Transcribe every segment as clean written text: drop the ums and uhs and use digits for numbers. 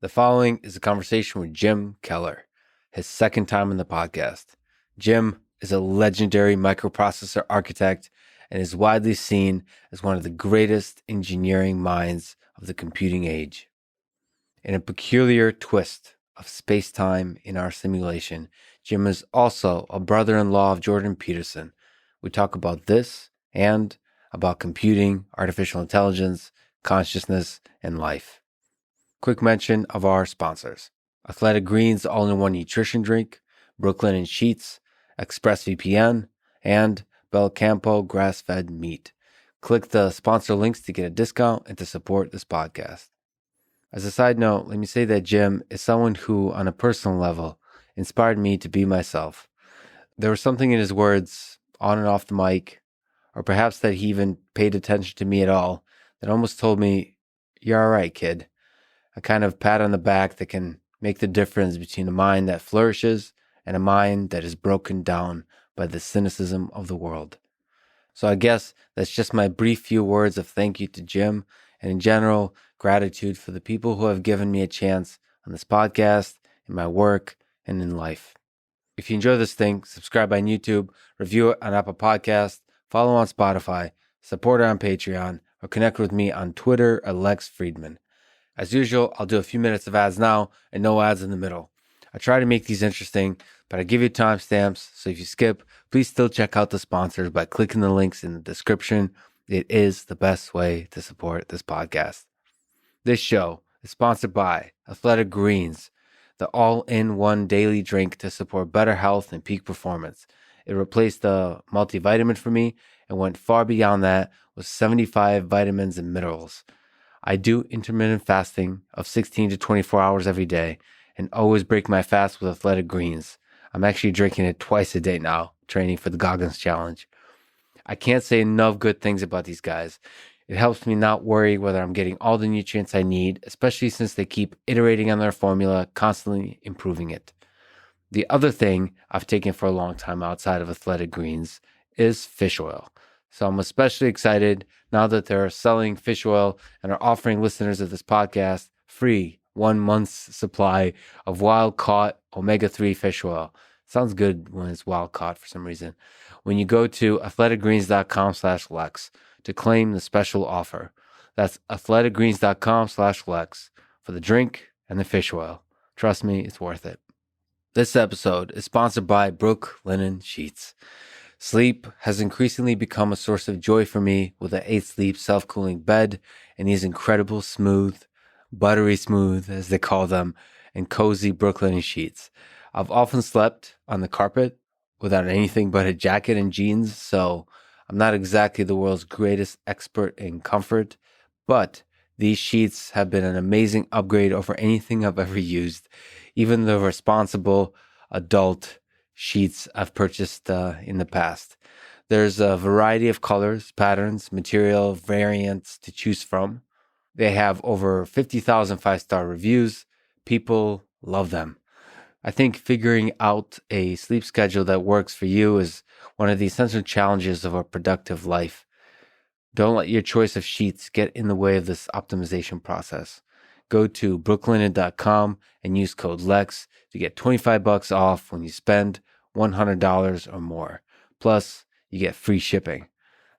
The following is a conversation with Jim Keller, his second time on the podcast. Jim is a legendary microprocessor architect and is widely seen as one of the greatest engineering minds of the computing age. In a peculiar twist of space-time in our simulation, Jim is also a brother-in-law of Jordan Peterson. We talk about this and about computing, artificial intelligence, consciousness, and life. Quick mention of our sponsors: Athletic Greens All-in-One Nutrition Drink, Brooklyn and Sheets, ExpressVPN, and Belcampo Grass-Fed Meat. Click the sponsor links to get a discount and to support this podcast. As a side note, let me say that Jim is someone who, on a personal level, inspired me to be myself. There was something in his words, on and off the mic, or perhaps that he even paid attention to me at all, that almost told me, "You're all right, kid." A kind of pat on the back that can make the difference between a mind that flourishes and a mind that is broken down by the cynicism of the world. So I guess that's just my brief few words of thank you to Jim, and in general, gratitude for the people who have given me a chance on this podcast, in my work, and in life. If you enjoy this thing, subscribe on YouTube, review it on Apple Podcasts, follow on Spotify, support it on Patreon, or connect with me on Twitter at Lex Friedman. As usual, I'll do a few minutes of ads now and no ads in the middle. I try to make these interesting, but I give you timestamps, so if you skip, please still check out the sponsors by clicking the links in the description. It is the best way to support this podcast. This show is sponsored by Athletic Greens, the all-in-one daily drink to support better health and peak performance. It replaced the multivitamin for me and went far beyond that with 75 vitamins and minerals. I do intermittent fasting of 16 to 24 hours every day and always break my fast with Athletic Greens. I'm actually drinking it twice a day now, training for the Goggins Challenge. I can't say enough good things about these guys. It helps me not worry whether I'm getting all the nutrients I need, especially since they keep iterating on their formula, constantly improving it. The other thing I've taken for a long time outside of Athletic Greens is fish oil. So I'm especially excited now that they're selling fish oil and are offering listeners of this podcast free 1 month's supply of wild-caught omega-3 fish oil. Sounds good when it's wild-caught for some reason. When you go to athleticgreens.com/Lex to claim the special offer. That's athleticgreens.com/Lex for the drink and the fish oil. Trust me, it's worth it. This episode is sponsored by Brook Linen Sheets. Sleep has increasingly become a source of joy for me with an 8-sleep self-cooling bed and these incredible smooth, buttery smooth, as they call them, and cozy Brook Linen sheets. I've often slept on the carpet without anything but a jacket and jeans, so I'm not exactly the world's greatest expert in comfort, but these sheets have been an amazing upgrade over anything I've ever used, even the responsible adult sheets I've purchased in the past. There's a variety of colors, patterns, material, variants to choose from. They have over 50,000 5-star reviews. People love them. I think figuring out a sleep schedule that works for you is one of the essential challenges of a productive life. Don't let your choice of sheets get in the way of this optimization process. Go to brooklinen.com and use code LEX to get $25 off when you spend $100 or more. Plus, you get free shipping.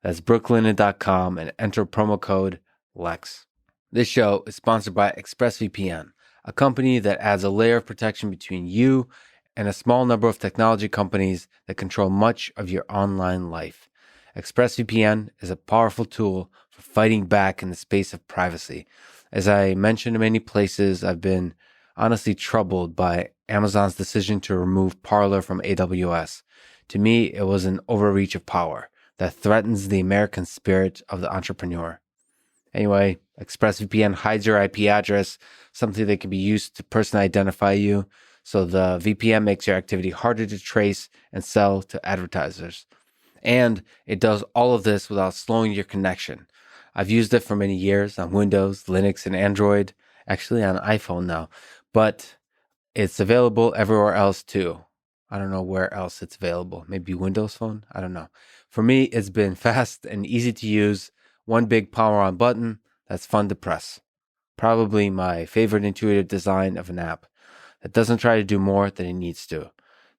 That's brooklinen.com and enter promo code LEX. This show is sponsored by ExpressVPN, a company that adds a layer of protection between you and a small number of technology companies that control much of your online life. ExpressVPN is a powerful tool for fighting back in the space of privacy. As I mentioned in many places, I've been honestly troubled by Amazon's decision to remove Parler from AWS. To me, it was an overreach of power that threatens the American spirit of the entrepreneur. Anyway, ExpressVPN hides your IP address, something that can be used to personally identify you, so the VPN makes your activity harder to trace and sell to advertisers. And it does all of this without slowing your connection. I've used it for many years on Windows, Linux, and Android, actually on iPhone now, but it's available everywhere else too. I don't know where else it's available. Maybe Windows Phone? I don't know. For me, it's been fast and easy to use. One big power on button that's fun to press. probably my favorite intuitive design of an app that doesn't try to do more than it needs to.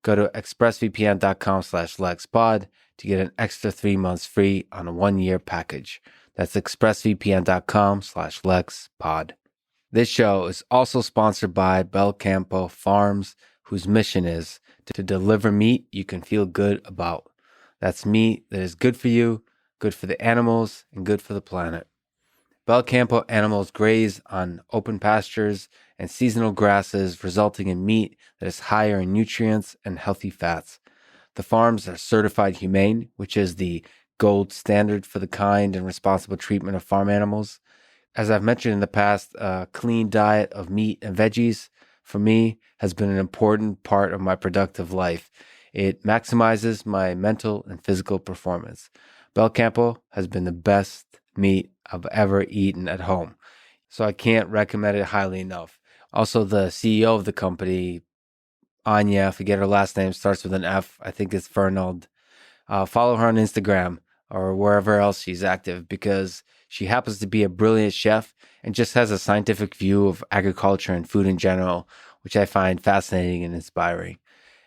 Go to expressvpn.com/LexPod to get an extra 3 months free on a 1-year package. That's expressvpn.com/LexPod. This show is also sponsored by Belcampo Farms, whose mission is to deliver meat you can feel good about. That's meat that is good for you, good for the animals, and good for the planet. Belcampo animals graze on open pastures and seasonal grasses, resulting in meat that is higher in nutrients and healthy fats. The farms are certified humane, which is the gold standard for the kind and responsible treatment of farm animals. As I've mentioned in the past, a clean diet of meat and veggies, for me, has been an important part of my productive life. It maximizes my mental and physical performance. Belcampo has been the best meat I've ever eaten at home, so I can't recommend it highly enough. Also, the CEO of the company, Anya, I forget her last name, starts with an F. I think it's Fernald. Follow her on Instagram or wherever else she's active, because she happens to be a brilliant chef and just has a scientific view of agriculture and food in general, which I find fascinating and inspiring.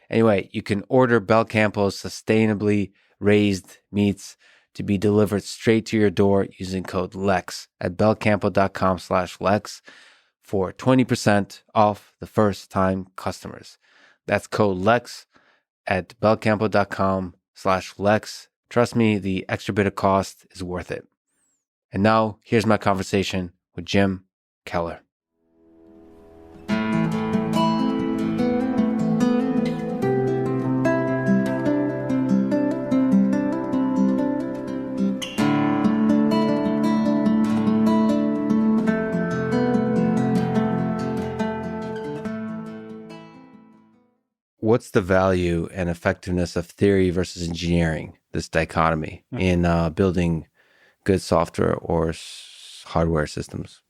Anyway, you can order Belcampo's sustainably raised meats to be delivered straight to your door using code LEX at belcampo.com/LEX for 20% off the first time customers. That's code LEX at belcampo.com/LEX. Trust me, the extra bit of cost is worth it. And now, here's my conversation with Jim Keller. What's the value and effectiveness of theory versus engineering, this dichotomy, in building good software or hardware systems?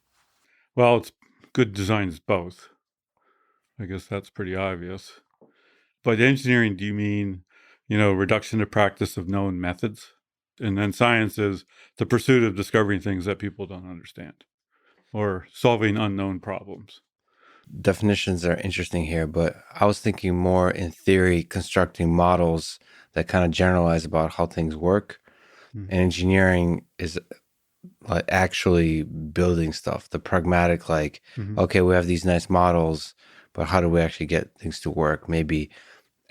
Well, it's good design is both. I guess that's pretty obvious. By engineering, do you mean, reduction to practice of known methods? And then science is the pursuit of discovering things that people don't understand or solving unknown problems. Definitions are interesting here, but I was thinking more in theory, constructing models that kind of generalize about how things work. And engineering is like actually building stuff, the pragmatic, okay, we have these nice models, but how do we actually get things to work? Maybe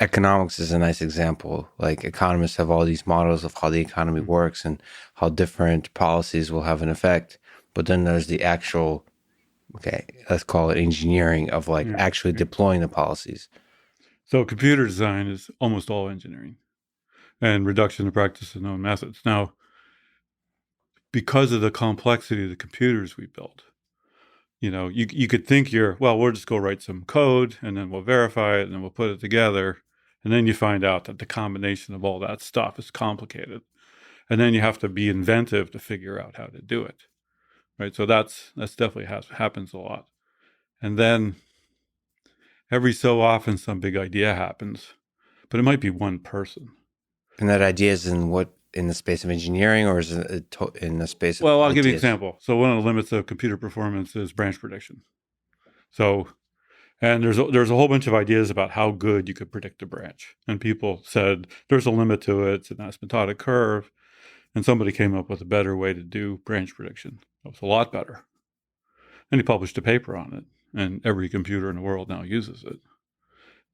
economics is a nice example. Like, economists have all these models of how the economy works and how different policies will have an effect. But then there's the actual, okay, let's call it engineering of actually deploying the policies. So computer design is almost all engineering and reduction to practice of known methods. Now, because of the complexity of the computers we built, you could think we'll just go write some code and then we'll verify it and then we'll put it together. And then you find out that the combination of all that stuff is complicated. And then you have to be inventive to figure out how to do it. Right. So that's definitely happens a lot. And then every so often some big idea happens, but it might be one person. And that idea is in the space of engineering, or is it in the space of I'll give you an example. So one of the limits of computer performance is branch prediction. So, and there's a whole bunch of ideas about how good you could predict a branch. And people said there's a limit to it. It's an asymptotic curve. And somebody came up with a better way to do branch prediction. It was a lot better. And he published a paper on it. And every computer in the world now uses it.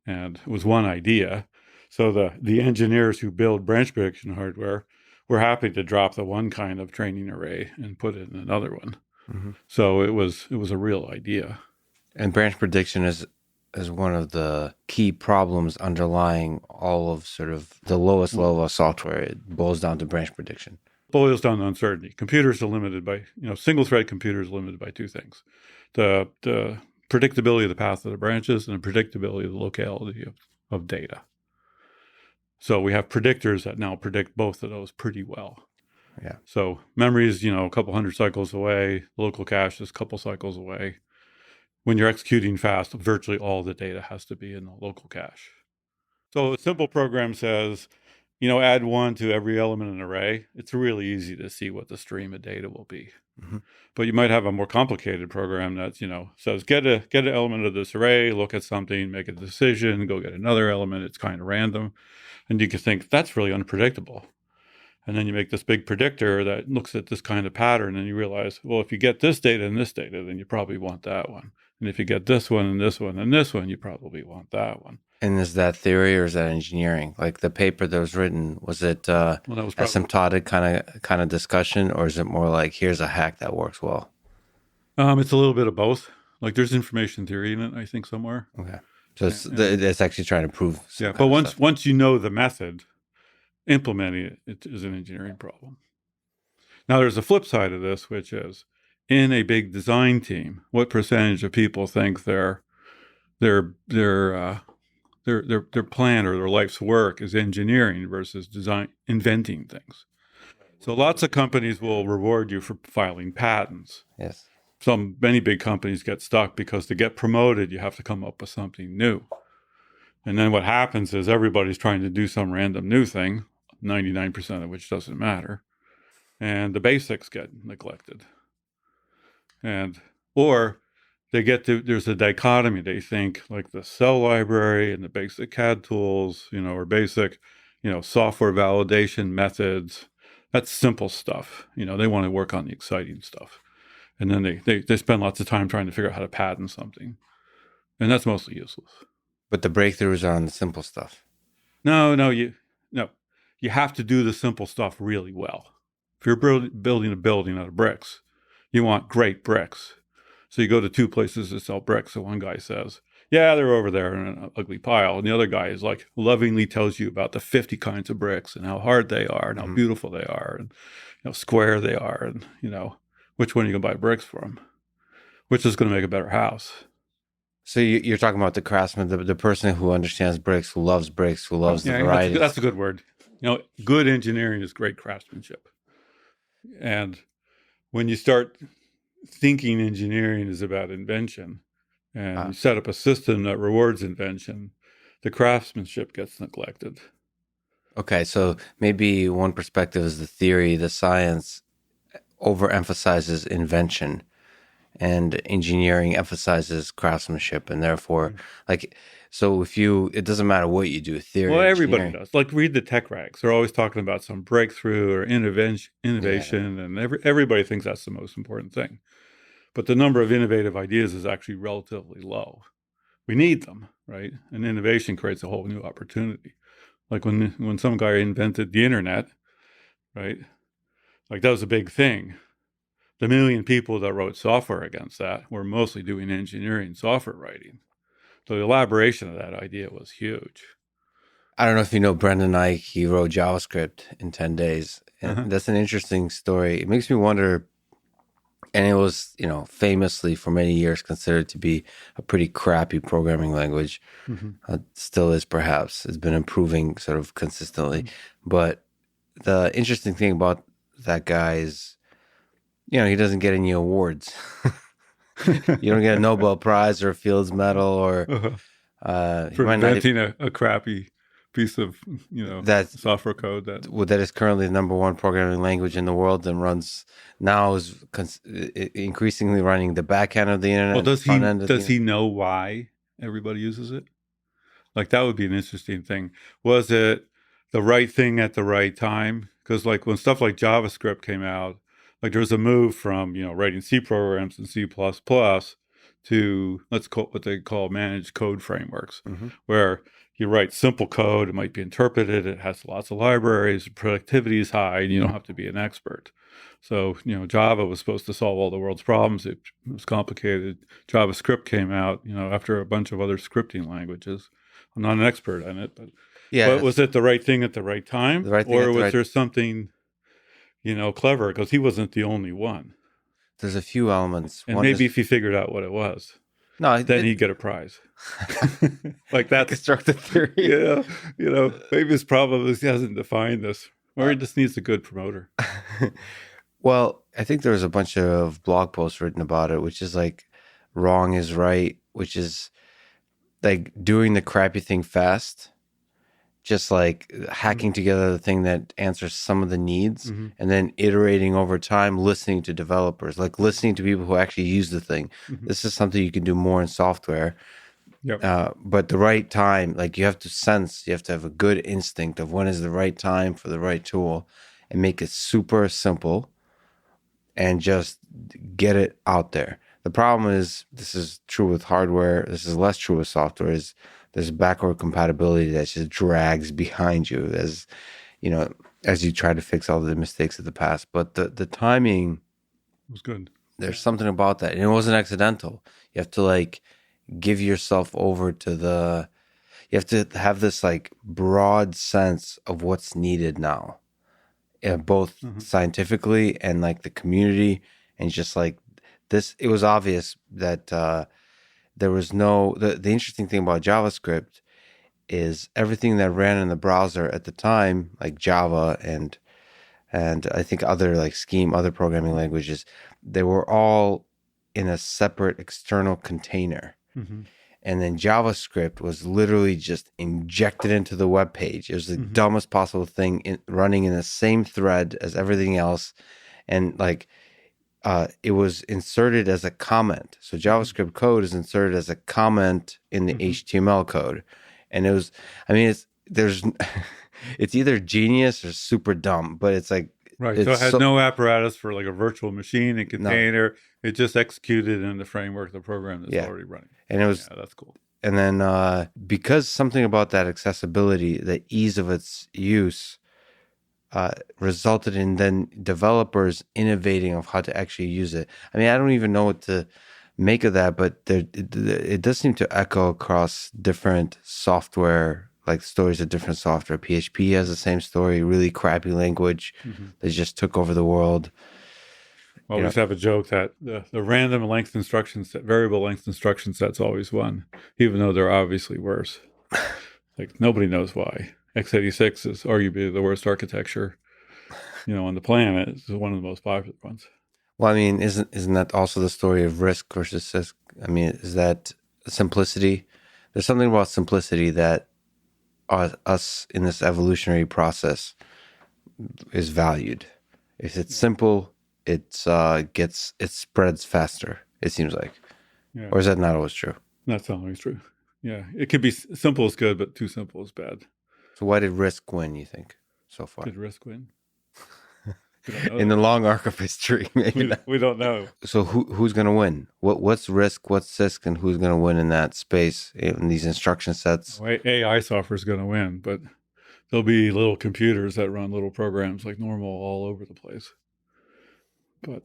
And it was one idea. So the engineers who build branch prediction hardware were happy to drop the one kind of training array and put it in another one. Mm-hmm. So it was a real idea. And branch prediction is one of the key problems underlying all of sort of the lowest level of software. It boils down to branch prediction. Boils down to uncertainty. Computers are limited by, single thread computers are limited by two things. The predictability of the path of the branches and the predictability of the locality of data. So we have predictors that now predict both of those pretty well. Yeah. So memory is, a couple hundred cycles away. Local cache is a couple cycles away. When you're executing fast, virtually all the data has to be in the local cache. So a simple program says, add 1 to every element in an array. It's really easy to see what the stream of data will be, Mhm. But you might have a more complicated program that, says get an element of this array, look at something, make a decision, go get another element. It's kind of random. And you can think that's really unpredictable. And then you make this big predictor that looks at this kind of pattern, and you realize, well, if you get this data and this data, then you probably want that one. And if you get this one and this one and this one, you probably want that one. And is that theory or is that engineering? Like the paper that was written, was it Well, that was probably, asymptotic kind of discussion, or is it more like here's a hack that works well? it's a little bit of both. Like there's information theory in it, I think, somewhere. Okay, so it's actually trying to prove. Yeah, but once you know the method, implementing it is an engineering problem. Now, there's a flip side of this, which is in a big design team, what percentage of people think their plan or their life's work is engineering versus inventing things? So lots of companies will reward you for filing patents. Yes. Many big companies get stuck because to get promoted, you have to come up with something new. And then what happens is everybody's trying to do some random new thing, 99% of which doesn't matter. And the basics get neglected. Or there's a dichotomy. They think like the cell library and the basic CAD tools, or basic, software validation methods. That's simple stuff. They want to work on the exciting stuff. And then they spend lots of time trying to figure out how to patent something. And that's mostly useless. But the breakthroughs are on the simple stuff. No, you have to do the simple stuff really well. If you're building a building out of bricks, you want great bricks. So you go to two places that sell bricks, and one guy says, yeah, they're over there in an ugly pile. And the other guy is like lovingly tells you about the 50 kinds of bricks and how hard they are and how beautiful they are and square they are and which one are you going to buy bricks from? Which is going to make a better house? So you're talking about the craftsman, the person who understands bricks, who loves bricks, who loves the variety. That's a good word. Good engineering is great craftsmanship. And when you start thinking engineering is about invention and you set up a system that rewards invention, the craftsmanship gets neglected. Okay, so maybe one perspective is the theory, the science overemphasizes invention and engineering emphasizes craftsmanship, and therefore, so it doesn't matter what you do, theory. Well, everybody does. Like read the tech rags; they're always talking about some breakthrough or innovation, and everybody thinks that's the most important thing. But the number of innovative ideas is actually relatively low. We need them, right? And innovation creates a whole new opportunity. Like when some guy invented the internet, right? Like that was a big thing. The million people that wrote software against that were mostly doing engineering software writing. So the elaboration of that idea was huge. I don't know if you know Brendan Eich. He wrote JavaScript in 10 days. And that's an interesting story. It makes me wonder, and it was, famously for many years considered to be a pretty crappy programming language. Still is, perhaps. It's been improving sort of consistently. But the interesting thing about that guy is, he doesn't get any awards. You don't get a Nobel Prize or a Fields Medal or for inventing a crappy piece of that software code that is currently the number one programming language in the world and is increasingly running the back end of the internet. Well, does he know why everybody uses it? Like that would be an interesting thing. Was it the right thing at the right time? Because like when stuff like JavaScript came out, like there was a move from, writing C programs and C++ to what they call managed code frameworks, where you write simple code, it might be interpreted, it has lots of libraries, productivity is high, and you don't have to be an expert. So, Java was supposed to solve all the world's problems. It was complicated. JavaScript came out, after a bunch of other scripting languages. I'm not an expert on it, but was it the right thing at the right time? Or was there something clever, because he wasn't the only one. There's a few elements. And maybe if he figured out what it was, then he'd get a prize. Like that. Constructive theory. Yeah. Maybe his problem is he hasn't defined this, or he just needs a good promoter. Well, I think there was a bunch of blog posts written about it, which is like wrong is right, which is like doing the crappy thing fast just like hacking together the thing that answers some of the needs Mm-hmm. and then iterating over time, listening to developers, like listening to people who actually use the thing. Mm-hmm. This is something you can do more in software. Yep. But the right time, like you have to have a good instinct of when is the right time for the right tool and make it super simple and just get it out there. The problem is, this is true with hardware, this is less true with software, is there's backward compatibility that just drags behind you as you know, as you try to fix all the mistakes of the past. But the timing was good. There's something about that. And it wasn't accidental. You have to like give yourself over to you have to have this like broad sense of what's needed now, both scientifically and like the community, and just like this. It was obvious that there was the interesting thing about JavaScript is everything that ran in the browser at the time, like Java and I think other like other programming languages, they were all in a separate external container. Mm-hmm. And then JavaScript was literally just injected into the web page. It was the dumbest possible thing, running in the same thread as everything else. And like, it was inserted as a comment. So JavaScript code is inserted as a comment in the HTML code. And it was, I mean, it's either genius or super dumb, but it's like, right. So it had no apparatus for like a virtual machine and container. No. It just executed in the framework of the program that's already running. And it was, that's cool. And then because something about that accessibility, the ease of its use, resulted in then developers innovating of how to actually use it. I mean, I don't even know what to make of that, but it does seem to echo across different software, like stories of different software. PHP has the same story, really crappy language that just took over the world. Well, we just have a joke that the random length instruction set, variable length instruction set's always won, even though they're obviously worse. Like nobody knows why. x86 is arguably the worst architecture, on the planet. It's one of the most popular ones. Well, I mean, isn't that also the story of RISC versus CISC? I mean, is that simplicity? There's something about simplicity that us in this evolutionary process is valued. If it's simple, it spreads faster, it seems like. Yeah. Or is that not always true? That's not always true. Yeah, it could be simple is good, but too simple is bad. So why did RISC win, you think, so far? Did RISC win? In the long arc of history, maybe we don't know. So who's going to win? What's RISC, what's CISC, and who's going to win in that space, in these instruction sets? Well, AI software is going to win, but there'll be little computers that run little programs like normal all over the place. But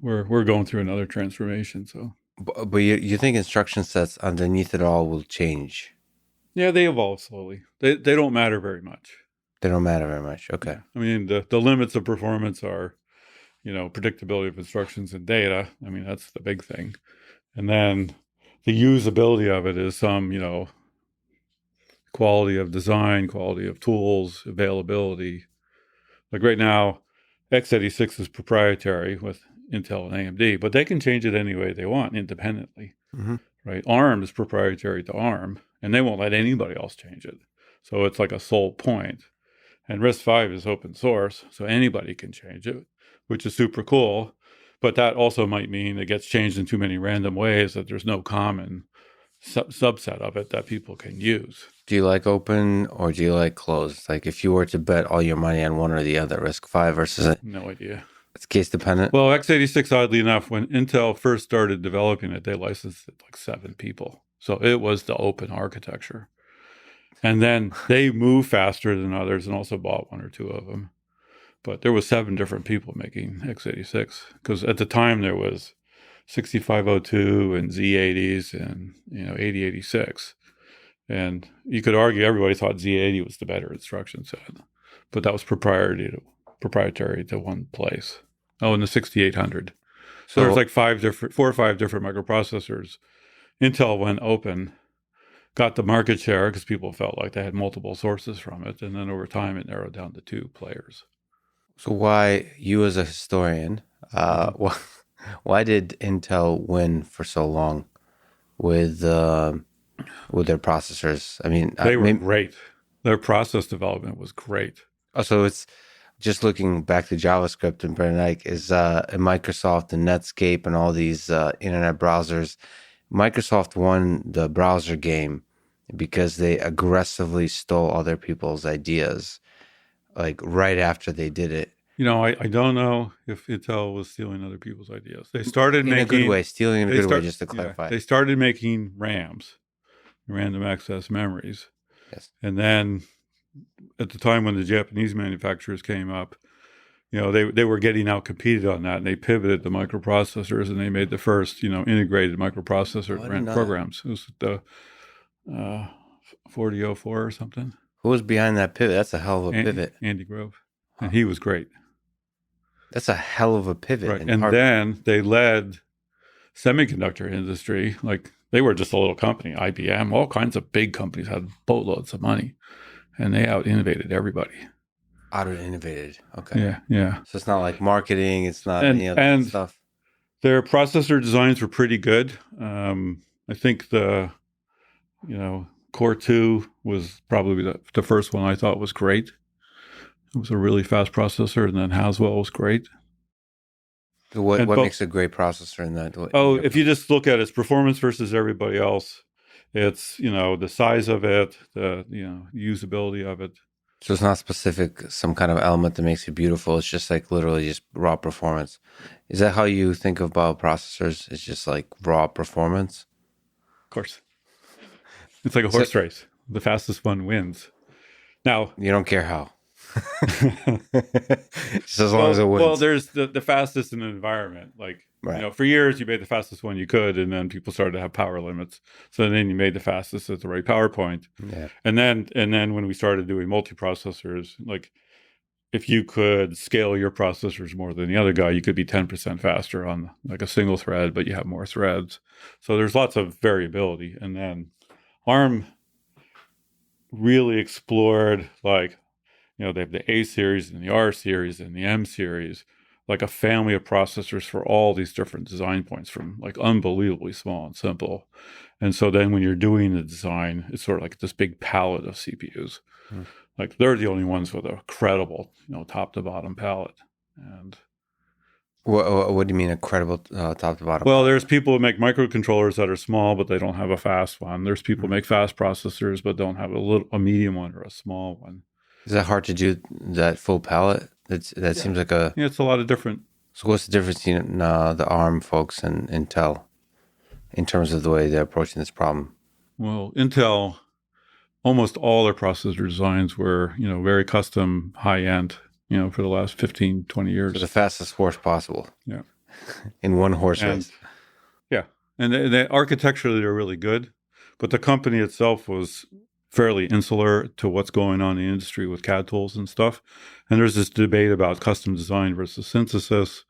we're going through another transformation. So, but you think instruction sets underneath it all will change? Yeah, they evolve slowly. They don't matter very much. They don't matter very much. Okay. I mean, the limits of performance are, predictability of instructions and data. I mean, that's the big thing. And then the usability of it is some, quality of design, quality of tools, availability. Like right now, x86 is proprietary with Intel and AMD, but they can change it any way they want independently. Right? ARM is proprietary to ARM, and they won't let anybody else change it. So it's like a sole point. And RISC-V is open source, so anybody can change it, which is super cool. But that also might mean it gets changed in too many random ways that there's no common subset of it that people can use. Do you like open or do you like closed? Like if you were to bet all your money on one or the other, RISC-V versus it? No idea. It's case dependent? Well, x86, oddly enough, when Intel first started developing it, they licensed it like 7 people. So it was the open architecture. And then they moved faster than others and also bought 1 or 2 of them. But there was 7 different people making x86 because at the time there was 6502 and Z80s and 8086. And you could argue everybody thought Z80 was the better instruction set, but that was proprietary to one place. Oh, and the 6800. So there's like 4 or 5 different microprocessors. Intel went open, got the market share because people felt like they had multiple sources from it. And then over time, it narrowed down to 2 players. So why, you as a historian, why did Intel win for so long with their processors? I mean, they were great. Their process development was great. Also, it's just looking back to JavaScript and Brendan Eich is Microsoft and Netscape and all these internet browsers. Microsoft won the browser game because they aggressively stole other people's ideas, like right after they did it. I don't know if Intel was stealing other people's ideas. They started in a good way, stealing in a good way, just to clarify. They started making RAMs, random access memories. Yes. And then at the time when the Japanese manufacturers came up, they were getting out competed on that, and they pivoted to microprocessors, and they made the first, integrated microprocessor that ran programs. It was the 4004 or something. Who was behind that pivot? That's a hell of a pivot. Andy Grove. And he was great. That's a hell of a pivot. Right. And then they led semiconductor industry. Like, they were just a little company, IBM, all kinds of big companies had boatloads of money, and they out-innovated everybody. Out-innovated. Okay. Yeah. So it's not like marketing. It's not any other stuff. Their processor designs were pretty good. I think the, Core 2 was probably the first one I thought was great. It was a really fast processor, and then Haswell was great. What makes a great processor in that? If you just look at its performance versus everybody else, it's, the size of it, the, usability of it. So it's not specific, some kind of element that makes it beautiful. It's just like literally just raw performance. Is that how you think about processors? It's just like raw performance? Of course. It's like a horse race. The fastest one wins. Now, you don't care how. Just as long as it wins. Well, there's the fastest in the environment. Like, for years you made the fastest one you could, and then people started to have power limits. So then you made the fastest at the right power point. Yeah. And then when we started doing multiprocessors, like, if you could scale your processors more than the other guy, you could be 10% faster on like a single thread, but you have more threads. So there's lots of variability. And then ARM really explored, like, they have the A series and the R series and the M series, like a family of processors for all these different design points, from like unbelievably small and simple. And so then when you're doing the design, it's sort of like this big palette of CPUs. Like, they're the only ones with a credible, top to bottom palette. And what do you mean a credible top to bottom? Well, there's people who make microcontrollers that are small, but they don't have a fast one. There's people who make fast processors, but don't have a medium one or a small one. Is that hard to do, that full palette? That seems like a... Yeah, it's a lot of different... So what's the difference between the ARM folks and Intel in terms of the way they're approaching this problem? Well, Intel, almost all their processor designs were, very custom, high-end, for the last 15, 20 years. So the fastest horse possible. Yeah. In one horse race. Yeah. And they architecturally, they're really good. But the company itself was fairly insular to what's going on in the industry with CAD tools and stuff. And there's this debate about custom design versus synthesis,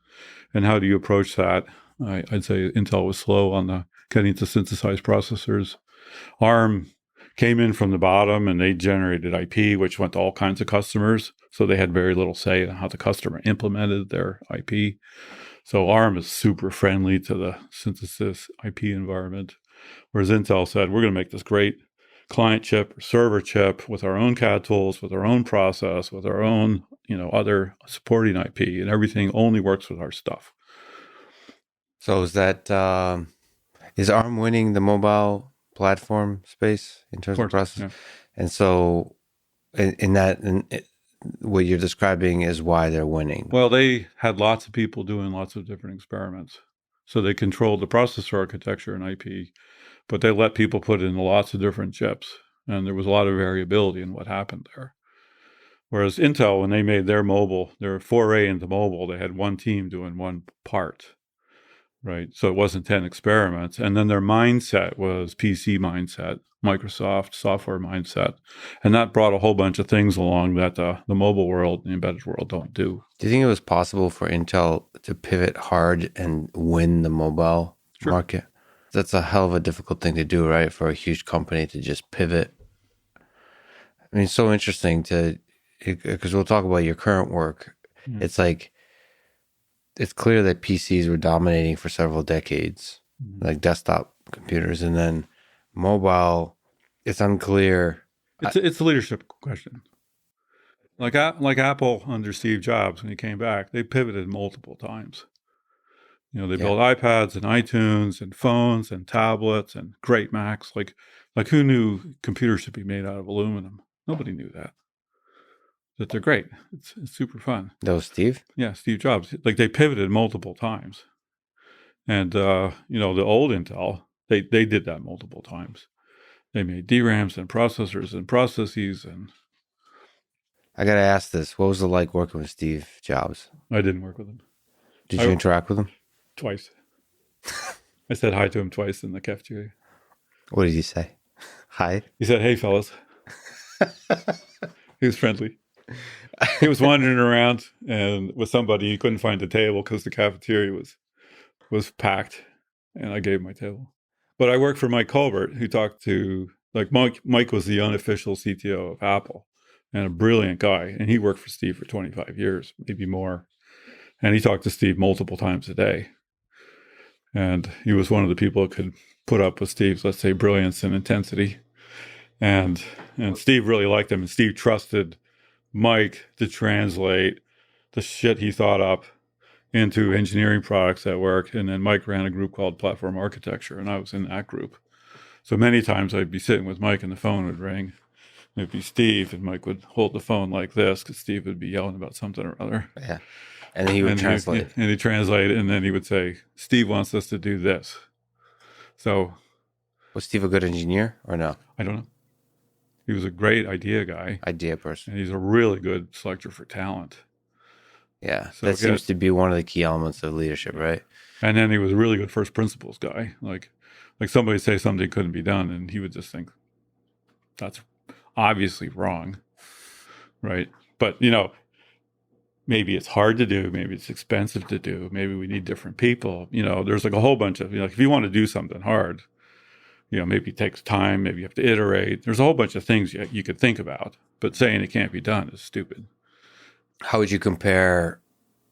and how do you approach that? I'd say Intel was slow on getting to synthesized processors. ARM came in from the bottom, and they generated IP, which went to all kinds of customers. So they had very little say in how the customer implemented their IP. So ARM is super friendly to the synthesis IP environment, whereas Intel said, we're going to make this great client chip or server chip with our own CAD tools, with our own process, with our own, other supporting IP, and everything only works with our stuff. So is ARM winning the mobile platform space in terms of process? Yeah. And so what you're describing is why they're winning. Well, they had lots of people doing lots of different experiments. So they controlled the processor architecture and IP, but they let people put in lots of different chips, and there was a lot of variability in what happened there. Whereas Intel, when they made their foray into mobile, they had one team doing one part, right? So it wasn't 10 experiments. And then their mindset was PC mindset, Microsoft software mindset. And that brought a whole bunch of things along that the mobile world and the embedded world don't do. Do you think it was possible for Intel to pivot hard and win the mobile market? That's a hell of a difficult thing to do, right? For a huge company to just pivot. I mean, it's so interesting because we'll talk about your current work. Mm-hmm. It's like, it's clear that PCs were dominating for several decades, like desktop computers, and then mobile, it's unclear It's a leadership question. Like Apple under Steve Jobs when he came back, they pivoted multiple times. They built iPads and iTunes and phones and tablets and great Macs. Like who knew computers should be made out of aluminum? Nobody knew that. That they're great. It's super fun. That was Steve? Yeah, Steve Jobs. Like they pivoted multiple times. And, the old Intel, they did that multiple times. They made DRAMs and processors and processes. And I got to ask this. What was it like working with Steve Jobs? I didn't work with him. Did you interact with him? Twice. I said hi to him twice in the cafeteria. What did he say? Hi? He said, "Hey, fellas." He was friendly. He was wandering around and with somebody. He couldn't find a table because the cafeteria was packed, and I gave him my table. But I worked for Mike Colbert, who talked to, like, Mike was the unofficial CTO of Apple and a brilliant guy. And he worked for Steve for 25 years, maybe more. And he talked to Steve multiple times a day. And he was one of the people who could put up with Steve's, let's say, brilliance and intensity. And Steve really liked him. And Steve trusted Mike to translate the shit he thought up into engineering products at work. And then Mike ran a group called Platform Architecture, and I was in that group. So many times I'd be sitting with Mike and the phone would ring. It'd be Steve, and Mike would hold the phone like this because Steve would be yelling about something or other. Yeah. And then he would translate. And he'd translate, and then he would say, "Steve wants us to do this." So. Was Steve a good engineer or no? I don't know. He was a great idea guy. Idea person. And he's a really good selector for talent. Yeah. So that seems to be one of the key elements of leadership, right? And then he was a really good first principles guy. Like somebody say something couldn't be done, and he would just think, that's obviously wrong. Right? But, maybe it's hard to do. Maybe it's expensive to do. Maybe we need different people. There's like a whole bunch of, if you want to do something hard, maybe it takes time. Maybe you have to iterate. There's a whole bunch of things you could think about. But saying it can't be done is stupid. How would you compare?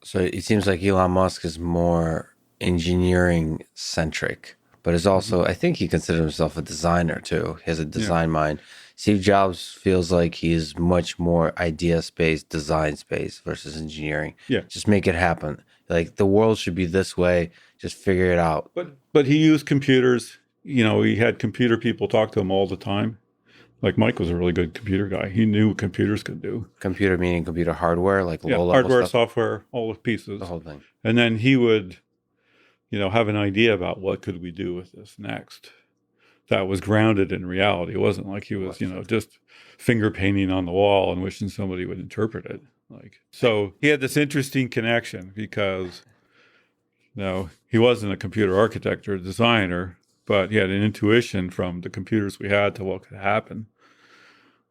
So it seems like Elon Musk is more engineering centric, but is also, I think he considers himself a designer too. He has a design mind. Steve Jobs feels like he's much more idea space, design space versus engineering. Yeah. Just make it happen. Like the world should be this way. Just figure it out. But he used computers. He had computer people talk to him all the time. Like Mike was a really good computer guy. He knew what computers could do. Computer meaning computer hardware, like low-level hardware, stuff? software, all the pieces. The whole thing. And then he would, have an idea about what could we do with this next. That was grounded in reality. It wasn't like he was, just finger painting on the wall and wishing somebody would interpret it. So he had this interesting connection because, he wasn't a computer architect or a designer, but he had an intuition from the computers we had to what could happen.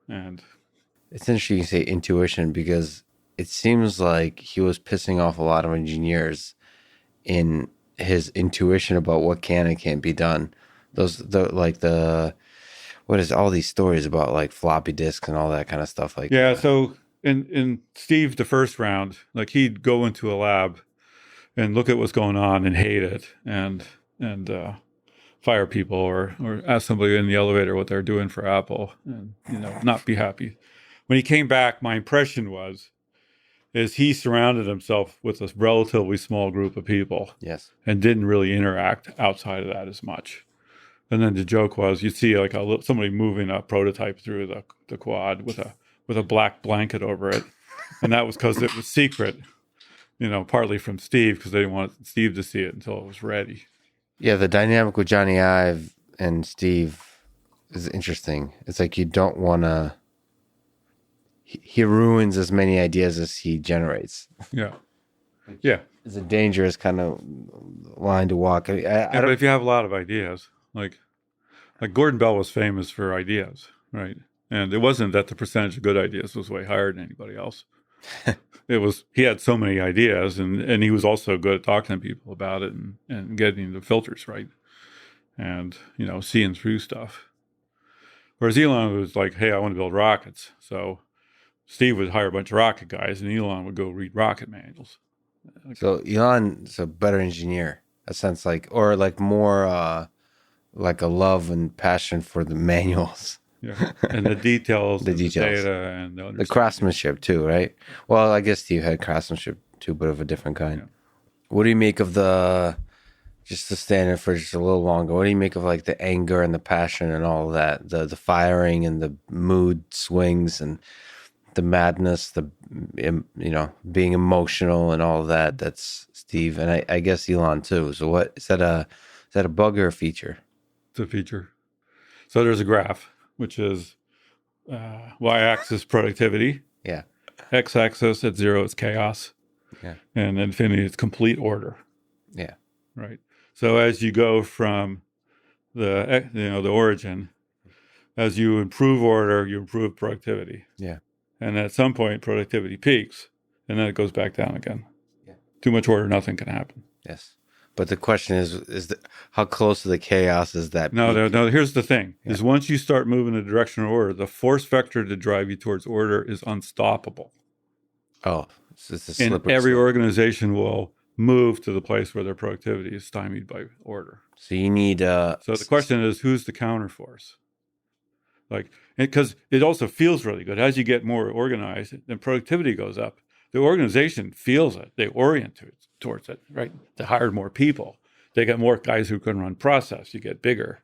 And it's interesting you say intuition because it seems like he was pissing off a lot of engineers in his intuition about what can and can't be done. What is all these stories about like floppy disks and all that kind of stuff like that. So in Steve, the first round, like he'd go into a lab and look at what's going on and hate it and fire people or ask somebody in the elevator what they're doing for Apple and, not be happy. When he came back, my impression is he surrounded himself with a relatively small group of people. Yes. And didn't really interact outside of that as much. And then the joke was you'd see like somebody moving a prototype through the quad with a black blanket over it. And that was because it was secret, partly from Steve because they didn't want Steve to see it until it was ready. Yeah, the dynamic with Johnny Ive and Steve is interesting. It's like you don't want to... He ruins as many ideas as he generates. Yeah. It's a dangerous kind of line to walk. But if you have a lot of ideas, like Gordon Bell was famous for ideas, right? And it wasn't that the percentage of good ideas was way higher than anybody else. It was, he had so many ideas and he was also good at talking to people about it and getting the filters right and, seeing through stuff. Whereas Elon was like, hey, I want to build rockets. So Steve would hire a bunch of rocket guys and Elon would go read rocket manuals. So Elon's a better engineer, a sense more like a love and passion for the manuals. Yeah. And the details, The and details. the data, and The craftsmanship too, right? Well, I guess Steve had craftsmanship too, but of a different kind. Yeah. What do you make of just the standard for just a little longer? What do you make of like the anger and the passion and all of that? The firing and the mood swings and the madness, being emotional and all of that. That's Steve. And I guess Elon too. So what, is that a bug or a feature? It's a feature. So there's a graph, which is y-axis productivity. Yeah. X-axis at 0 is chaos. Yeah. And infinity is complete order. Yeah. Right. So as you go from the origin, as you improve order, you improve productivity. Yeah. And at some point, productivity peaks, and then it goes back down again. Yeah. Too much order, nothing can happen. Yes. But the question is how close to the chaos is that? No. Here's the thing: Yeah. is once you start moving in the direction of order, the force vector to drive you towards order is unstoppable. Oh, it's a And slippery every slope. organization will move to the place where their productivity is stymied by order. So you need. So the question is, who's the counterforce? Because it also feels really good as you get more organized, and productivity goes up. The organization feels it; they orient towards it. Right? They hire more people. They get more guys who can run process. You get bigger,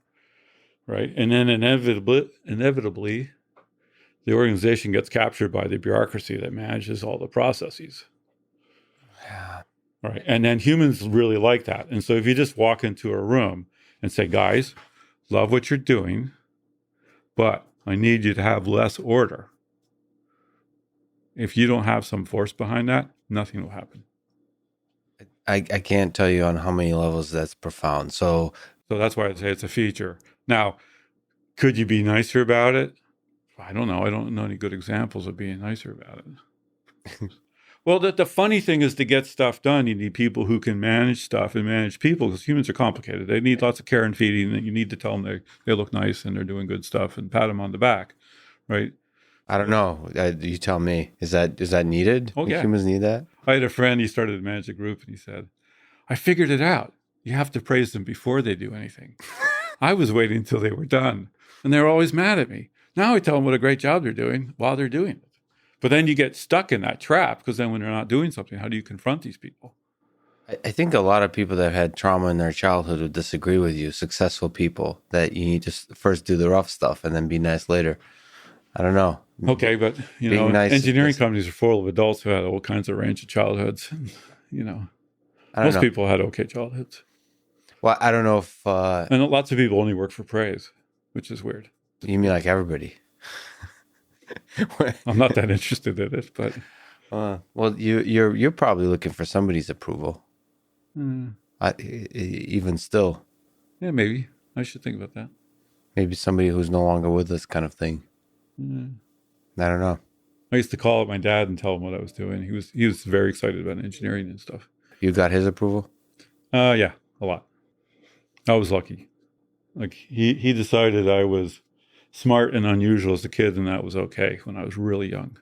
right? And then inevitably, the organization gets captured by the bureaucracy that manages all the processes. Yeah. Right. And then humans really like that. And so if you just walk into a room and say, guys, love what you're doing, but I need you to have less order. If you don't have some force behind that, nothing will happen. I can't tell you on how many levels that's profound. So that's why I say it's a feature. Now, could you be nicer about it? I don't know. I don't know any good examples of being nicer about it. Well, the funny thing is, to get stuff done, you need people who can manage stuff and manage people, because humans are complicated. They need lots of care and feeding, and you need to tell them they look nice and they're doing good stuff and pat them on the back, right? I don't know. You tell me. Is that needed? Oh, yeah. Humans need that? I had a friend, he started to manage a group, and he said, I figured it out. You have to praise them before they do anything. I was waiting until they were done, and they were always mad at me. Now I tell them what a great job they're doing while they're doing it. But then you get stuck in that trap, because then when they're not doing something, how do you confront these people? I think a lot of people that have had trauma in their childhood would disagree with you. Successful people, that you need to first do the rough stuff and then be nice later. I don't know. Okay, but nice, engineering companies are full of adults who had all kinds of range of childhoods. Most people had okay childhoods. Well, I don't know if and lots of people only work for praise, which is weird. You mean like everybody? I'm not that interested in it, but well, you're probably looking for somebody's approval. Even still, yeah, maybe I should think about that. Maybe somebody who's no longer with us, kind of thing. I don't know. I used to call up my dad and tell him what I was doing. He was very excited about engineering and stuff. You got his approval? Yeah, a lot. I was lucky. Like he decided I was smart and unusual as a kid, and that was okay when I was really young.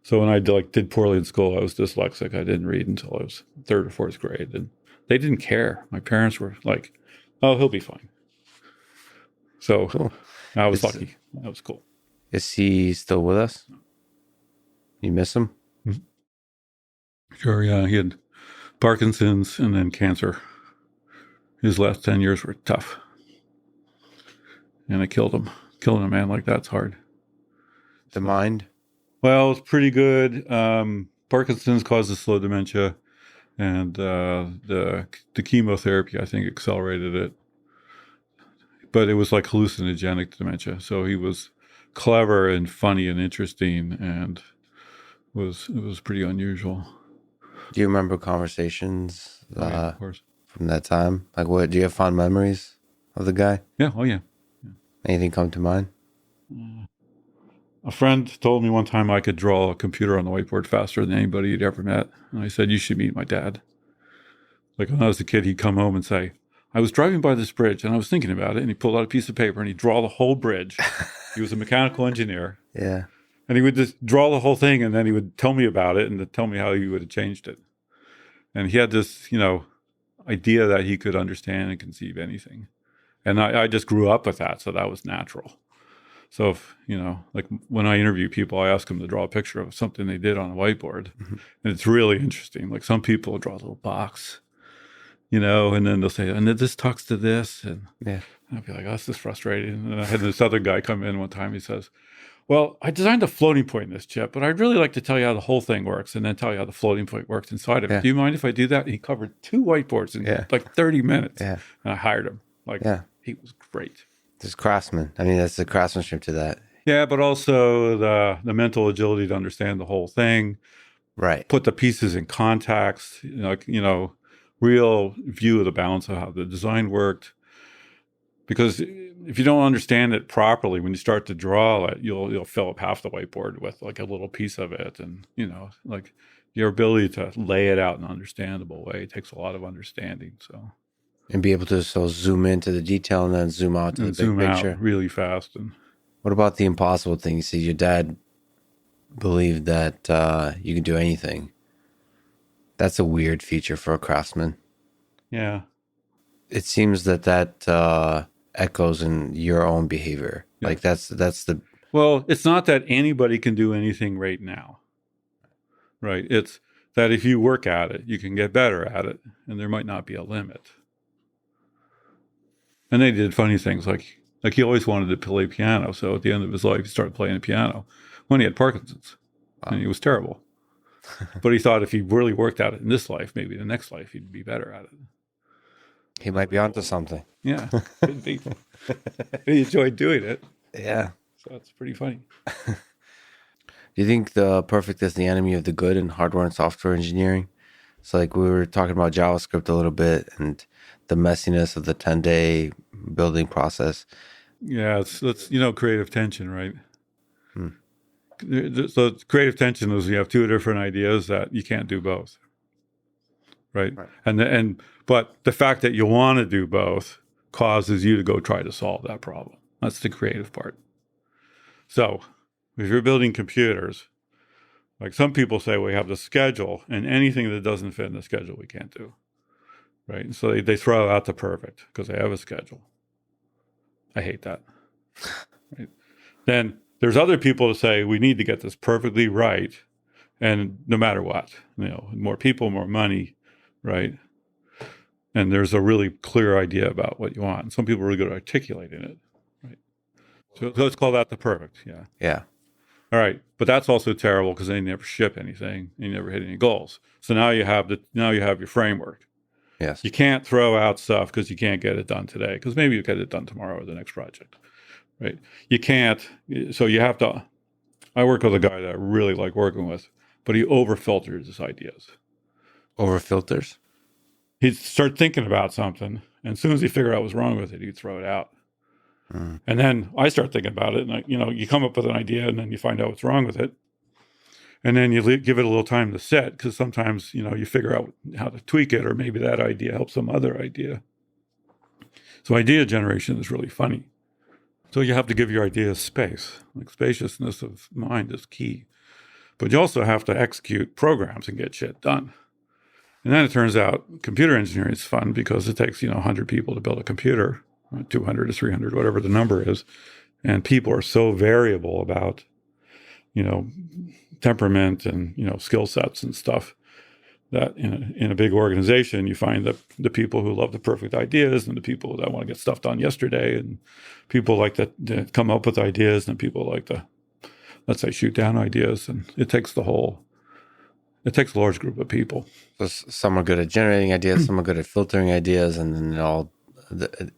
So when I did poorly in school, I was dyslexic. I didn't read until I was 3rd or 4th grade, and they didn't care. My parents were like, "Oh, he'll be fine." So cool. I was lucky. That was cool. Is he still with us? You miss him? Mm-hmm. Sure. Yeah, he had Parkinson's and then cancer. His last 10 years were tough. And it killed him. Killing a man like that's hard. The mind? Well, it's pretty good. Parkinson's causes slow dementia, and the chemotherapy, I think, accelerated it. But it was like hallucinogenic dementia. So he was clever and funny and interesting, and it was pretty unusual. Do you remember conversations Yeah, of course. From that time? Like, what? Do you have fond memories of the guy? Yeah. Oh, yeah. Anything come to mind? A friend told me one time I could draw a computer on the whiteboard faster than anybody he'd ever met. And I said, you should meet my dad. Like when I was a kid, he'd come home and say, I was driving by this bridge and I was thinking about it. And he pulled out a piece of paper and he'd draw the whole bridge. He was a mechanical engineer. Yeah. And he would just draw the whole thing, and then he would tell me about it and tell me how he would have changed it. And he had this, idea that he could understand and conceive anything. And I just grew up with that, so that was natural. So if, like when I interview people, I ask them to draw a picture of something they did on a whiteboard. Mm-hmm. And it's really interesting. Like some people draw a little box, and then they'll say, and this talks to this. And I'll be like, oh, this is frustrating. And I had this other guy come in one time. He says, well, I designed a floating point in this chip, but I'd really like to tell you how the whole thing works and then tell you how the floating point works inside of it. Do you mind if I do that? And he covered 2 whiteboards in like 30 minutes. Yeah. And I hired him. He was great. There's craftsman. I mean, that's the craftsmanship to that. Yeah, but also the mental agility to understand the whole thing. Right. Put the pieces in context, real view of the balance of how the design worked. Because if you don't understand it properly, when you start to draw it, you'll fill up half the whiteboard with like a little piece of it. And, like your ability to lay it out in an understandable way takes a lot of understanding. So. And be able to zoom into the detail and then zoom out to the big picture. Out really fast. And what about the impossible thing? You see, your dad believed that you can do anything. That's a weird feature for a craftsman. Yeah. It seems that echoes in your own behavior. Yeah. Like that's the... Well, it's not that anybody can do anything right now. Right? It's that if you work at it, you can get better at it. And there might not be a limit. And they did funny things like he always wanted to play piano. So at the end of his life, he started playing the piano when he had Parkinson's. Wow. And he was terrible. But he thought if he really worked at it in this life, maybe the next life, he'd be better at it. He might be onto something. Yeah, could be. He enjoyed doing it. Yeah. So it's pretty funny. Do you think the perfect is the enemy of the good in hardware and software engineering? So like we were talking about JavaScript a little bit and the messiness of the 10-day building process. Yeah, it's creative tension, right? So creative tension is you have 2 different ideas that you can't do both, right? But the fact that you want to do both causes you to go try to solve that problem. That's the creative part. So if you're building computers, like some people say, we have the schedule, and anything that doesn't fit in the schedule, we can't do. Right? And so they throw out the perfect because they have a schedule. I hate that. Right? Then there's other people that say, we need to get this perfectly right, and no matter what, more people, more money, right? And there's a really clear idea about what you want. And some people are really good at articulating it, right? So let's call that the perfect, yeah. Yeah. All right, but that's also terrible because they never ship anything, and you never hit any goals. So now you have your framework. Yes. You can't throw out stuff because you can't get it done today, because maybe you get it done tomorrow or the next project, right? You can't, so you have to. I work with a guy that I really like working with, but he over-filters his ideas. Over-filters? He'd start thinking about something, and as soon as he figured out what was wrong with it, he'd throw it out. And then I start thinking about it, and you come up with an idea, and then you find out what's wrong with it, and then you give it a little time to set, because sometimes you figure out how to tweak it, or maybe that idea helps some other idea. So idea generation is really funny. So you have to give your ideas space. Like spaciousness of mind is key, but you also have to execute programs and get shit done. And then it turns out computer engineering is fun because it takes 100 people to build a computer. 200 to 300, whatever the number is. And people are so variable about, temperament and, skill sets and stuff that in a big organization, you find that the people who love the perfect ideas and the people that want to get stuff done yesterday, and people like to come up with ideas, and people like to, let's say, shoot down ideas. And it takes a large group of people. So some are good at generating ideas, some are good at filtering ideas, and then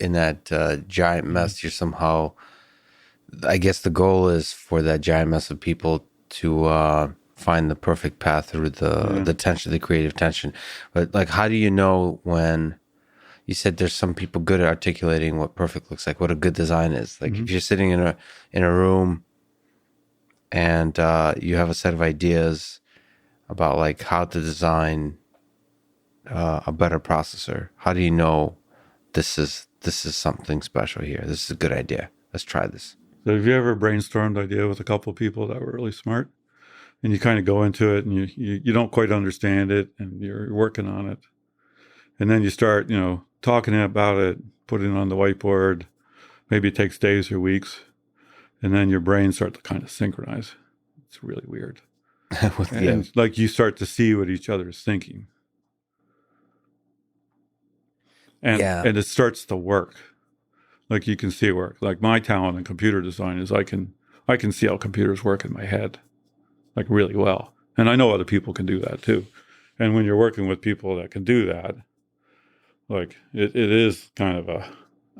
in that giant mess, you're somehow, I guess the goal is for that giant mess of people to find the perfect path through the tension, the creative tension. But like, how do you know when you said there's some people good at articulating what perfect looks like, what a good design is? Like if you're sitting in a room and you have a set of ideas about like how to design a better processor, how do you know this is something special here? This is a good idea. Let's try this. So have you ever brainstormed idea with a couple of people that were really smart, and you kind of go into it and you don't quite understand it, and you're working on it, and then you start talking about it, putting it on the whiteboard. Maybe it takes days or weeks, and then your brains start to kind of synchronize. It's really weird. Yeah. And like you start to see what each other is thinking. And it starts to work. Like you can see it work. Like my talent in computer design is I can see how computers work in my head, like really well. And I know other people can do that too. And when you're working with people that can do that, like it is kind of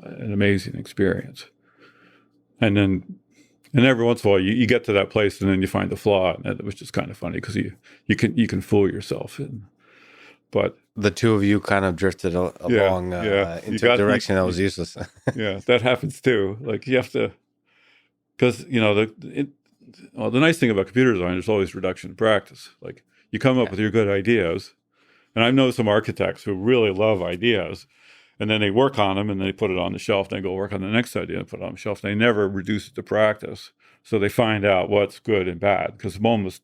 an amazing experience. And every once in a while you get to that place and then you find the flaw, and it was just kind of funny because you can fool yourself. But the two of you kind of drifted along into a direction that was useless. Yeah, that happens too. Like you have to, because the nice thing about computer design is always reduction in practice. Like you come up with your good ideas, and I know some architects who really love ideas, and then they work on them and they put it on the shelf. And they go work on the next idea and put it on the shelf. They never reduce it to practice, so they find out what's good and bad. Because almost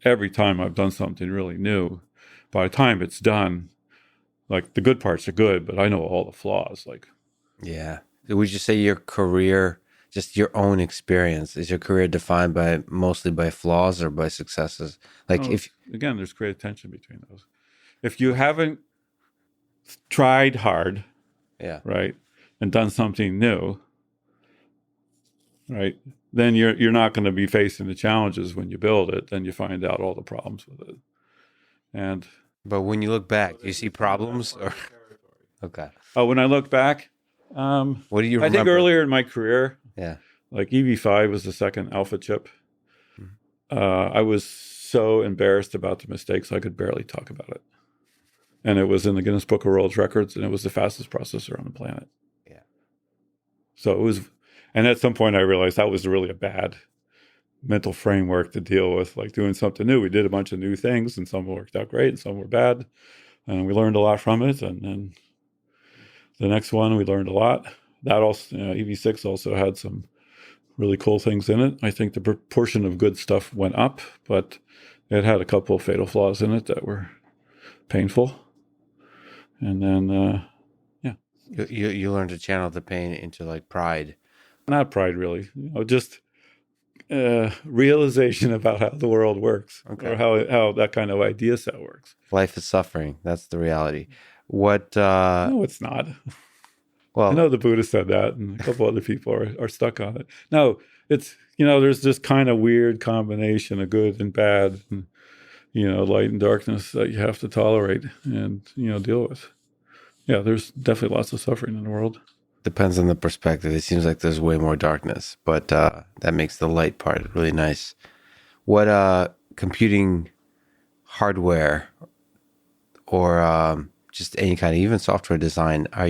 every time I've done something really new, by the time it's done, like the good parts are good, but I know all the flaws. Like, yeah, would you say your career, just your own experience, is your career defined mostly by flaws or by successes? Like, again, there's great tension between those. If you haven't tried hard, right, and done something new, right, then you're not going to be facing the challenges when you build it. Then you find out all the problems with it. But when you look back, do you see problems? Or okay. Oh, when I look back, what do you remember? I think earlier in my career, yeah, like EV5 was the second alpha chip. Mm-hmm. I was so embarrassed about the mistakes I could barely talk about it. And it was in the Guinness Book of World Records, and it was the fastest processor on the planet. Yeah. So it was, and at some point I realized that was really a bad mental framework to deal with, like doing something new. We did a bunch of new things, and some worked out great and some were bad, and we learned a lot from it. And then the next one we learned a lot. That also, EV6 also had some really cool things in it. I think the proportion of good stuff went up, but it had a couple of fatal flaws in it that were painful. And then you learned to channel the pain into like pride. Not pride, really. Just realization about how the world works, or how that kind of idea set works. Life is suffering. That's the reality. What? No, it's not. Well, I know the Buddha said that, and a couple other people are stuck on it. No, it's there's this kind of weird combination of good and bad, and light and darkness that you have to tolerate and deal with. Yeah, there's definitely lots of suffering in the world. Depends on the perspective. It seems like there's way more darkness, but that makes the light part really nice. What computing hardware or just any kind of even software design do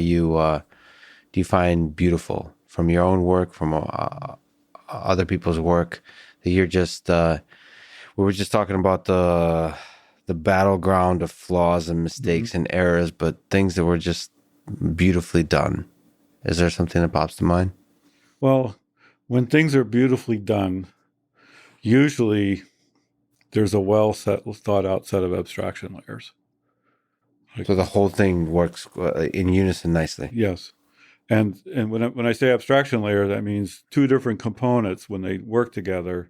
you find beautiful from your own work, from other people's work, that you're just we were just talking about the battleground of flaws and mistakes and errors, but things that were just beautifully done. Is there something that pops to mind? Well, when things are beautifully done, usually there's a thought out set of abstraction layers. So the whole thing works in unison nicely. Yes. And when I say abstraction layer, that means two different components, when they work together,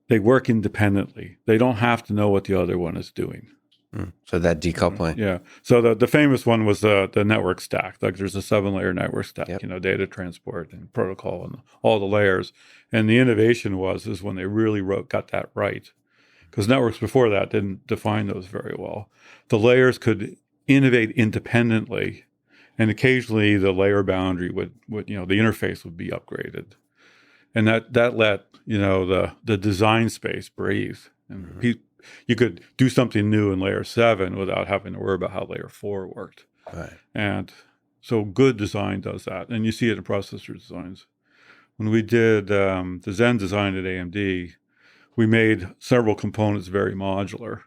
they work independently. They don't have to know what the other one is doing. So that decoupling. Yeah. So the famous one was the network stack. Like there's a 7-layer network stack, data transport and protocol and all the layers. And the innovation is when they really got that right. Because networks before that didn't define those very well. The layers could innovate independently, and occasionally the layer boundary would the interface would be upgraded. And that let, the design space breathe. And you could do something new in layer 7 without having to worry about how layer 4 worked. Right. And so good design does that. And you see it in processor designs. When we did the Zen design at AMD, we made several components very modular.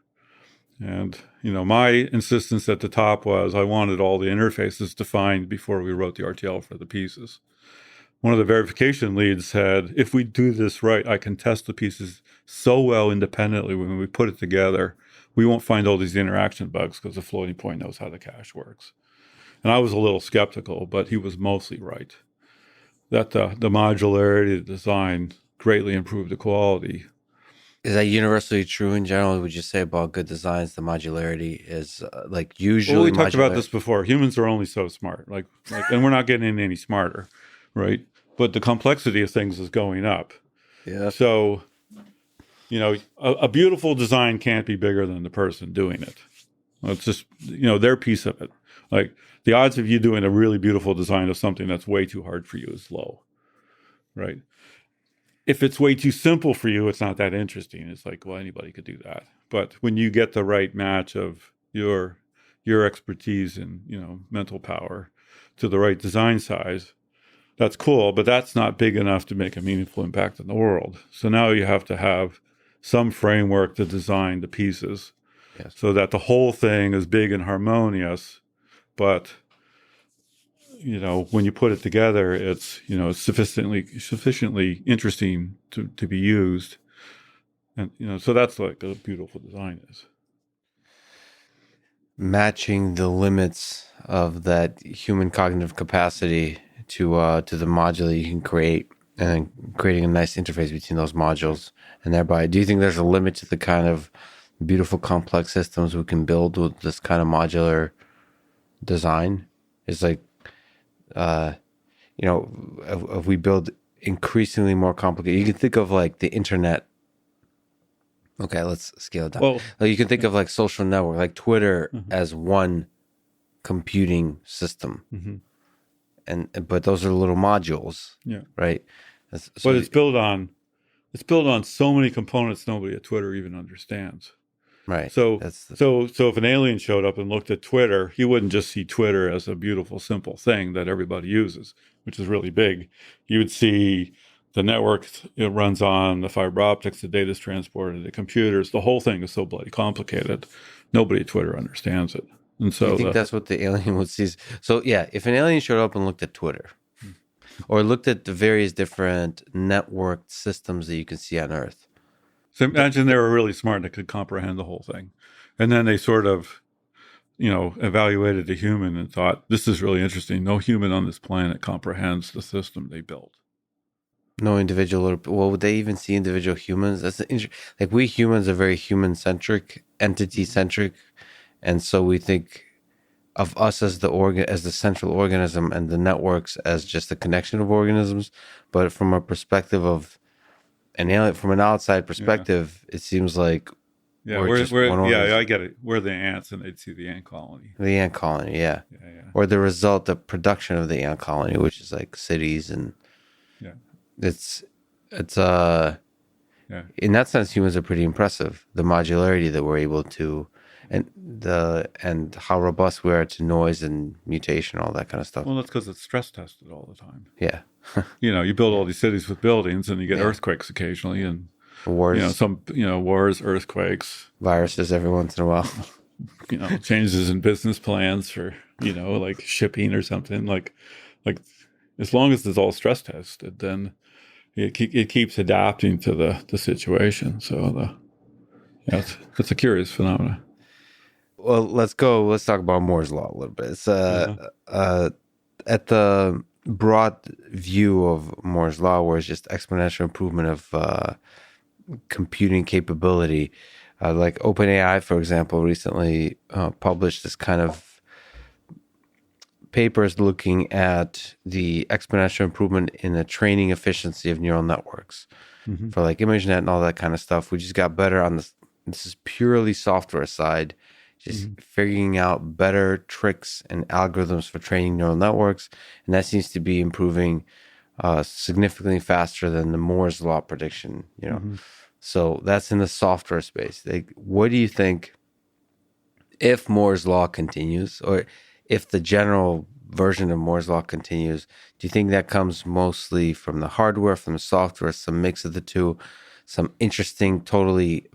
And, my insistence at the top was I wanted all the interfaces defined before we wrote the RTL for the pieces. One of the verification leads said, if we do this right, I can test the pieces so well independently when we put it together, we won't find all these interaction bugs because the floating point knows how the cache works. And I was a little skeptical, but he was mostly right. that the modularity of the design greatly improved the quality. Is that universally true in general? Would you say about good designs, the modularity is like usually Well, we talked about modular? this before. Humans are only so smart, and we're not getting any smarter, right? But the complexity of things is going up. Yeah. So, a beautiful design can't be bigger than the person doing it. It's just, their piece of it. Like the odds of you doing a really beautiful design of something that's way too hard for you is low, right? If it's way too simple for you, it's not that interesting. It's like, well, anybody could do that. But when you get the right match of your expertise and, mental power to the right design size, that's cool, but that's not big enough to make a meaningful impact in the world. So now you have to have some framework to design the pieces so that the whole thing is big and harmonious, but when you put it together, it's sufficiently interesting to be used, and so that's like a beautiful design is. Matching the limits of that human cognitive capacity to the module you can create, and creating a nice interface between those modules, and thereby, do you think there's a limit to the kind of beautiful complex systems we can build with this kind of modular design? It's like, if we build increasingly more complicated, you can think of like the internet. Okay, let's scale it down. Well, you can think of like social network, like Twitter, as one computing system, but those are little modules, right? But it's built on so many components nobody at Twitter even understands. Right. So if an alien showed up and looked at Twitter, he wouldn't just see Twitter as a beautiful, simple thing that everybody uses, which is really big. You would see the network it runs on, the fiber optics, the data's transported, the computers. The whole thing is so bloody complicated. Nobody at Twitter understands it. And so you think that's what the alien would see? So yeah, if an alien showed up and looked at Twitter, or looked at the various different networked systems that you can see on Earth. So imagine they were really smart and they could comprehend the whole thing. And then they sort of, evaluated a human and thought, this is really interesting. No human on this planet comprehends the system they built. No individual, well, would they even see individual humans? That's like we humans are very human-centric, entity-centric. And so we think of us as the central organism, and the networks as just a connection of organisms. But from a perspective of an alien, from an outside perspective, it seems like I get it. We're the ants, and they'd see the ant colony. The ant colony, yeah. Or the result, the production of the ant colony, which is like cities, and it's in that sense, humans are pretty impressive. The modularity that we're able to. And how robust we are to noise and mutation, all that kind of stuff. Well, that's because it's stress tested all the time. Yeah. You build all these cities with buildings, and you get earthquakes occasionally, and wars. Wars, earthquakes, viruses every once in a while. Changes in business plans for like shipping or something. Like as long as it's all stress tested, then it keeps adapting to the situation. So it's a curious phenomenon. Well, let's talk about Moore's Law a little bit. It's at the broad view of Moore's Law, where it's just exponential improvement of computing capability. Like OpenAI, for example, recently published this kind of papers looking at the exponential improvement in the training efficiency of neural networks for like ImageNet and all that kind of stuff. We just got better on this. This is purely software side. Just figuring out better tricks and algorithms for training neural networks. And that seems to be improving significantly faster than the Moore's Law prediction, So that's in the software space. Like, what do you think, if Moore's Law continues, or if the general version of Moore's Law continues, do you think that comes mostly from the hardware, from the software, some mix of the two? Some interesting, totally,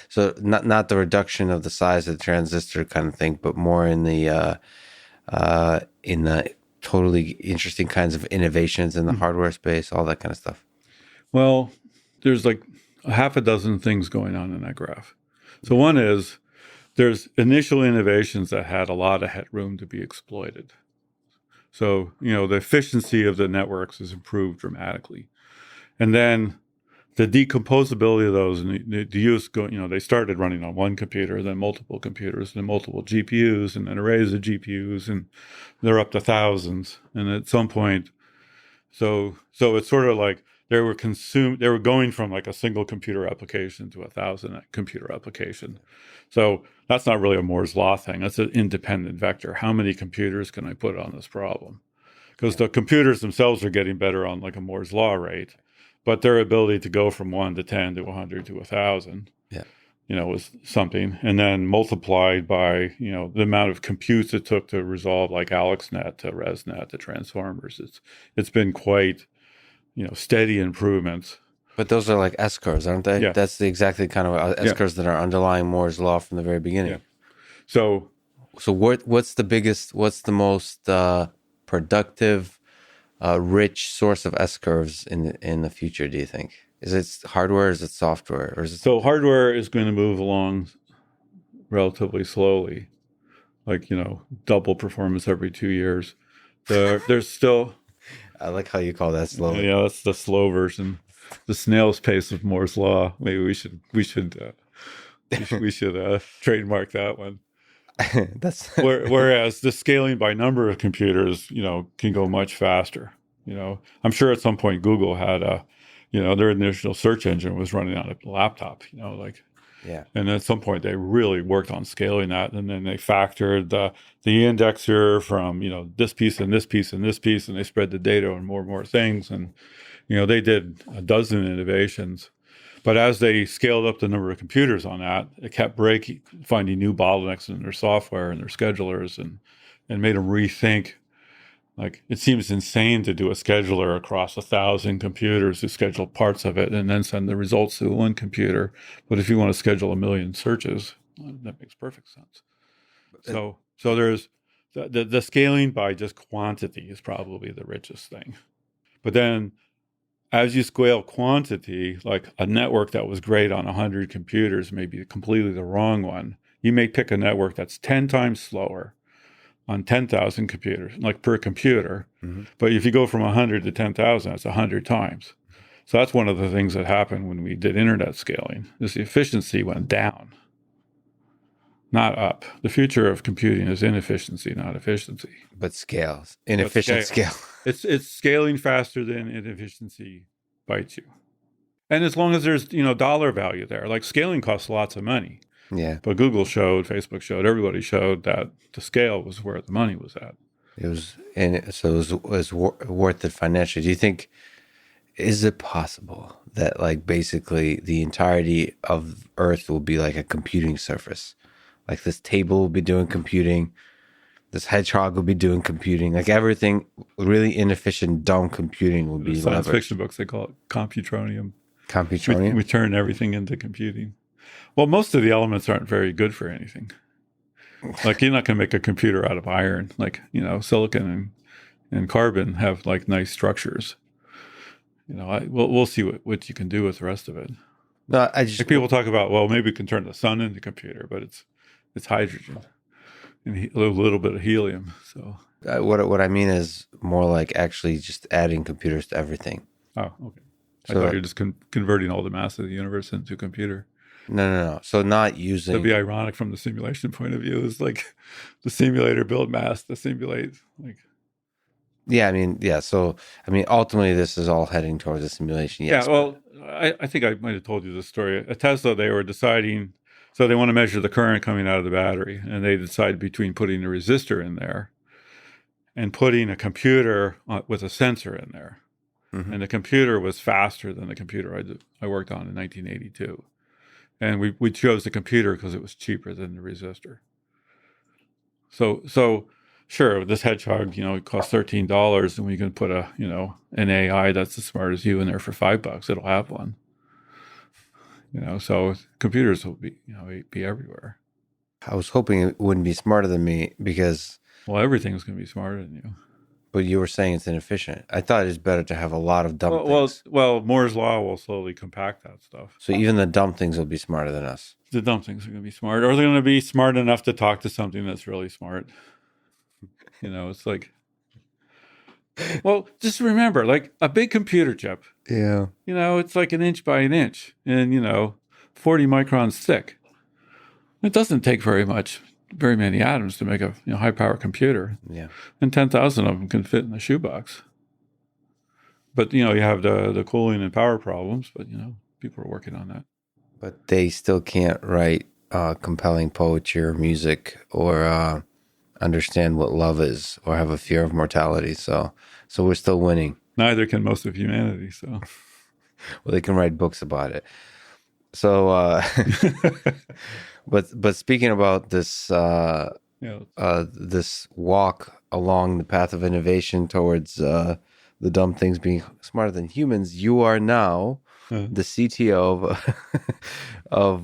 so not the reduction of the size of the transistor kind of thing, but more in the totally interesting kinds of innovations in the hardware space, all that kind of stuff. Well, there's like a half a dozen things going on in that graph. So one is there's initial innovations that had a lot of headroom to be exploited. So, the efficiency of the networks is improved dramatically. And then the decomposability of those and the use, they started running on one computer, then multiple computers, then multiple GPUs, and then arrays of GPUs, and they're up to thousands. And at some point, so it's sort of like they were going from like a single computer application to 1,000 computer application. So that's not really a Moore's law thing. That's an independent vector. How many computers can I put on this problem? Because the computers themselves are getting better on like a Moore's law rate, but their ability to go from 1 to 10 to 100 to 1,000, was something. And then multiplied by, the amount of computes it took to resolve like AlexNet to ResNet to transformers. It's been quite, steady improvements. But those are like S curves, aren't they? Yeah. That's exactly kind of S curves that are underlying Moore's law from the very beginning. Yeah. So what's the most productive, rich source of S curves in the future, do you think? Is it hardware, is it software, or is it... So hardware is going to move along relatively slowly, like, double performance every 2 years. There's still... I like how you call that slow. Yeah, that's the slow version. The snail's pace of Moore's law. Maybe we should trademark that one. That's whereas the scaling by number of computers, can go much faster. I'm sure at some point Google had their initial search engine was running on a laptop. And at some point they really worked on scaling that, and then they factored the indexer from this piece and this piece and this piece, and they spread the data on more and more things, and they did a dozen innovations. But as they scaled up the number of computers on that, it kept finding new bottlenecks in their software and their schedulers, and made them rethink. Like, it seems insane to do a scheduler across 1,000 computers to schedule parts of it and then send the results to one computer. But if you want to schedule 1 million searches, that makes perfect sense. So there's the scaling by just quantity is probably the richest thing. But then as you scale quantity, like a network that was great on 100 computers may be completely the wrong one. You may pick a network that's 10 times slower on 10,000 computers, like per computer. Mm-hmm. But if you go from 100 to 10,000, it's 100 times. So that's one of the things that happened when we did internet scaling, is the efficiency went down, not up. The future of computing is inefficiency, not efficiency. But scales, inefficient scale. It's scaling faster than inefficiency bites you. And as long as there's, dollar value there, like scaling costs lots of money. Yeah. But Google showed, Facebook showed, everybody showed that the scale was where the money was at. It was worth it financially. Do you think, is it possible that like basically the entirety of Earth will be like a computing surface? Like this table will be doing computing, this hedgehog will be doing computing, like everything really inefficient, dumb computing will be leveraged. Science fiction books, they call it computronium. Computronium? We turn everything into computing. Well, most of the elements aren't very good for anything. Like, you're not going to make a computer out of iron. Like, silicon and carbon have like nice structures. We'll see what you can do with the rest of it. No, like people talk about, well, maybe we can turn the sun into a computer, but it's hydrogen and a little bit of helium. So what I mean is more like actually just adding computers to everything. Oh, okay. I thought you're just converting all the mass of the universe into a computer. No. So not using... That'd be ironic from the simulation point of view. It's like the simulator build mass to simulate. So, ultimately this is all heading towards a simulation. Yes, yeah, well, I think I might have told you this story. At Tesla, they were deciding... So they want to measure the current coming out of the battery. And they decided between putting a resistor in there and putting a computer with a sensor in there. Mm-hmm. And the computer was faster than the computer I worked on in 1982. And we chose the computer because it was cheaper than the resistor. So sure, this hedgehog, it costs $13, and we can put an AI that's as smart as you in there for $5. It'll have one. So computers will be everywhere. I was hoping it wouldn't be smarter than me because... Well, everything's going to be smarter than you. But you were saying it's inefficient. I thought it's better to have a lot of dumb things. Well, Moore's law will slowly compact that stuff. So even the dumb things will be smarter than us. The dumb things are going to be smart, or they're going to be smart enough to talk to something that's really smart. It's like, Well, just remember, like a big computer chip, Yeah. it's like an inch by an inch and, 40 microns thick. It doesn't take very many atoms to make a high power computer. Yeah. And 10,000 of them can fit in a shoebox. But, you have the cooling and power problems, but, people are working on that. But they still can't write compelling poetry or music or understand what love is or have a fear of mortality. So we're still winning. Neither can most of humanity, so. Well, they can write books about it. So, but speaking about this, this walk along the path of innovation towards the dumb things being smarter than humans, you are now the CTO of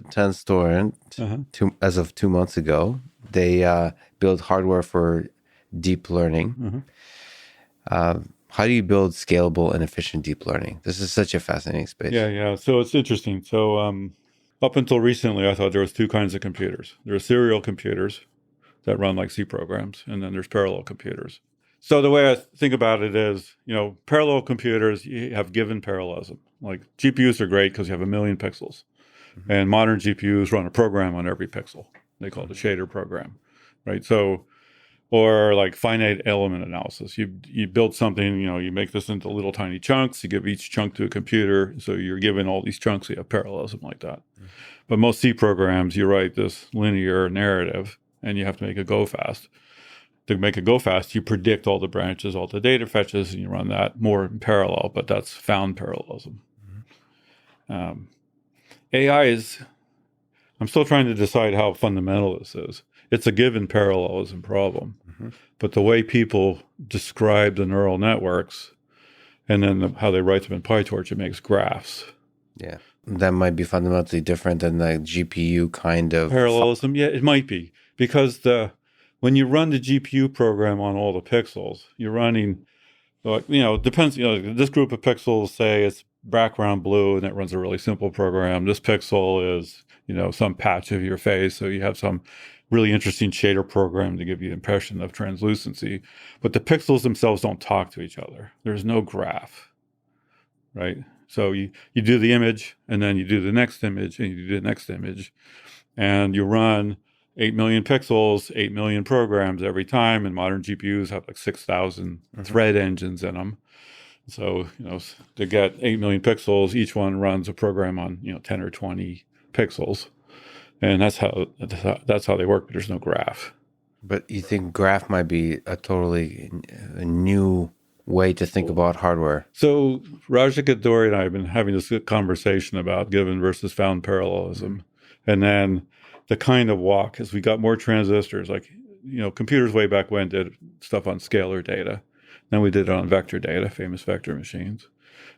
Tenstorrent as of 2 months ago. They build hardware for deep learning. How do you build scalable and efficient deep learning? This is such a fascinating space. Yeah. So it's interesting. So up until recently, I thought there was two kinds of computers. There are serial computers that run like C programs, and then there's parallel computers. So the way I think about it is, parallel computers, you have given parallelism. Like GPUs are great because you have 1 million pixels. And modern GPUs run a program on every pixel. They call it a shader program, right? So, or like finite element analysis. You build something, you make this into little tiny chunks. You give each chunk to a computer. So you're given all these chunks, you have parallelism like that. But most C programs, you write this linear narrative and you have to make it go fast. To make it go fast, you predict all the branches, all the data fetches, and you run that more in parallel, but that's found parallelism. AI is, I'm still trying to decide how fundamental this is. It's a given parallelism problem, but the way people describe the neural networks and then how they write them in PyTorch, it makes graphs. Yeah. That might be fundamentally different than the GPU kind of parallelism. Yeah, it might be because when you run the GPU program on all the pixels, you're running, depends, this group of pixels, say it's background blue and it runs a really simple program. This pixel is, some patch of your face. So you have some really interesting shader program to give you the impression of translucency. But the pixels themselves don't talk to each other. There's no graph, right? So you do the image and then you do the next image and you do the next image and you run 8 million pixels, 8 million programs every time. And modern GPUs have like 6,000 thread engines in them. So, to get 8 million pixels, each one runs a program on, 10 or 20 pixels. And that's how they work, but there's no graph. But you think graph might be a totally new way to think about hardware? So Raja Kaduri and I have been having this good conversation about given versus found parallelism. And then the kind of walk, as we got more transistors, like, computers way back when did stuff on scalar data. Then we did it on vector data, famous vector machines.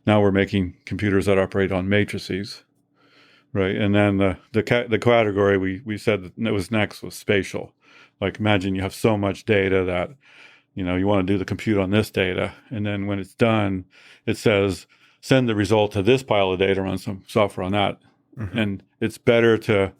Now we're making computers that operate on matrices, right? And then the category we said that was next was spatial. Like imagine you have so much data that, you want to do the compute on this data. And then when it's done, it says, send the result to this pile of data, run some software on that. And it's better to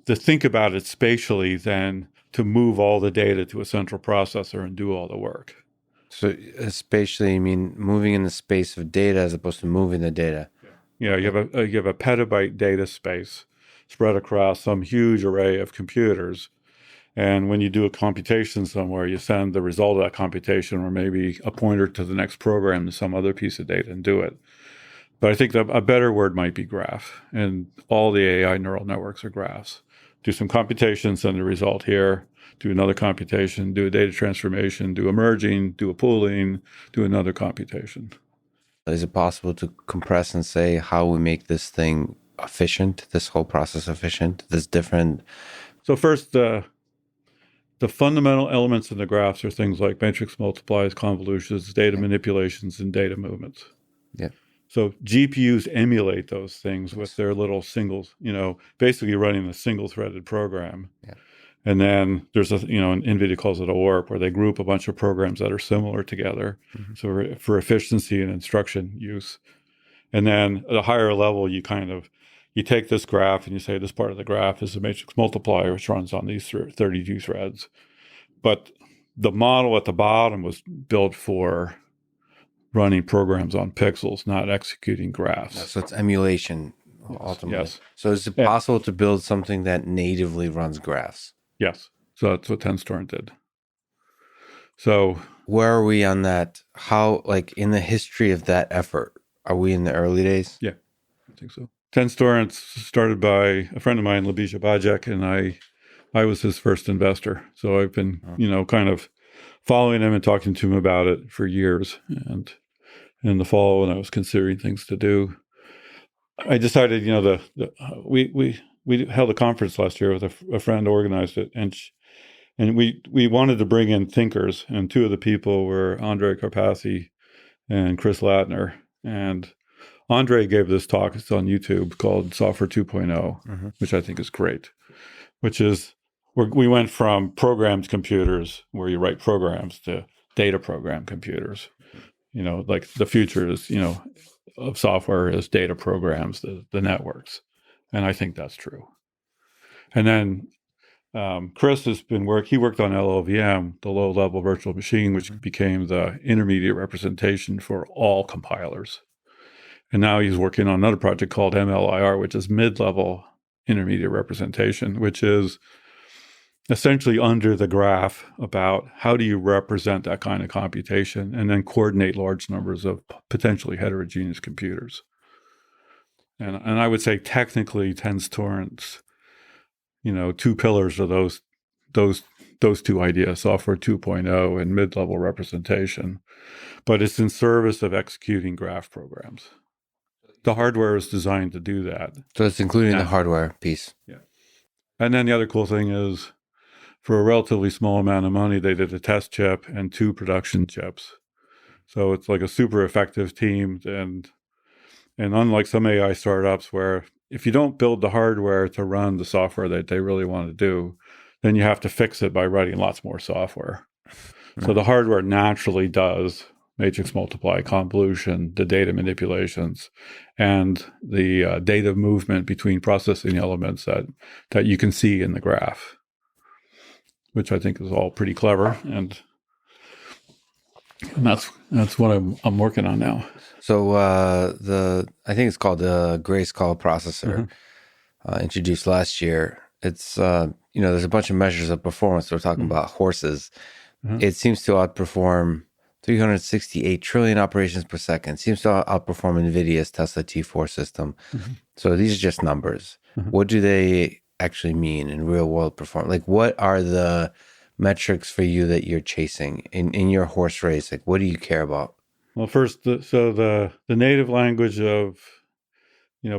think about it spatially than to move all the data to a central processor and do all the work. So spatially, you mean moving in the space of data as opposed to moving the data? Yeah, you have a petabyte data space spread across some huge array of computers. And when you do a computation somewhere, you send the result of that computation or maybe a pointer to the next program to some other piece of data and do it. But I think that a better word might be graph. And all the AI neural networks are graphs. Do some computation, send the result here, do another computation, do a data transformation, do a merging, do a pooling, do another computation. Is it possible to compress and say how we make this thing efficient, this whole process efficient, this different? So first, the fundamental elements in the graphs are things like matrix multiplies, convolutions, data manipulations, and data movements. Yeah. So GPUs emulate those things with their little singles, basically running a single-threaded program. Yeah. And then there's NVIDIA calls it a warp, where they group a bunch of programs that are similar together. So for efficiency and instruction use. And then at a higher level, you take this graph and you say this part of the graph is a matrix multiplier, which runs on these 32 threads. But the model at the bottom was built for running programs on pixels, not executing graphs. So it's emulation ultimately. Yes. So is it possible to build something that natively runs graphs? Yes. So that's what TensorStorm did. So where are we on that? How, like, in the history of that effort, are we in the early days? Yeah, I think so. TensorStorm started by a friend of mine, Labija Bajek, and I was his first investor. So I've been, kind of following him and talking to him about it for years. And in the fall, when I was considering things to do, I decided, we held a conference last year with a friend organized it, and we wanted to bring in thinkers, and two of the people were Andrej Karpathy and Chris Lattner. And Andrej gave this talk, it's on YouTube, called Software 2.0, which I think is great, which is we went from programmed computers where you write programs to data program computers. Like the future is, of software is data programs, the networks. And I think that's true. And then Chris has been he worked on LLVM, the low-level virtual machine, which became the intermediate representation for all compilers. And now he's working on another project called MLIR, which is mid-level intermediate representation, which is essentially under the graph about how do you represent that kind of computation and then coordinate large numbers of potentially heterogeneous computers. And I would say technically TensorStorm's, two pillars are those two ideas, software 2.0 and mid-level representation, but it's in service of executing graph programs. The hardware is designed to do that. So it's including the hardware piece. Yeah. And then the other cool thing is, for a relatively small amount of money, they did a test chip and 2 production chips. So it's like a super effective team. And unlike some AI startups where if you don't build the hardware to run the software that they really want to do, then you have to fix it by writing lots more software. So the hardware naturally does matrix multiply, convolution, the data manipulations, and the data movement between processing elements that you can see in the graph, which I think is all pretty clever, and that's what I'm working on now. So I think it's called the Grayscale processor, introduced last year. It's there's a bunch of measures of performance. We're talking about horses. It seems to outperform 368 trillion operations per second. Seems to outperform NVIDIA's Tesla T4 system. So these are just numbers. What do they actually mean in real world performance? Like, what are the metrics for you that you're chasing in your horse race? Like, what do you care about? Well, first, the native language of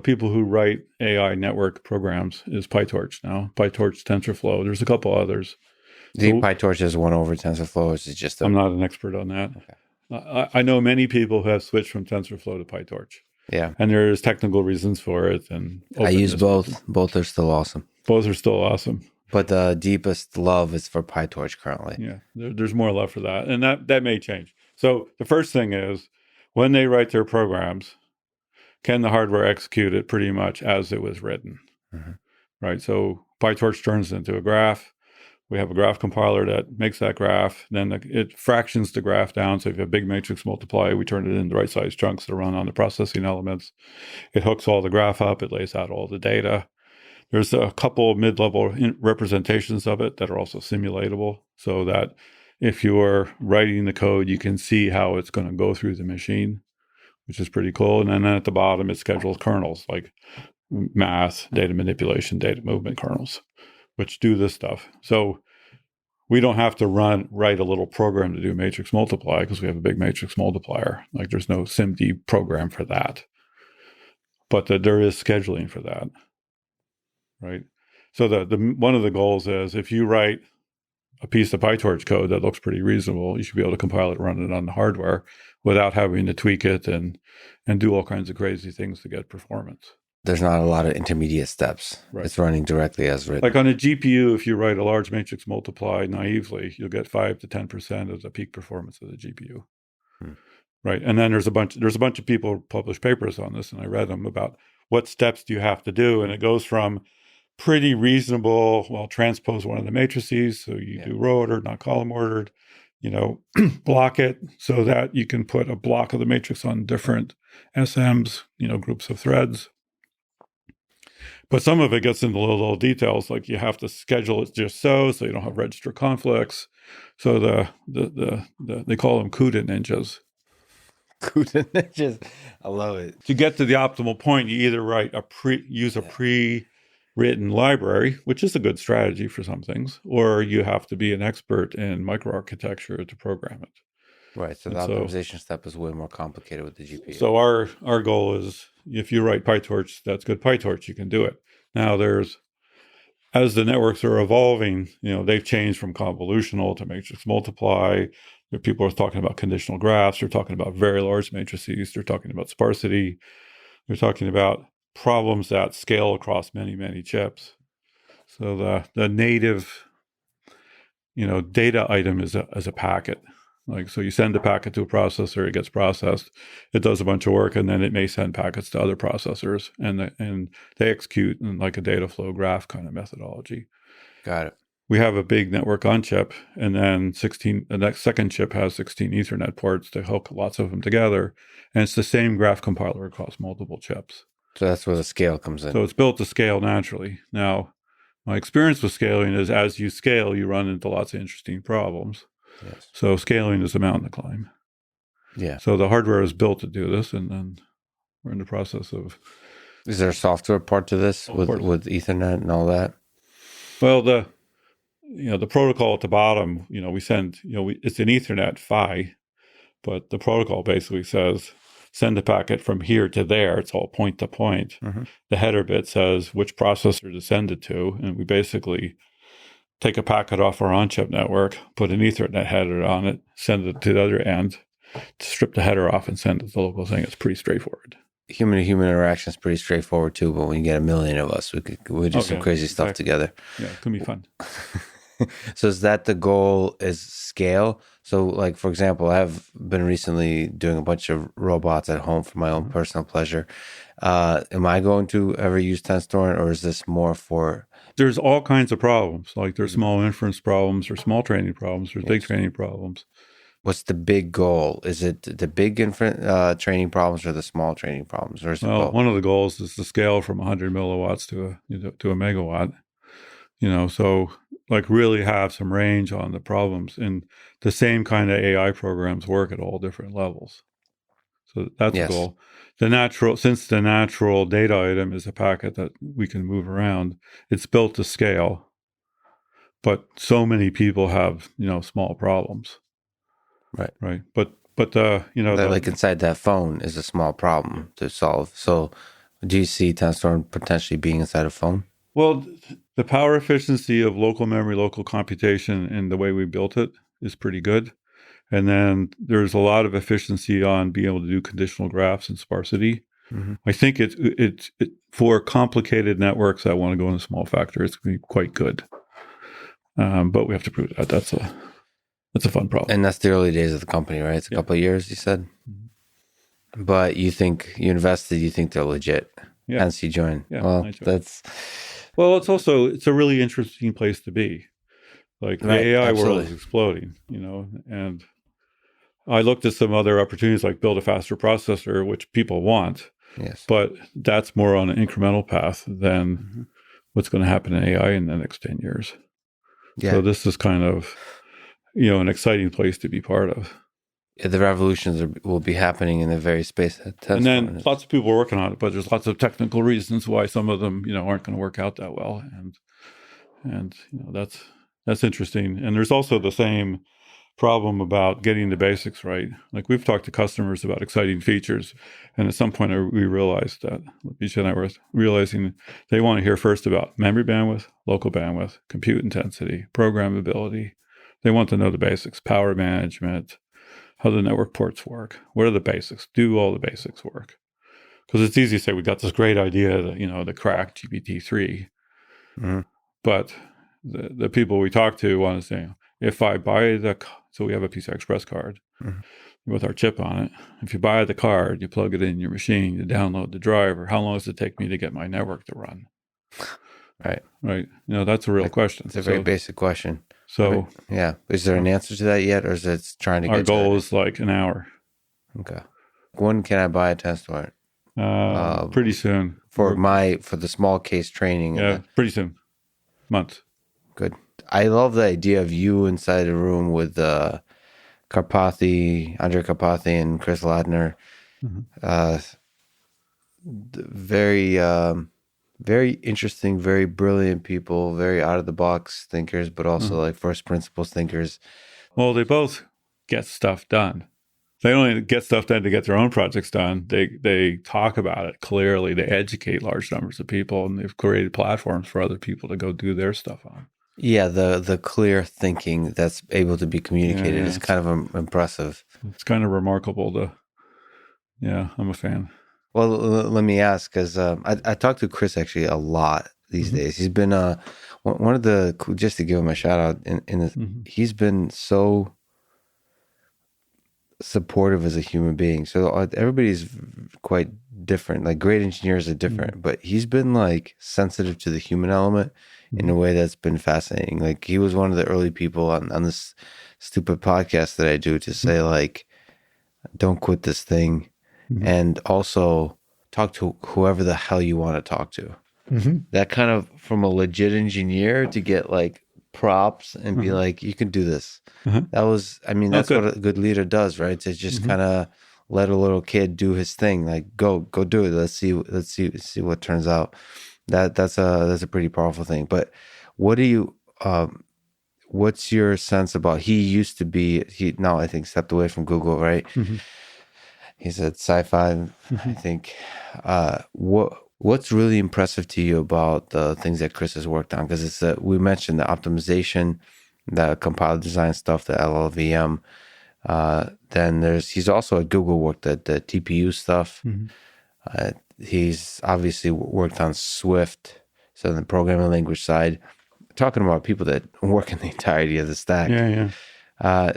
people who write AI network programs is PyTorch now. PyTorch, TensorFlow. There's a couple others. Do you think PyTorch has won over TensorFlow, or is it just I'm not an expert on that. Okay. I know many people who have switched from TensorFlow to PyTorch. Yeah. And there's technical reasons for it. And I use both. Both are still awesome. Both are still awesome. But the deepest love is for PyTorch currently. Yeah, there's more love for that. And that may change. So the first thing is, when they write their programs, can the hardware execute it pretty much as it was written? Right? So PyTorch turns into a graph. We have a graph compiler that makes that graph. Then it fractions the graph down. So if you have a big matrix multiply, we turn it into the right size chunks to run on the processing elements. It hooks all the graph up. It lays out all the data. There's a couple of mid-level representations of it that are also simulatable, so that if you're writing the code, you can see how it's going to go through the machine, which is pretty cool. And then at the bottom, it schedules kernels like math, data manipulation, data movement kernels, which do this stuff. So we don't have to write a little program to do matrix multiply because we have a big matrix multiplier. Like, there's no SIMD program for that. But there is scheduling for that. Right. So the one of the goals is, if you write a piece of PyTorch code that looks pretty reasonable, you should be able to compile it, run it on the hardware without having to tweak it and do all kinds of crazy things to get performance. There's not a lot of intermediate steps. Right. It's running directly as written. Like on a GPU, if you write a large matrix multiply naively, you'll get 5 to 10% of the peak performance of the GPU. Right. And then there's a bunch of people who published papers on this, and I read them, about what steps do you have to do, and it goes from pretty reasonable, transpose one of the matrices, so you do row ordered, not column ordered, block it so that you can put a block of the matrix on different SMs, groups of threads. But some of it gets into little details, like you have to schedule it just so you don't have register conflicts. So they call them CUDA ninjas. CUDA ninjas, I love it. To get to the optimal point, you either use a pre-written library, which is a good strategy for some things, or you have to be an expert in microarchitecture to program it. Right. So the optimization step is way more complicated with the GPU. So our goal is, if you write PyTorch, that's good PyTorch, you can do it. Now as the networks are evolving, they've changed from convolutional to matrix multiply. People are talking about conditional graphs. They're talking about very large matrices. They're talking about sparsity. They're talking about problems that scale across many, many chips. So the native, data item is a packet. So you send a packet to a processor, it gets processed, it does a bunch of work, and then it may send packets to other processors, and they execute in like a data flow graph kind of methodology. Got it. We have a big network on chip, and then the next second chip has 16 Ethernet ports to hook lots of them together, and it's the same graph compiler across multiple chips. So that's where the scale comes in. So it's built to scale naturally. Now, my experience with scaling is as you scale, you run into lots of interesting problems. Yes. So scaling is a mountain to climb. Yeah. So the hardware is built to do this, and then we're in the process of. Is there a software part to this with Ethernet and all that? Well, the protocol at the bottom, we send, it's an Ethernet PHY, but the protocol basically says send a packet from here to there. It's all point to point. Mm-hmm. The header bit says which processor to send it to, and we basically take a packet off our on-chip network, put an Ethernet header on it, send it to the other end, strip the header off, and send it to the local thing. It's pretty straightforward. Human-to-human interaction is pretty straightforward too, but when you get a million of us, we do some crazy stuff together. Yeah, it can be fun. So is that the goal, is scale? So like, for example, I've been recently doing a bunch of robots at home for my own personal pleasure. Am I going to ever use TensorStorm, or is this more for... There's all kinds of problems. Like there's small inference problems, there's small training problems, there's big training problems. What's the big goal? Is it the big training problems or the small training problems? Or is it both? One of the goals is to scale from 100 milliwatts to a megawatt. So like really have some range on the problems, and the same kind of AI programs work at all different levels. So that's the goal. Since the natural data item is a packet that we can move around, it's built to scale. But so many people have, small problems. Right. But like inside that phone is a small problem to solve. So do you see TensorStorm potentially being inside a phone? Well, the power efficiency of local memory, local computation, and the way we built it is pretty good. And then there's a lot of efficiency on being able to do conditional graphs and sparsity. Mm-hmm. I think it's for complicated networks that want to go in a small factor, it's going to be quite good. But we have to prove that. That's a fun problem. And that's the early days of the company, right? It's a couple of years, you said. Mm-hmm. But you think you invested, you think they're legit. Yeah. Hence you joined. Yeah, Well, it's a really interesting place to be. Like the AI world is exploding, and I looked at some other opportunities like build a faster processor, which people want. Yes. But that's more on an incremental path than what's going to happen in AI in the next 10 years. Yeah. So this is kind of, an exciting place to be part of. Yeah, the revolutions will be happening in the very space that TensorStorm And then lots of people are working on it, but there's lots of technical reasons why some of them, aren't going to work out that well. And that's interesting. And there's also the same problem about getting the basics right. Like we've talked to customers about exciting features, and at some point we realized that Bisha and I were realizing they want to hear first about memory bandwidth, local bandwidth, compute intensity, programmability. They want to know the basics, power management, how the network ports work. What are the basics? Do all the basics work? Because it's easy to say we got this great idea that the crack GPT-3, but the people we talk to want to say, if I buy so we have a PCI Express card with our chip on it. If you buy the card, you plug it in your machine, you download the driver. How long does it take me to get my network to run? Right. That's a real question. It's a very basic question. So yeah, is there an answer to that yet, or is it trying to our get goal is like an hour. Okay. When can I buy a test warrant? Pretty soon. For the small case training. Yeah, pretty soon. Month. Good. I love the idea of you inside a room with Karpathy, Andrej Karpathy, and Chris Lattner. Very, very interesting, very brilliant people, very out of the box thinkers, but also like first principles thinkers. Well, they both get stuff done. They only get stuff done to get their own projects done. They talk about it clearly. They educate large numbers of people, and they've created platforms for other people to go do their stuff on. Yeah, the clear thinking that's able to be communicated is kind of impressive. It's kind of remarkable I'm a fan. Well, let me ask, because I talk to Chris actually a lot these days. He's been one of the, just to give him a shout out, he's been so supportive as a human being. So everybody's quite different. Like great engineers are different, but he's been like sensitive to the human element in a way that's been fascinating. Like he was one of the early people on this stupid podcast that I do to say like, don't quit this thing. And also talk to whoever the hell you want to talk to. That kind of from a legit engineer to get like props and be like, you can do this. That was, I mean, that's what a good leader does, right? To just kind of let a little kid do his thing. Like go do it. Let's see what turns out. That's a pretty powerful thing. But what do you, what's your sense about, he now I think stepped away from Google, right? He's at sci-fi, I think. What's really impressive to you about the things that Chris has worked on? Because it's we mentioned the optimization, the compiler design stuff, the LLVM. Then he's also at Google worked at the TPU stuff. He's obviously worked on Swift, so the programming language side. Talking about people that work in the entirety of the stack.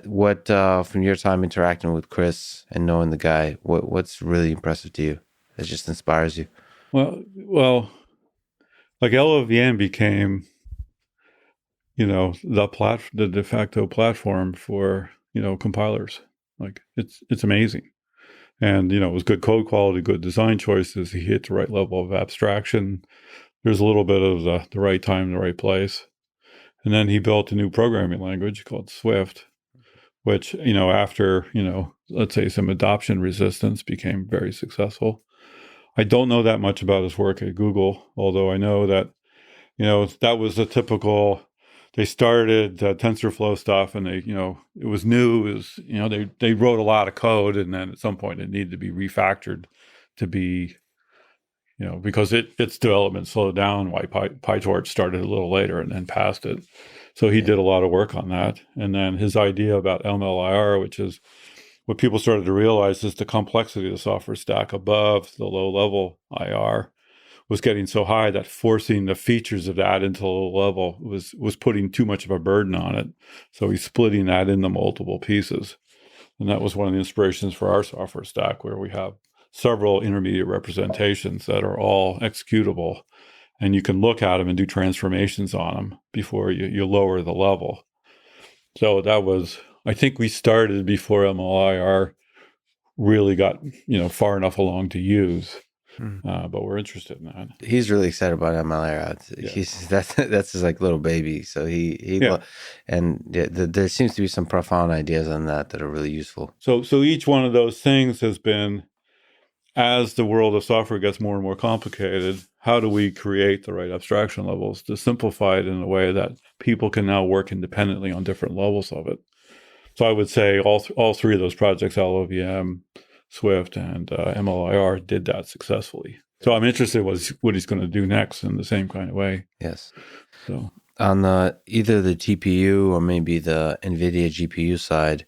What from your time interacting with Chris and knowing the guy, what's really impressive to you that just inspires you? Well, like LLVM became, the de facto platform for compilers. Like it's amazing, and it was good code quality, good design choices. He hit the right level of abstraction. There's a little bit of the right time, the right place, and then he built a new programming language called Swift, which, after, let's say some adoption resistance became very successful. I don't know that much about his work at Google, although I know that, that was the typical, they started TensorFlow stuff and they, it was new. It was, they wrote a lot of code and then at some point it needed to be refactored to be, because its development slowed down, why PyTorch started a little later and then passed it. So he did a lot of work on that. And then his idea about MLIR, which is what people started to realize is the complexity of the software stack above the low-level IR was getting so high that forcing the features of that into low level was putting too much of a burden on it. So he's splitting that into multiple pieces. And that was one of the inspirations for our software stack, where we have several intermediate representations that are all executable. And you can look at them and do transformations on them before you lower the level. So that was, I think we started before MLIR really got, far enough along to use. But we're interested in that. He's really excited about MLIR. That's his like little baby. So there seems to be some profound ideas on that are really useful. So each one of those things has been, as the world of software gets more and more complicated, how do we create the right abstraction levels to simplify it in a way that people can now work independently on different levels of it? So I would say all three of those projects, LLVM, Swift, and MLIR, did that successfully. So I'm interested in what he's going to do next in the same kind of way. Yes. So on either the TPU or maybe the NVIDIA GPU side,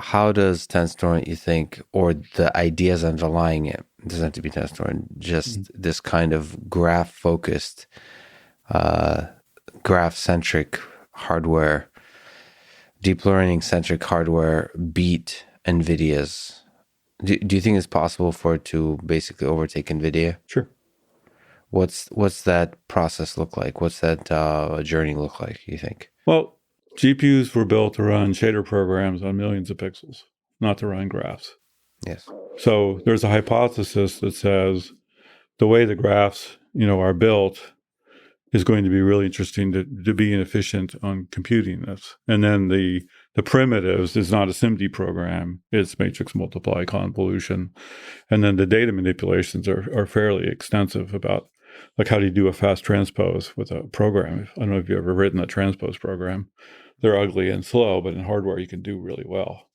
how does TensorStorm, you think, or the ideas underlying it doesn't have to be TensorStorm, just this kind of graph-focused, graph-centric hardware, deep learning-centric hardware beat NVIDIA's? Do you think it's possible for it to basically overtake NVIDIA? Sure. What's that process look like? What's that journey look like, you think? Well, GPUs were built to run shader programs on millions of pixels, not to run graphs. Yes. So there's a hypothesis that says the way the graphs, are built is going to be really interesting to be inefficient on computing this. And then the primitives is not a SIMD program, it's matrix multiply convolution. And then the data manipulations are fairly extensive about like how do you do a fast transpose with a program. I don't know if you've ever written a transpose program. They're ugly and slow, but in hardware you can do really well.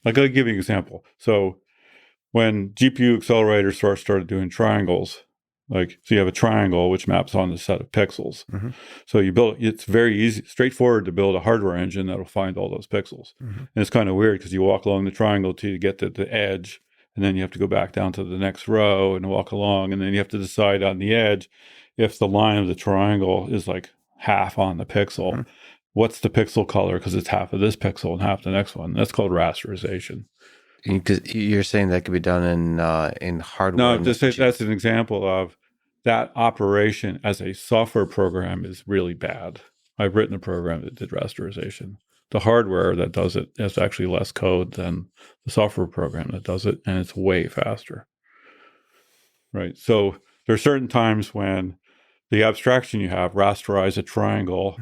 Like I'll give you an example. So when GPU accelerators started doing triangles, so you have a triangle which maps on the set of pixels. Mm-hmm. So it's very easy, straightforward to build a hardware engine that'll find all those pixels. Mm-hmm. And it's kind of weird because you walk along the triangle till you get to the edge, and then you have to go back down to the next row and walk along, and then you have to decide on the edge if the line of the triangle is like half on the pixel. Mm-hmm. What's the pixel color? Because it's half of this pixel and half the next one. That's called rasterization. Because you're saying that could be done in hardware. No, that's an example of that operation as a software program is really bad. I've written a program that did rasterization. The hardware that does it has actually less code than the software program that does it, and it's way faster. Right. So there are certain times when the abstraction you have, rasterize a triangle,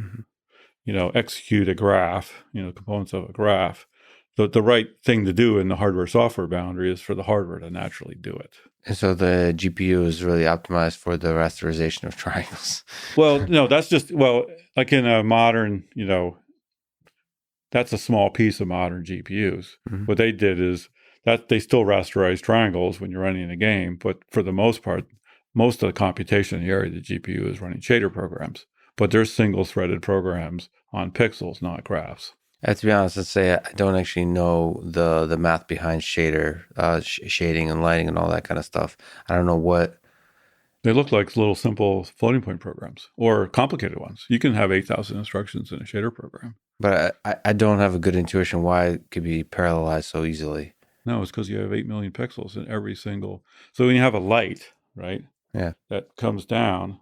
execute a graph, components of a graph. The right thing to do in the hardware-software boundary is for the hardware to naturally do it. And so the GPU is really optimized for the rasterization of triangles. Well, no, that's just, like in a modern, that's a small piece of modern GPUs. Mm-hmm. What they did is that they still rasterize triangles when you're running a game, but for the most part, most of the computation in the area of the GPU is running shader programs. But there's single-threaded programs on pixels, not graphs. I have to be honest, let's say I don't actually know the math behind shading and lighting and all that kind of stuff. I don't know what. They look like little simple floating point programs or complicated ones. You can have 8,000 instructions in a shader program. But I don't have a good intuition why it could be parallelized so easily. No, it's because you have 8 million pixels in every single. So when you have a light, right? Yeah. That comes down,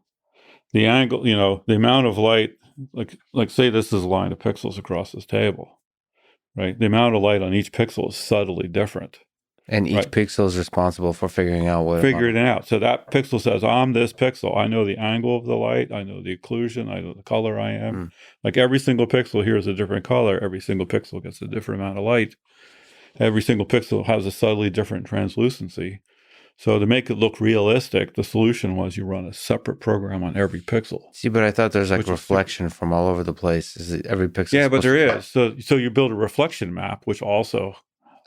the angle, the amount of light. Like say this is a line of pixels across this table, right? The amount of light on each pixel is subtly different. And each pixel is responsible for figuring out what... Figuring it out. So that pixel says, I'm this pixel. I know the angle of the light. I know the occlusion. I know the color I am. Mm. Like every single pixel here is a different color. Every single pixel gets a different amount of light. Every single pixel has a subtly different translucency. So to make it look realistic, the solution was you run a separate program on every pixel. See, but I thought there's like reflection from all over the place. Is it every pixel? Yeah, but there is. So you build a reflection map, which also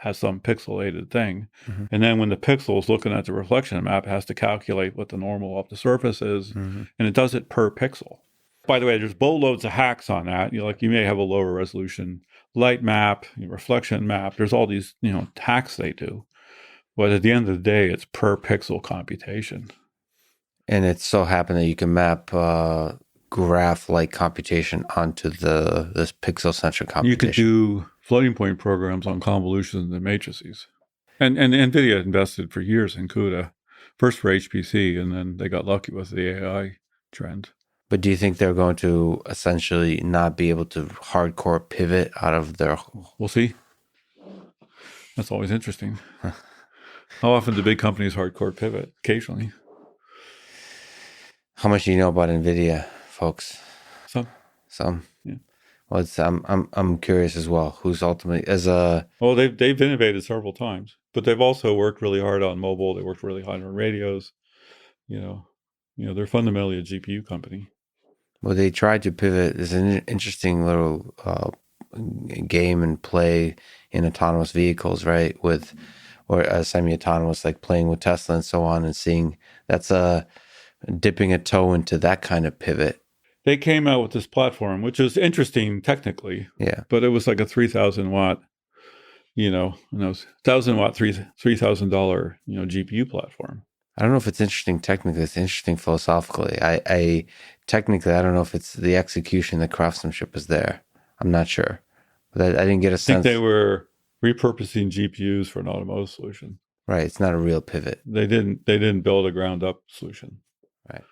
has some pixelated thing. Mm-hmm. And then when the pixel is looking at the reflection map, it has to calculate what the normal of the surface is. Mm-hmm. And it does it per pixel. By the way, there's boatloads of hacks on that. You may have a lower resolution light map, reflection map. There's all these, hacks they do. But at the end of the day, it's per pixel computation. And it so happened that you can map graph-like computation onto this pixel-centric computation. You could do floating point programs on convolutions and matrices. And NVIDIA invested for years in CUDA, first for HPC, and then they got lucky with the AI trend. But do you think they're going to essentially not be able to hardcore pivot out of their... We'll see. That's always interesting. How often do big companies hardcore pivot? Occasionally. How much do you know about NVIDIA, folks? Some. Yeah. Well, I'm curious as well. Who's ultimately they've innovated several times, but they've also worked really hard on mobile. They worked really hard on radios. They're fundamentally a GPU company. Well, they tried to pivot. There's an interesting little game and play in autonomous vehicles, right? Or semi-autonomous, like playing with Tesla and so on, and seeing that's dipping a toe into that kind of pivot. They came out with this platform, which is interesting technically. Yeah. But it was like a 3,000 watt, and it was 1,000 watt, $3,000, GPU platform. I don't know if it's interesting technically. It's interesting philosophically. I technically, I don't know if it's the execution, the craftsmanship is there. I'm not sure. But I didn't get a sense. I think they were repurposing GPUs for an automotive solution. Right. It's not a real pivot. They didn't build a ground up solution. Right.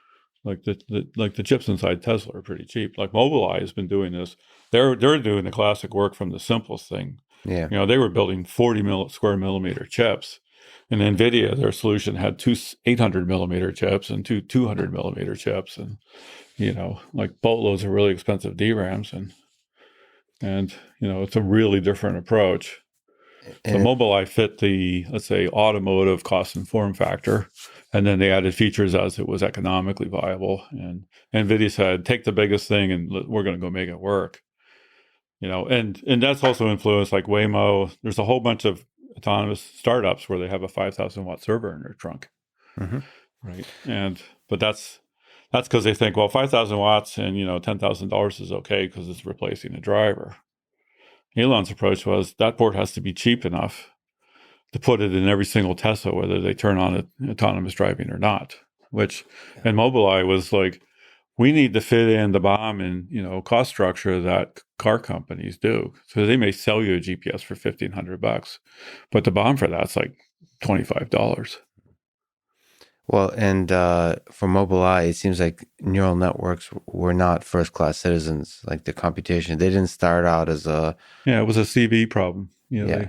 Like the chips inside Tesla are pretty cheap. Like Mobileye has been doing this. They're doing the classic work from the simplest thing. Yeah. They were building 40 square millimeter chips. And NVIDIA, their solution had two 800 millimeter chips and two 200 millimeter chips, and like boatloads of really expensive DRAMs, and it's a really different approach. So Mobileye fit the, let's say, automotive cost and form factor, and then they added features as it was economically viable. And NVIDIA said, take the biggest thing and we're going to go make it work. And that's also influenced like Waymo. There's a whole bunch of autonomous startups where they have a 5,000 watt server in their trunk, right? But that's because they think, well, 5,000 watts and $10,000 is okay because it's replacing a driver. Elon's approach was that port has to be cheap enough to put it in every single Tesla, whether they turn on autonomous driving or not. And Mobileye was like, we need to fit in the BOM and cost structure that car companies do. So they may sell you a GPS for $1,500, but the BOM for that's like $25. Well, and for Mobileye, it seems like neural networks were not first-class citizens. Like the computation, they didn't start out as a... Yeah, it was a CV problem. Yeah.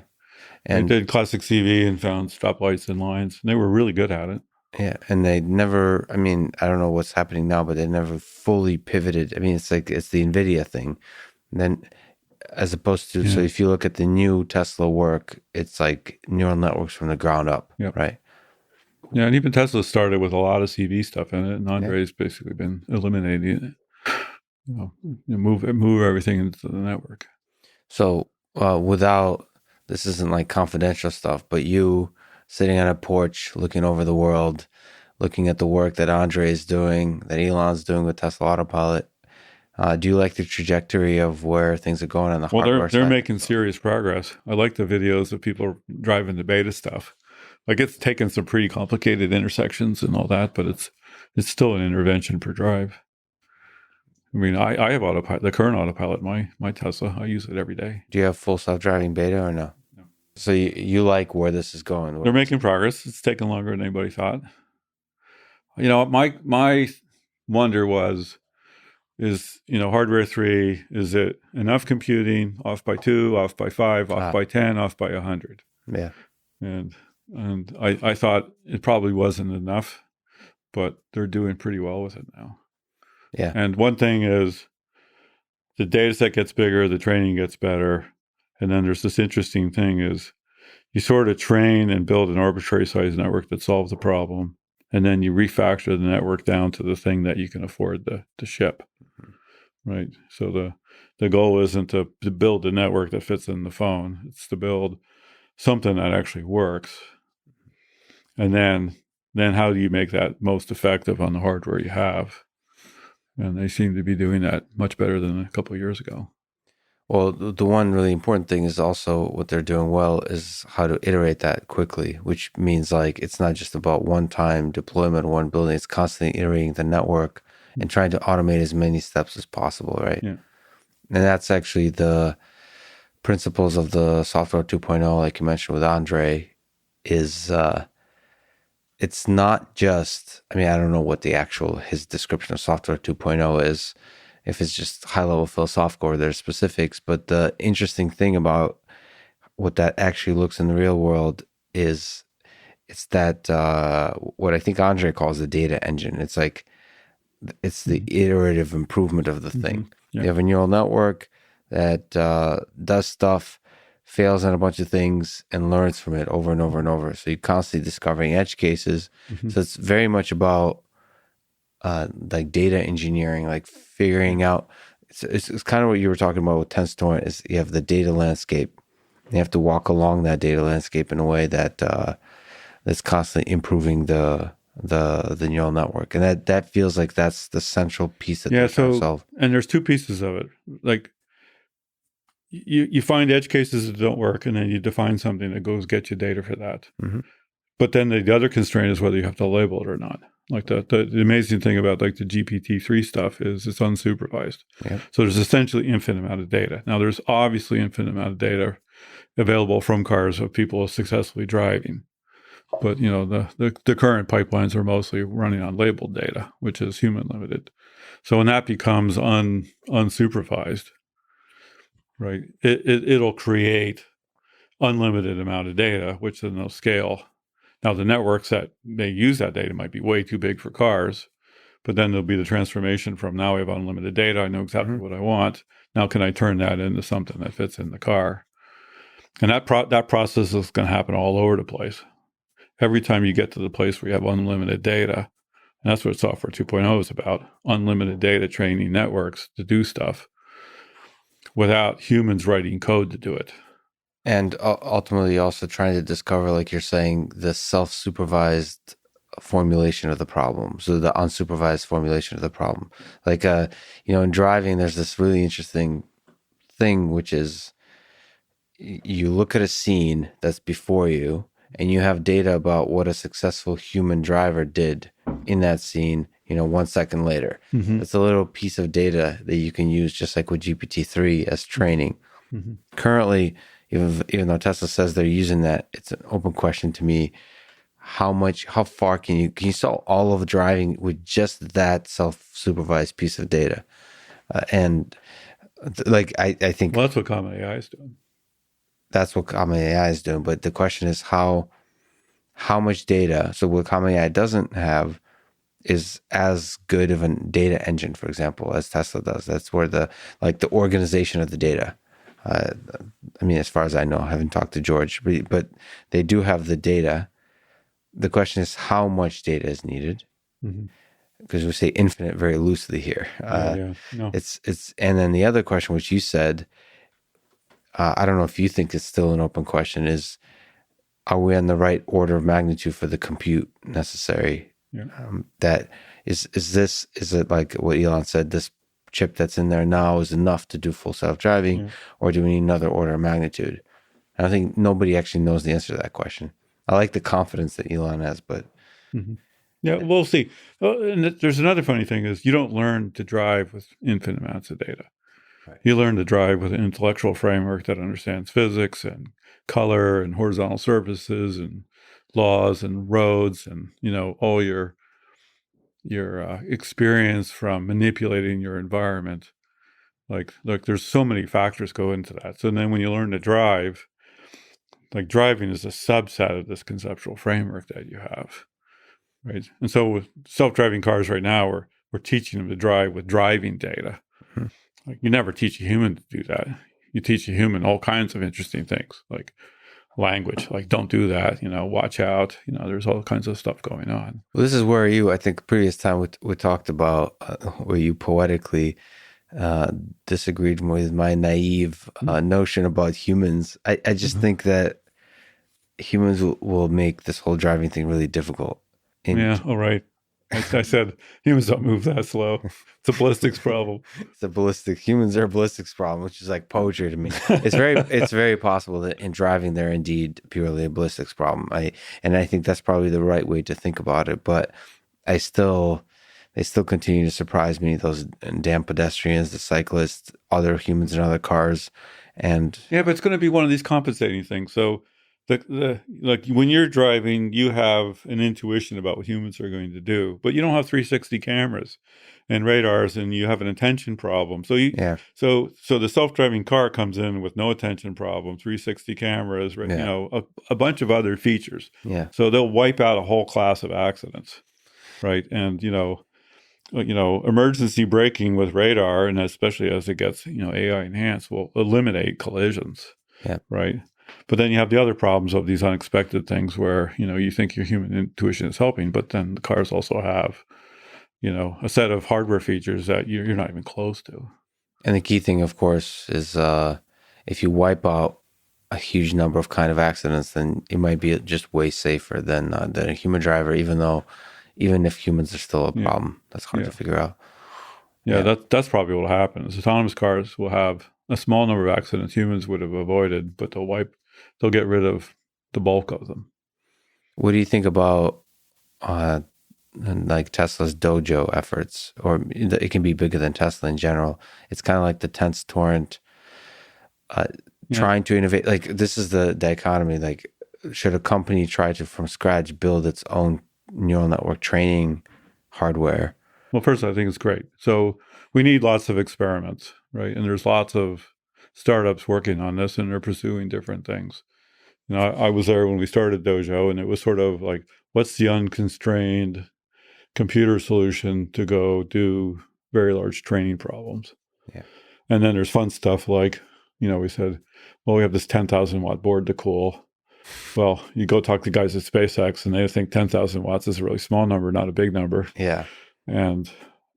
They did classic CV and found stoplights and lines. And they were really good at it. Yeah, and they never, I mean, I don't know what's happening now, but they never fully pivoted. I mean, it's the NVIDIA thing. And then as opposed to, so if you look at the new Tesla work, it's like neural networks from the ground up, right? Yeah, and even Tesla started with a lot of CV stuff in it, and Andrej's basically been eliminating it. Move everything into the network. So this isn't like confidential stuff, but you sitting on a porch, looking over the world, looking at the work that Andrej is doing, that Elon's doing with Tesla Autopilot. Do you like the trajectory of where things are going on the hardware side? They're making serious progress. I like the videos of people driving the beta stuff. Like it's taken some pretty complicated intersections and all that, but it's still an intervention per drive. I mean, I have Autopilot, the current Autopilot, my Tesla. I use it every day. Do you have full self-driving beta or no? No. So you like where this is going? They're making progress. It's taken longer than anybody thought. My wonder is hardware 3, is it enough computing, off by 2, off by 5, off by 10, off by 100? Yeah. And I thought it probably wasn't enough, but they're doing pretty well with it now. Yeah. And one thing is the data set gets bigger, the training gets better. And then there's this interesting thing is you sort of train and build an arbitrary size network that solves the problem. And then you refactor the network down to the thing that you can afford to ship. Right. So the goal isn't to build a network that fits in the phone. It's to build something that actually works. And then how do you make that most effective on the hardware you have? And they seem to be doing that much better than a couple of years ago. Well, the one really important thing is also what they're doing well is how to iterate that quickly, which means like it's not just about one-time deployment of one building. It's constantly iterating the network and trying to automate as many steps as possible, right? Yeah. And that's actually the principles of the software 2.0, like you mentioned with Andrej, is it's not just, I mean, I don't know what his description of software 2.0 is, if it's just high-level philosophical or there's specifics, but the interesting thing about what that actually looks in the real world is it's that what I think Andrej calls the data engine. It's like, it's the iterative improvement of the thing. Yeah. You have a neural network that does stuff, fails on a bunch of things, and learns from it over and over and over. So you're constantly discovering edge cases. So it's very much about like data engineering, like figuring out. It's kind of what you were talking about with TensorTorrent. Is you have the data landscape. You have to walk along that data landscape in a way that that's constantly improving the neural network, and that feels like that's the central piece that they're trying to solve. And there's two pieces of it. Like you find edge cases that don't work, and then you define something that goes get you data for that. But then the other constraint is whether you have to label it or not. Like the amazing thing about like the GPT-3 stuff is it's unsupervised. Yep. So there's essentially infinite amount of data. Now there's obviously infinite amount of data available from cars of people successfully driving. But the current pipelines are mostly running on labeled data, which is human limited. So when that becomes unsupervised, right, it'll create unlimited amount of data, which then they'll scale. Now the networks that may use that data might be way too big for cars, but then there'll be the transformation from now I have unlimited data, I know exactly what I want. Now can I turn that into something that fits in the car? And that process is going to happen all over the place. Every time you get to the place where you have unlimited data, and that's what Software 2.0 is about, unlimited data training networks to do stuff without humans writing code to do it. And ultimately also trying to discover, like you're saying, the self-supervised formulation of the problem. So the unsupervised formulation of the problem. Like, in driving, there's this really interesting thing, which is you look at a scene that's before you and you have data about what a successful human driver did in that scene, 1 second later. Mm-hmm. It's a little piece of data that you can use just like with GPT-3 as training. Mm-hmm. Currently, even though Tesla says they're using that, it's an open question to me. How far can you solve all of driving with just that self-supervised piece of data? I think that's what Common AI is doing. That's what Common AI is doing. But the question is how much data. So what Common AI doesn't have is as good of a data engine, for example, as Tesla does. That's where the organization of the data. As far as I know, I haven't talked to George, but they do have the data. The question is how much data is needed, because we say infinite very loosely here. No. It's and then the other question, which you said, I don't know if you think it's still an open question, is are we on the right order of magnitude for the compute necessary? Yeah. That is it like what Elon said, this chip that's in there now is enough to do full self-driving, or do we need another order of magnitude? And I think nobody actually knows the answer to that question. I like the confidence that Elon has, but yeah, we'll see. And there's another funny thing is you don't learn to drive with infinite amounts of data. Right. You learn to drive with an intellectual framework that understands physics and color and horizontal surfaces and laws and roads and all your experience from manipulating your environment. Like there's so many factors go into that. So then when you learn to drive, like driving is a subset of this conceptual framework that you have, right? And so with self-driving cars right now, we're teaching them to drive with driving data. Mm-hmm. Like you never teach a human to do that. You teach a human all kinds of interesting things, like language, like don't do that, watch out, there's all kinds of stuff going on. Well, this is where I think previous time we talked about where you poetically disagreed with my naive notion about humans. I just think that humans will make this whole driving thing really difficult. All right. I said humans don't move that slow. It's a ballistics problem. Humans are a ballistics problem, which is like poetry to me. It's very possible that in driving they're indeed purely a ballistics problem. I think that's probably the right way to think about it. But they still continue to surprise me. Those damn pedestrians, the cyclists, other humans in other cars, but it's going to be one of these compensating things. So like when you're driving, you have an intuition about what humans are going to do, but you don't have 360 cameras and radars, and you have an attention problem. So so the self-driving car comes in with no attention problem, 360 cameras, right? A bunch of other features. Yeah. So they'll wipe out a whole class of accidents, right? And emergency braking with radar, and especially as it gets AI enhanced, will eliminate collisions. Yeah. Right. But then you have the other problems of these unexpected things where, you think your human intuition is helping, but then the cars also have, a set of hardware features that you're not even close to. And the key thing, of course, is if you wipe out a huge number of kind of accidents, then it might be just way safer than a human driver, even if humans are still a problem. That's hard to figure out. That's probably what will happen. Is autonomous cars will have a small number of accidents humans would have avoided, but they'll get rid of the bulk of them. What do you think about like Tesla's Dojo efforts? Or it can be bigger than Tesla in general. It's kind of like the tense torrent trying to innovate. Like this is the dichotomy. Like should a company try to from scratch build its own neural network training hardware? Well, first, I think it's great. So we need lots of experiments, right? And there's lots of startups working on this, and they're pursuing different things. I was there when we started Dojo, and it was sort of like, what's the unconstrained computer solution to go do very large training problems? Yeah. And then there's fun stuff like, we said, well, we have this 10,000 watt board to cool. Well, you go talk to guys at SpaceX, and they think 10,000 watts is a really small number, not a big number. Yeah. And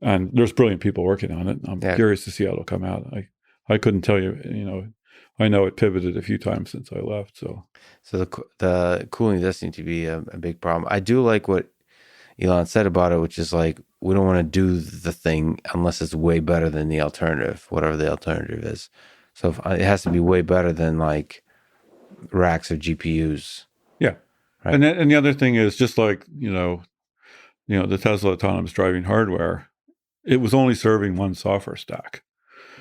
there's brilliant people working on it. I'm curious to see how it'll come out. I couldn't tell you, I know it pivoted a few times since I left. So the cooling does seem to be a big problem. I do like what Elon said about it, which is like, we don't want to do the thing unless it's way better than the alternative, whatever the alternative is. So it has to be way better than like racks of GPUs. Yeah. Right. And the other thing is just like, the Tesla autonomous driving hardware, it was only serving one software stack.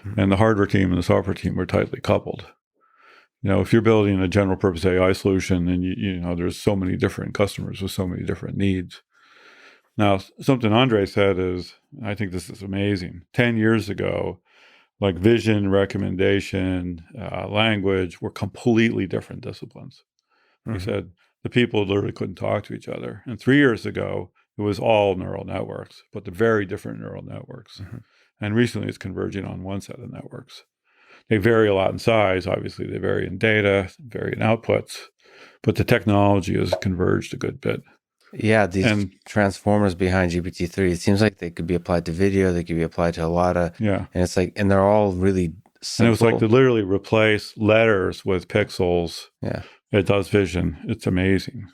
Mm-hmm. And the hardware team and the software team were tightly coupled. If you're building a general purpose AI solution and there's so many different customers with so many different needs. Now, something Andrej said is, I think this is amazing. 10 years ago, like vision, recommendation, language were completely different disciplines. Mm-hmm. He said the people literally couldn't talk to each other. And 3 years ago, it was all neural networks, but they're very different neural networks. Mm-hmm. And recently it's converging on one set of networks. They vary a lot in size. Obviously, they vary in data, vary in outputs, but the technology has converged a good bit. Yeah, these transformers behind GPT-3, it seems like they could be applied to video, they could be applied to a lot of, and it's like, and they're all really simple. And it was like to literally replace letters with pixels. Yeah. It does vision. It's amazing.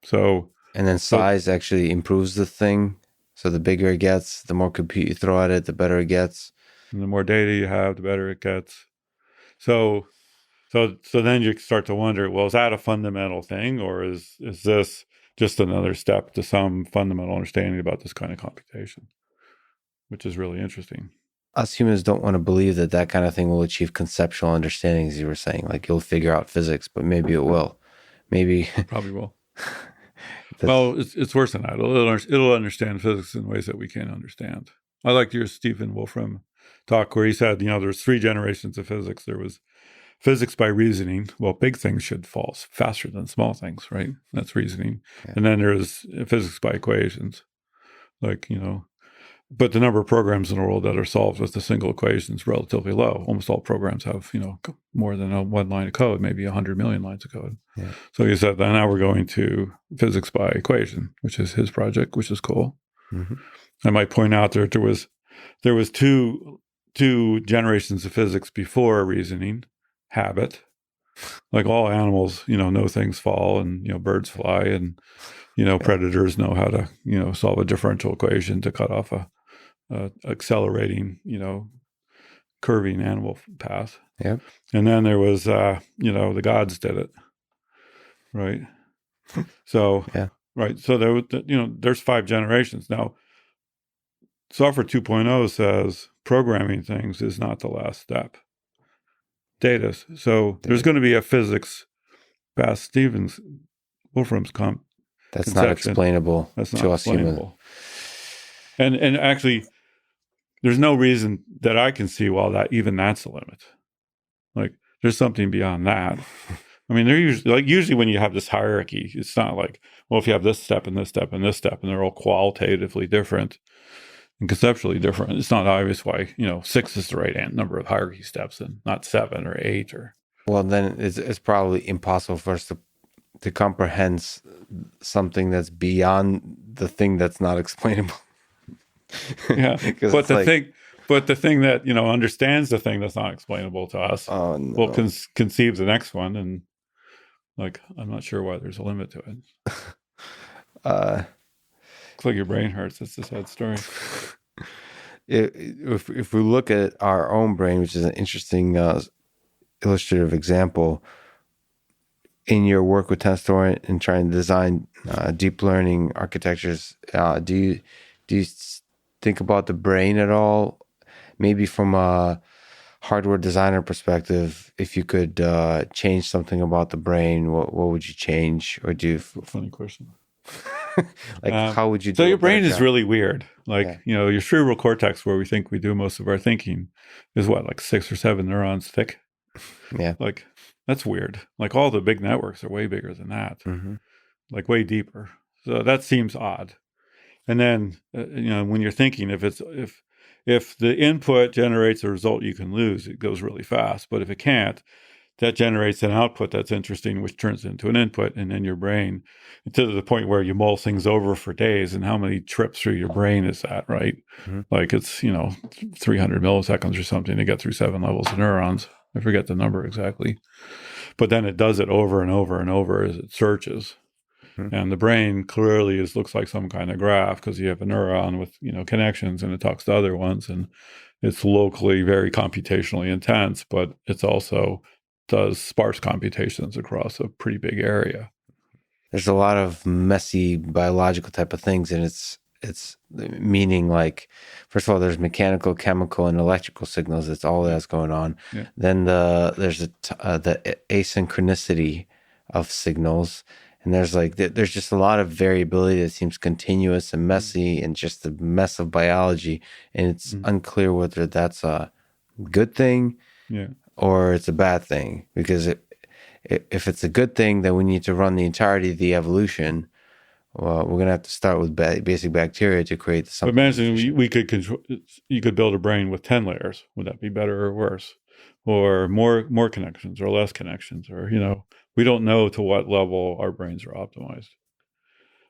So. And then size actually improves the thing. So the bigger it gets, the more compute you throw at it, the better it gets. And the more data you have, the better it gets. So then you start to wonder, well, is that a fundamental thing, or is this just another step to some fundamental understanding about this kind of computation, which is really interesting. Us humans don't want to believe that kind of thing will achieve conceptual understanding, as you were saying. Like, you'll figure out physics, but maybe it will. Maybe. Probably will. Well, it's worse than that. It'll understand physics in ways that we can't understand. I liked your Stephen Wolfram talk where he said, there's 3 generations of physics. There was physics by reasoning. Well, big things should fall faster than small things, right? That's reasoning. Yeah. And then there's physics by equations. Like, but the number of programs in the world that are solved with a single equation is relatively low. Almost all programs have, more than one line of code, maybe 100 million lines of code. Yeah. So he said that now we're going to physics by equation, which is his project, which is cool. Mm-hmm. I might point out that there was two generations of physics before reasoning. Habit, like all animals, know things fall, and birds fly, and predators know how to solve a differential equation to cut off a accelerating curving animal path. Yeah. And then there was the gods did it, right? So right, so there's 5 generations now. Software 2.0 says programming things is not the last step. Data. So there's going to be a physics past Stevens Wolfram's that's not explainable to us humans. And actually, there's no reason that I can see that's the limit. Like, there's something beyond that. I mean, they're usually when you have this hierarchy, it's not like, well, if you have this step and this step and this step, and they're all qualitatively different and conceptually different, it's not obvious why 6 is the right number of hierarchy steps and not 7 or 8 or. Well, then it's probably impossible for us to comprehend something that's beyond the thing that's not explainable. Yeah, but the thing that understands the thing that's not explainable to us will conceive the next one, and I'm not sure why there's a limit to it. Looks like your brain hurts. It's a sad story. If we look at our own brain, which is an interesting illustrative example, in your work with TensorFlow and trying to design deep learning architectures, do you think about the brain at all? Maybe from a hardware designer perspective, if you could change something about the brain, what would you change or do? Funny question. Like, how would you do so a your better brain is job? really weird. Like, Yeah. your cerebral cortex, where we think we do most of our thinking, is what, like 6 or 7 neurons thick? Yeah. Like, that's weird. Like, all the big networks are way bigger than that, Mm-hmm. like way deeper. So that seems odd. And then, when you're thinking, if the input generates a result you can lose, it goes really fast. But if it can't, that generates an output that's interesting, which turns into an input, and then your brain, to the point where you mull things over for days. And how many trips through your brain is that, right? Mm-hmm. Like it's 300 milliseconds or something to get through 7 levels of neurons. I forget the number exactly, but then it does it over and over and over as it searches. Mm-hmm. And the brain clearly looks like some kind of graph, because you have a neuron with connections, and it talks to other ones, and it's locally very computationally intense, but it's also does sparse computations across a pretty big area. There's a lot of messy biological type of things, and it's meaning, like, first of all, there's mechanical, chemical, and electrical signals. That's all that's going on. Yeah. Then there's the asynchronicity of signals, and there's just a lot of variability that seems continuous and messy, and just a mess of biology, and it's unclear whether that's a good thing or it's a bad thing, because if it's a good thing, then we need to run the entirety of the evolution. Well, we're gonna have to start with basic bacteria to create something. But imagine we could control. You could build a brain with 10 layers. Would that be better or worse, or more connections or less connections, or we don't know to what level our brains are optimized.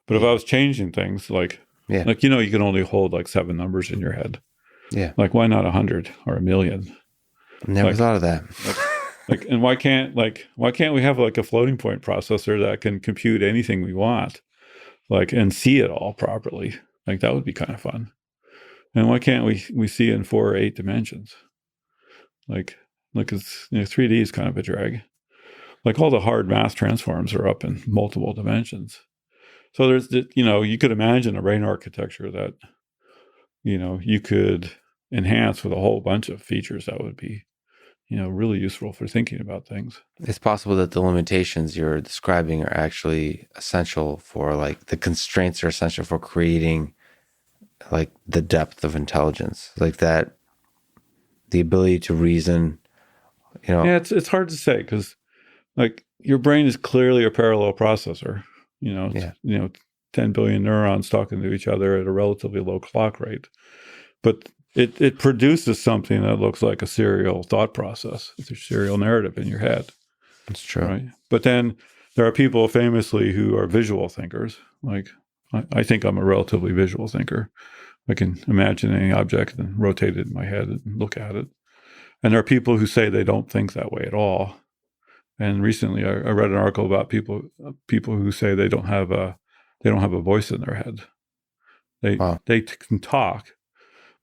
But if I was changing things, like you can only hold like 7 numbers in your head. Yeah. Like, why not 100 or 1,000,000? Never thought of that. And why can't we have like a floating point processor that can compute anything we want, and see it all properly? Like, that would be kind of fun. And why can't we see in 4 or 8 dimensions? Like it's 3D is kind of a drag. Like, all the hard mass transforms are up in multiple dimensions. So there's you could imagine a brain architecture that you could enhance with a whole bunch of features that would be really useful for thinking about things. It's possible that the limitations you're describing are actually essential for, like, the constraints are essential for creating, like, the depth of intelligence, like that, the ability to reason. Yeah, it's hard to say, because like your brain is clearly a parallel processor. 10 billion neurons talking to each other at a relatively low clock rate, but it produces something that looks like a serial thought process. It's a serial narrative in your head. That's true. Right? But then there are people famously who are visual thinkers. Like, I think I'm a relatively visual thinker. I can imagine any object and rotate it in my head and look at it. And there are people who say they don't think that way at all. And recently I read an article about people who say they don't have a voice in their head. They can talk,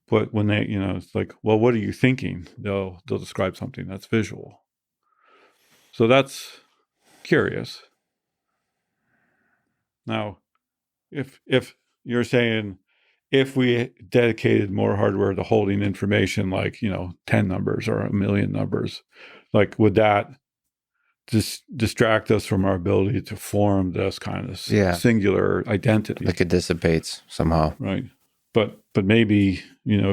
but when they, it's like, well, what are you thinking? They'll describe something that's visual. So that's curious. Now, if you're saying, if we dedicated more hardware to holding information, like 10 numbers or 1,000,000 numbers, like, would that just distract us from our ability to form this kind of singular identity? Like, it dissipates somehow, right? But maybe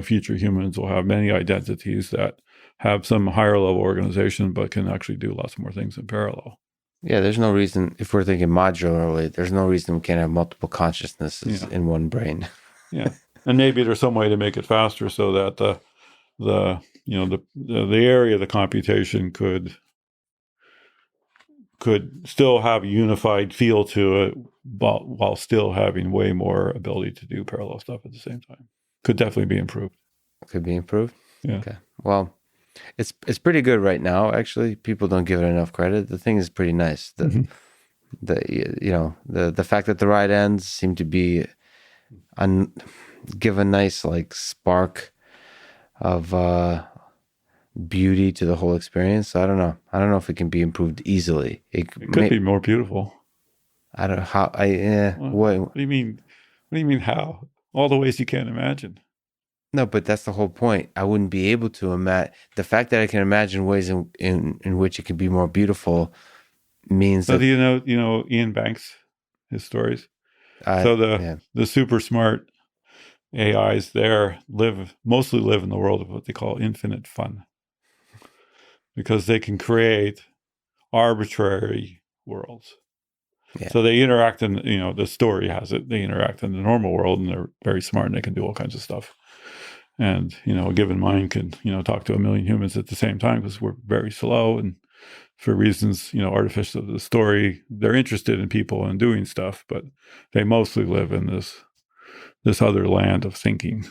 future humans will have many identities that have some higher level organization, but can actually do lots more things in parallel. Yeah, there's no reason, if we're thinking modularly, there's no reason we can't have multiple consciousnesses in one brain. Yeah, and maybe there's some way to make it faster, so that the area of the computation could still have a unified feel to it, while still having way more ability to do parallel stuff at the same time. Could definitely be improved. Could be improved. Yeah. Okay. Well, it's pretty good right now. Actually, people don't give it enough credit. The thing is pretty nice. The fact that the right ends seem to be give a nice, like, spark of beauty to the whole experience. So I don't know if it can be improved easily. It could be more beautiful. I don't know how. What do you mean? What do you mean how? All the ways you can't imagine. No, but that's the whole point. I wouldn't be able to imagine the fact that I can imagine ways in which it could be more beautiful means So that do you know Ian Banks, his stories? I So yeah the super smart AIs there mostly live in the world of what they call infinite fun, because they can create arbitrary worlds. yeah So they interact in, the story has it, they interact in the normal world, and they're very smart and they can do all kinds of stuff. And, a given mind can, talk to a million humans at the same time because we're very slow. And for reasons, artificial of the story, they're interested in people and doing stuff, but they mostly live in this other land of thinking.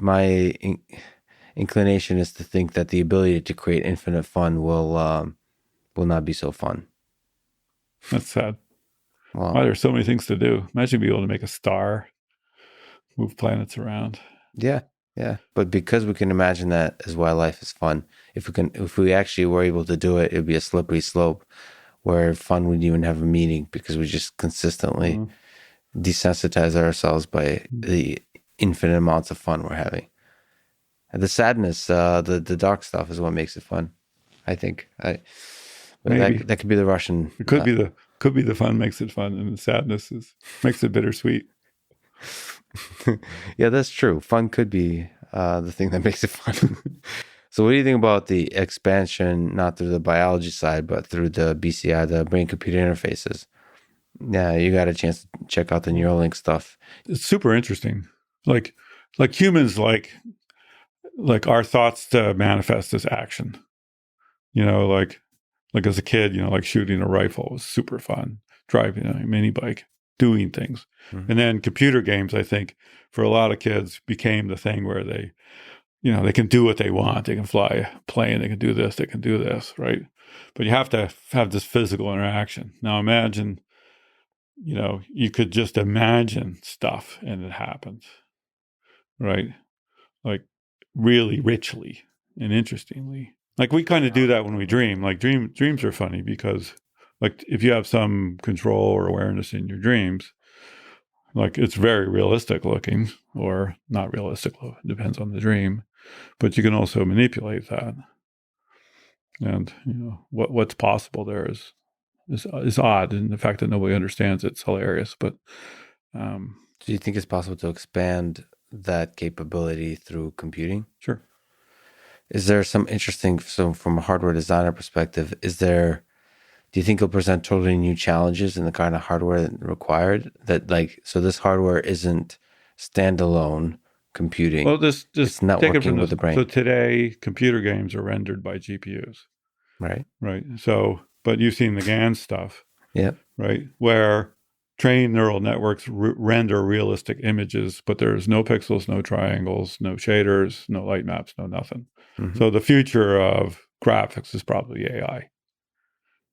my inclination is to think that the ability to create infinite fun will not be so fun. That's sad. Why Well, there's so many things to do. Imagine being able to make a star, move planets around. yeah, yeah. But because we can imagine that is why life is fun. If we actually were able to do it, it'd be a slippery slope where fun wouldn't even have a meaning because we just consistently desensitize ourselves by the infinite amounts of fun we're having. And the sadness, the dark stuff is what makes it fun. I think. Maybe That could be the Russian. it could be the fun makes it fun, and the sadness makes it bittersweet. Yeah, that's true. Fun could be the thing that makes it fun. So, what do you think about the expansion, not through the biology side, but through the BCI, the brain-computer interfaces? Yeah, you got a chance to check out the Neuralink stuff. It's super interesting. Like humans like our thoughts to manifest as action. Like as a kid, like shooting a rifle was super fun. Driving a mini bike, doing things. Mm-hmm. And then computer games, I think, for a lot of kids became the thing where they can do what they want. They can fly a plane, they can do this, right? But you have to have this physical interaction. Now imagine, you could just imagine stuff and it happens, right? Like really richly and interestingly. Like we kind of do that when we dream. Like dreams are funny because like if you have some control or awareness in your dreams, like it's very realistic looking or not realistic, depends on the dream, but you can also manipulate that. And what's possible there is odd, and the fact that nobody understands it's hilarious. But Do you think it's possible to expand that capability through computing? sure. Is there some interesting, so from a hardware designer perspective, do you think it'll present totally new challenges in the kind of hardware required so this hardware isn't standalone computing. Well, It's networking with the brain. So today, computer games are rendered by GPUs. Right. Right. So, but you've seen the GAN stuff. Yeah. Right. Where trained neural networks render realistic images, but there's no pixels, no triangles, no shaders, no light maps, no nothing. Mm-hmm. So the future of graphics is probably AI.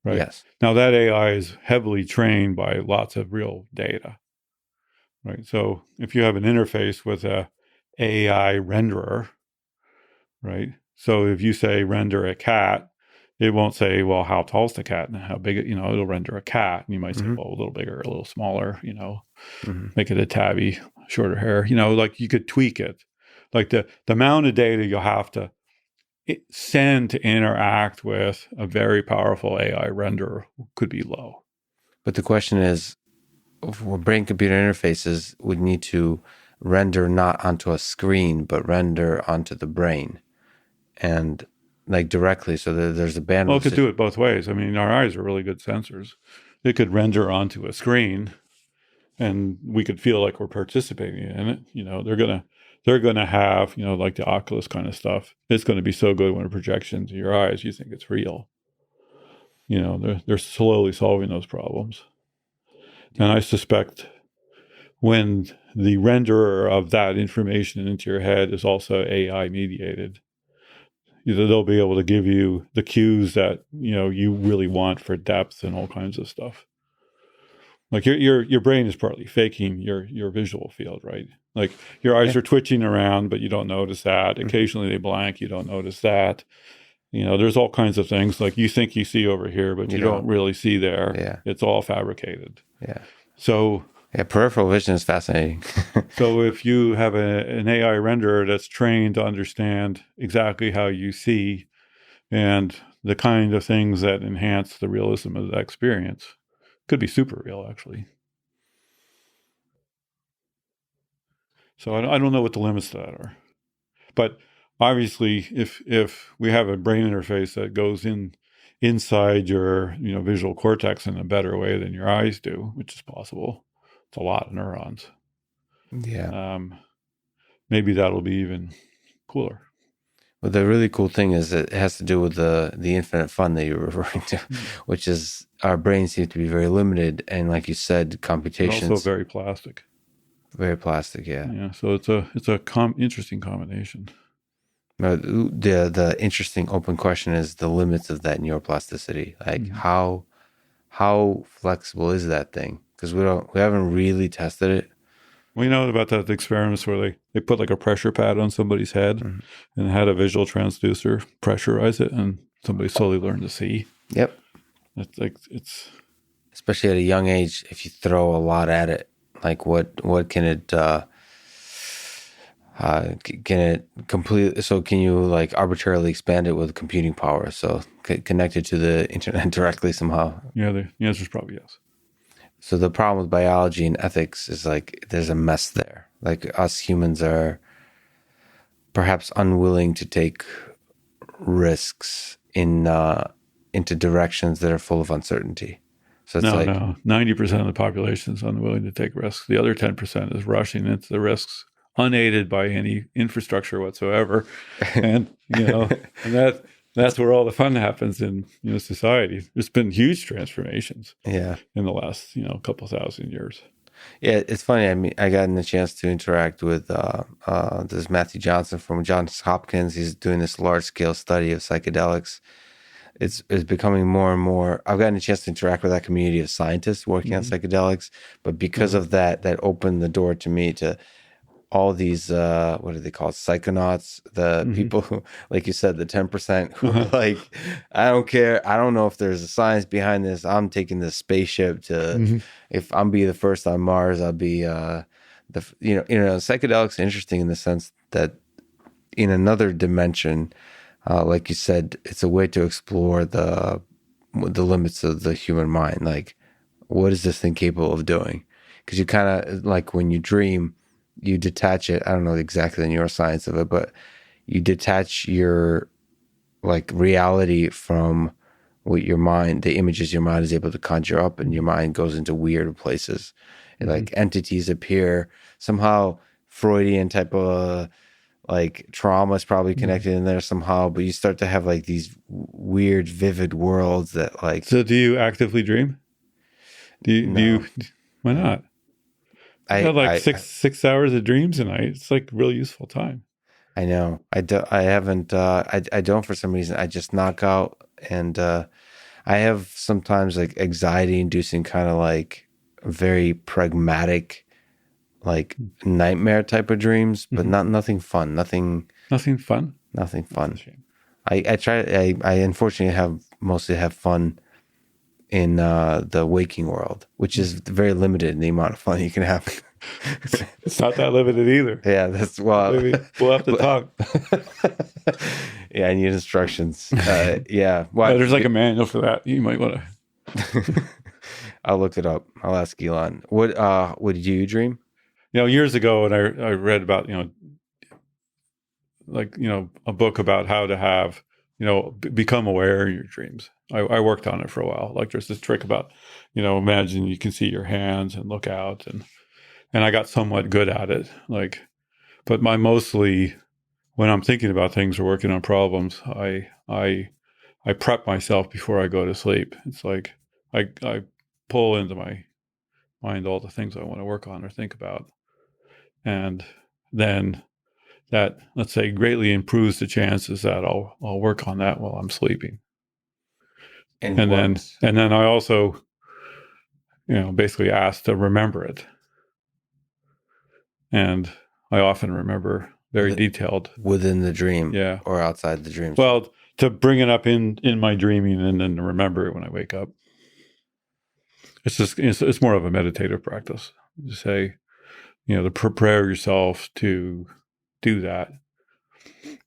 Right. Yes. Now that AI is heavily trained by lots of real data. Right. So if you have an interface with a AI renderer, right? So if you say render a cat, it won't say, well, how tall is the cat and how big, it'll render a cat. And you might say, well, a little bigger, a little smaller, make it a tabby, shorter hair, like you could tweak it. Like the amount of data you'll have to send to interact with a very powerful AI renderer could be low. But the question is, for brain-computer interfaces would need to render not onto a screen, but render onto the brain. And like directly, so that there's a bandwidth. Well, it could do it both ways. I mean, our eyes are really good sensors. It could render onto a screen, and we could feel like we're participating in it. They're gonna have like the Oculus kind of stuff. It's going to be so good when it projects into your eyes, you think it's real. They're slowly solving those problems, and I suspect when the renderer of that information into your head is also AI mediated, they'll be able to give you the cues that you really want for depth and all kinds of stuff. Like your brain is partly faking your visual field, right? Like your eyes are twitching around, but you don't notice that. Occasionally they blank, you don't notice that. There's all kinds of things like you think you see over here, but you don't really see there. Yeah. It's all fabricated. Yeah. So Yeah, peripheral vision is fascinating. So if you have an AI renderer that's trained to understand exactly how you see and the kind of things that enhance the realism of that experience, could be super real, actually. So I don't know what the limits to that are. But obviously, if we have a brain interface that goes inside your visual cortex in a better way than your eyes do, which is possible, it's a lot of neurons. Yeah. Maybe that'll be even cooler. Well, the really cool thing is it has to do with the infinite fun that you're referring to, which is our brains seem to be very limited, and like you said, computations Also very plastic. Very plastic, yeah. Yeah, so it's a interesting combination. The interesting open question is the limits of that neuroplasticity. Like how flexible is that thing? Because we haven't really tested it. We know about that experiments where they put like a pressure pad on somebody's head and had a visual transducer pressurize it, and somebody slowly learned to see. Yep. It's especially at a young age, if you throw a lot at it, like what can it completely? So can you like arbitrarily expand it with computing power? So connected to the internet directly somehow? Yeah, the answer is probably yes. So the problem with biology and ethics is like there's a mess there. Like us humans are perhaps unwilling to take risks into directions that are full of uncertainty. So it's 90% of the population is unwilling to take risks. The other 10% is rushing into the risks, unaided by any infrastructure whatsoever, and and that's where all the fun happens in society. There's been huge transformations, in the last couple thousand years. Yeah, it's funny. I mean, I got a chance to interact with this Matthew Johnson from Johns Hopkins. He's doing this large scale study of psychedelics. It's becoming more and more. I've gotten a chance to interact with that community of scientists working on psychedelics, but because of that opened the door to me to all these what do they call it? Psychonauts, the people who, like you said, the 10% who are like, I don't care. I don't know if there's a science behind this. I'm taking this spaceship to. If I'm be the first on Mars, I'll be psychedelics are interesting in the sense that in another dimension. Like you said, it's a way to explore the limits of the human mind. Like, what is this thing capable of doing? Because you kind of, like when you dream, you detach it. I don't know exactly the neuroscience of it, but you detach your like reality from what your mind, the images your mind is able to conjure up, and your mind goes into weird places. And like entities appear somehow. Freudian type of like trauma is probably connected in there somehow, but you start to have like these weird, vivid worlds that like. So, do you actively dream? Do you? Why not? I had like 6 hours of dreams a night. It's like really useful time. I know. I haven't. I don't for some reason. I just knock out, and I have sometimes like anxiety-inducing kind of like very pragmatic. Like nightmare type of dreams, but nothing fun. Nothing fun. Nothing fun. I try. I unfortunately mostly have fun in the waking world, which is very limited in the amount of fun you can have. It's not that limited either. Yeah, that's Maybe we'll have to talk. Yeah, I need instructions. Yeah, there's like a manual for that. You might want to. I'll look it up. I'll ask Elon. What did you dream? Years ago, and I read about, a book about how to have, become aware in your dreams. I worked on it for a while. Like there's this trick about, imagine you can see your hands and look out, and I got somewhat good at it. Like, but mostly when I'm thinking about things or working on problems, I prep myself before I go to sleep. It's like I pull into my mind all the things I want to work on or think about. And then that, let's say, greatly improves the chances that I'll work on that while I'm sleeping. And then I also, basically ask to remember it. And I often remember very detailed within the dream, yeah, or outside the dream. Well, to bring it up in my dreaming and then to remember it when I wake up. It's just it's more of a meditative practice. to say, to prepare yourself to do that.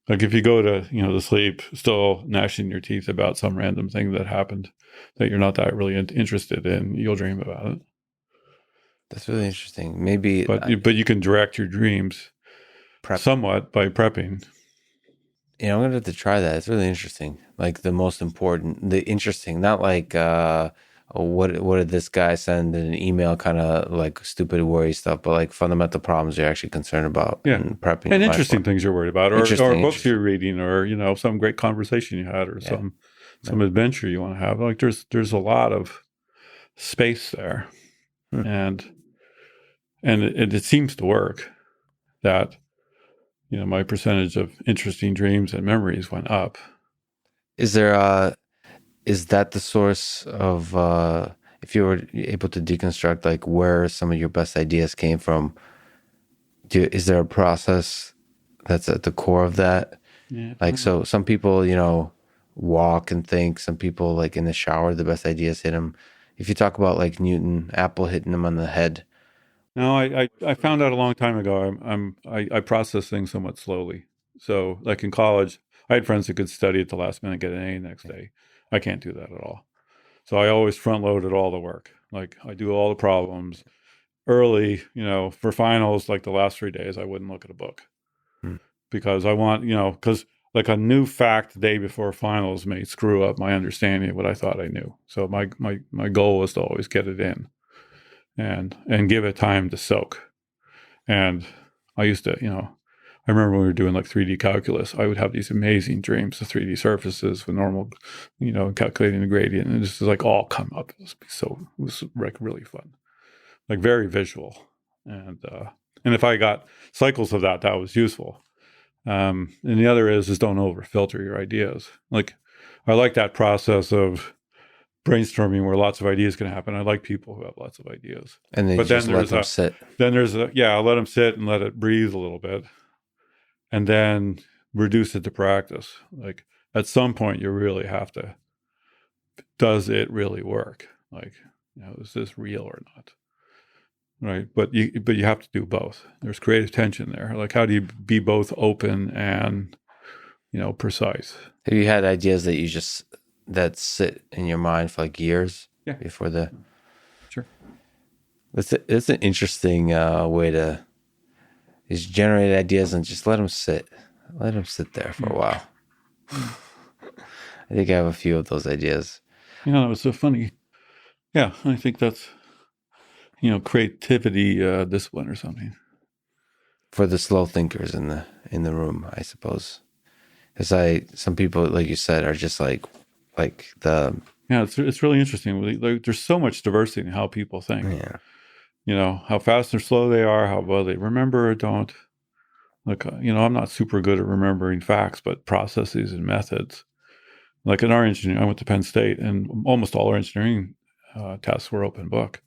Like if you go to sleep still gnashing your teeth about some random thing that happened that you're not that really interested in, you'll dream about it. That's really interesting. Maybe, but you can direct your dreams somewhat by prepping. I'm going to have to try that. It's really interesting. Like the interesting, not like, what did this guy send in an email, kind of like stupid worry stuff, but like fundamental problems you're actually concerned about and prepping. And interesting things you're worried about, or books you're reading, or, some great conversation you had, or some adventure you want to have. Like there's a lot of space there. And it seems to work that, my percentage of interesting dreams and memories went up. Is that the source of, if you were able to deconstruct like where some of your best ideas came from, is there a process that's at the core of that? Yeah, like, so some people, walk and think. Some people, like in the shower, the best ideas hit them. If you talk about like Newton, Apple hitting him on the head. No, I found out a long time ago. I process things somewhat slowly. So, like in college, I had friends who could study at the last minute, get an A the next day. I can't do that at all. So I always front loaded all the work. Like I do all the problems early. For finals, like the last 3 days, I wouldn't look at a book because I want, because like a new fact the day before finals may screw up my understanding of what I thought I knew. So my goal was to always get it in. And give it time to soak. And I used to, I remember when we were doing like 3D calculus, I would have these amazing dreams of 3D surfaces with normal, calculating the gradient, and this is like all come up. It was like really fun, like very visual. And if I got cycles of that was useful. And the other is don't over filter your ideas. Like I like that process of brainstorming where lots of ideas can happen. I like people who have lots of ideas. And then just let them sit. Then I'll let them sit and let it breathe a little bit. And then reduce it to practice. Like at some point you really have to, does it really work? Like, is this real or not? Right. But you have to do both. There's creative tension there. Like how do you be both open and, precise? Have you had ideas that sit in your mind for like years before the... Sure. It's an interesting way to just generate ideas and just let them sit. Let them sit there for a while. I think I have a few of those ideas. That was so funny. Yeah, I think that's, creativity discipline or something. For the slow thinkers in the room, I suppose. Because some people, like you said, are just like it's really interesting. There's so much diversity in how people think. Yeah. How fast or slow they are, how well they remember or don't. Like, I'm not super good at remembering facts, but processes and methods. Like in our engineering, I went to Penn State, and almost all our engineering tests were open book.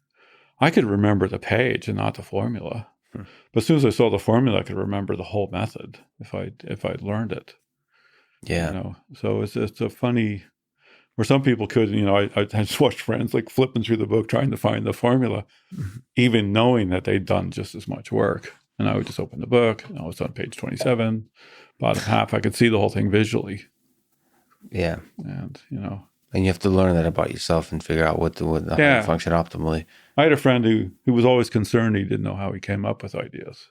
I could remember the page and not the formula. But as soon as I saw the formula, I could remember the whole method if I'd learned it. Yeah. So it's a funny. Where some people could, I just watched friends like flipping through the book trying to find the formula, even knowing that they'd done just as much work. And I would just open the book. And I was on page 27, bottom half. I could see the whole thing visually. Yeah. And, And you have to learn that about yourself and figure out how to function optimally. I had a friend who was always concerned he didn't know how he came up with ideas.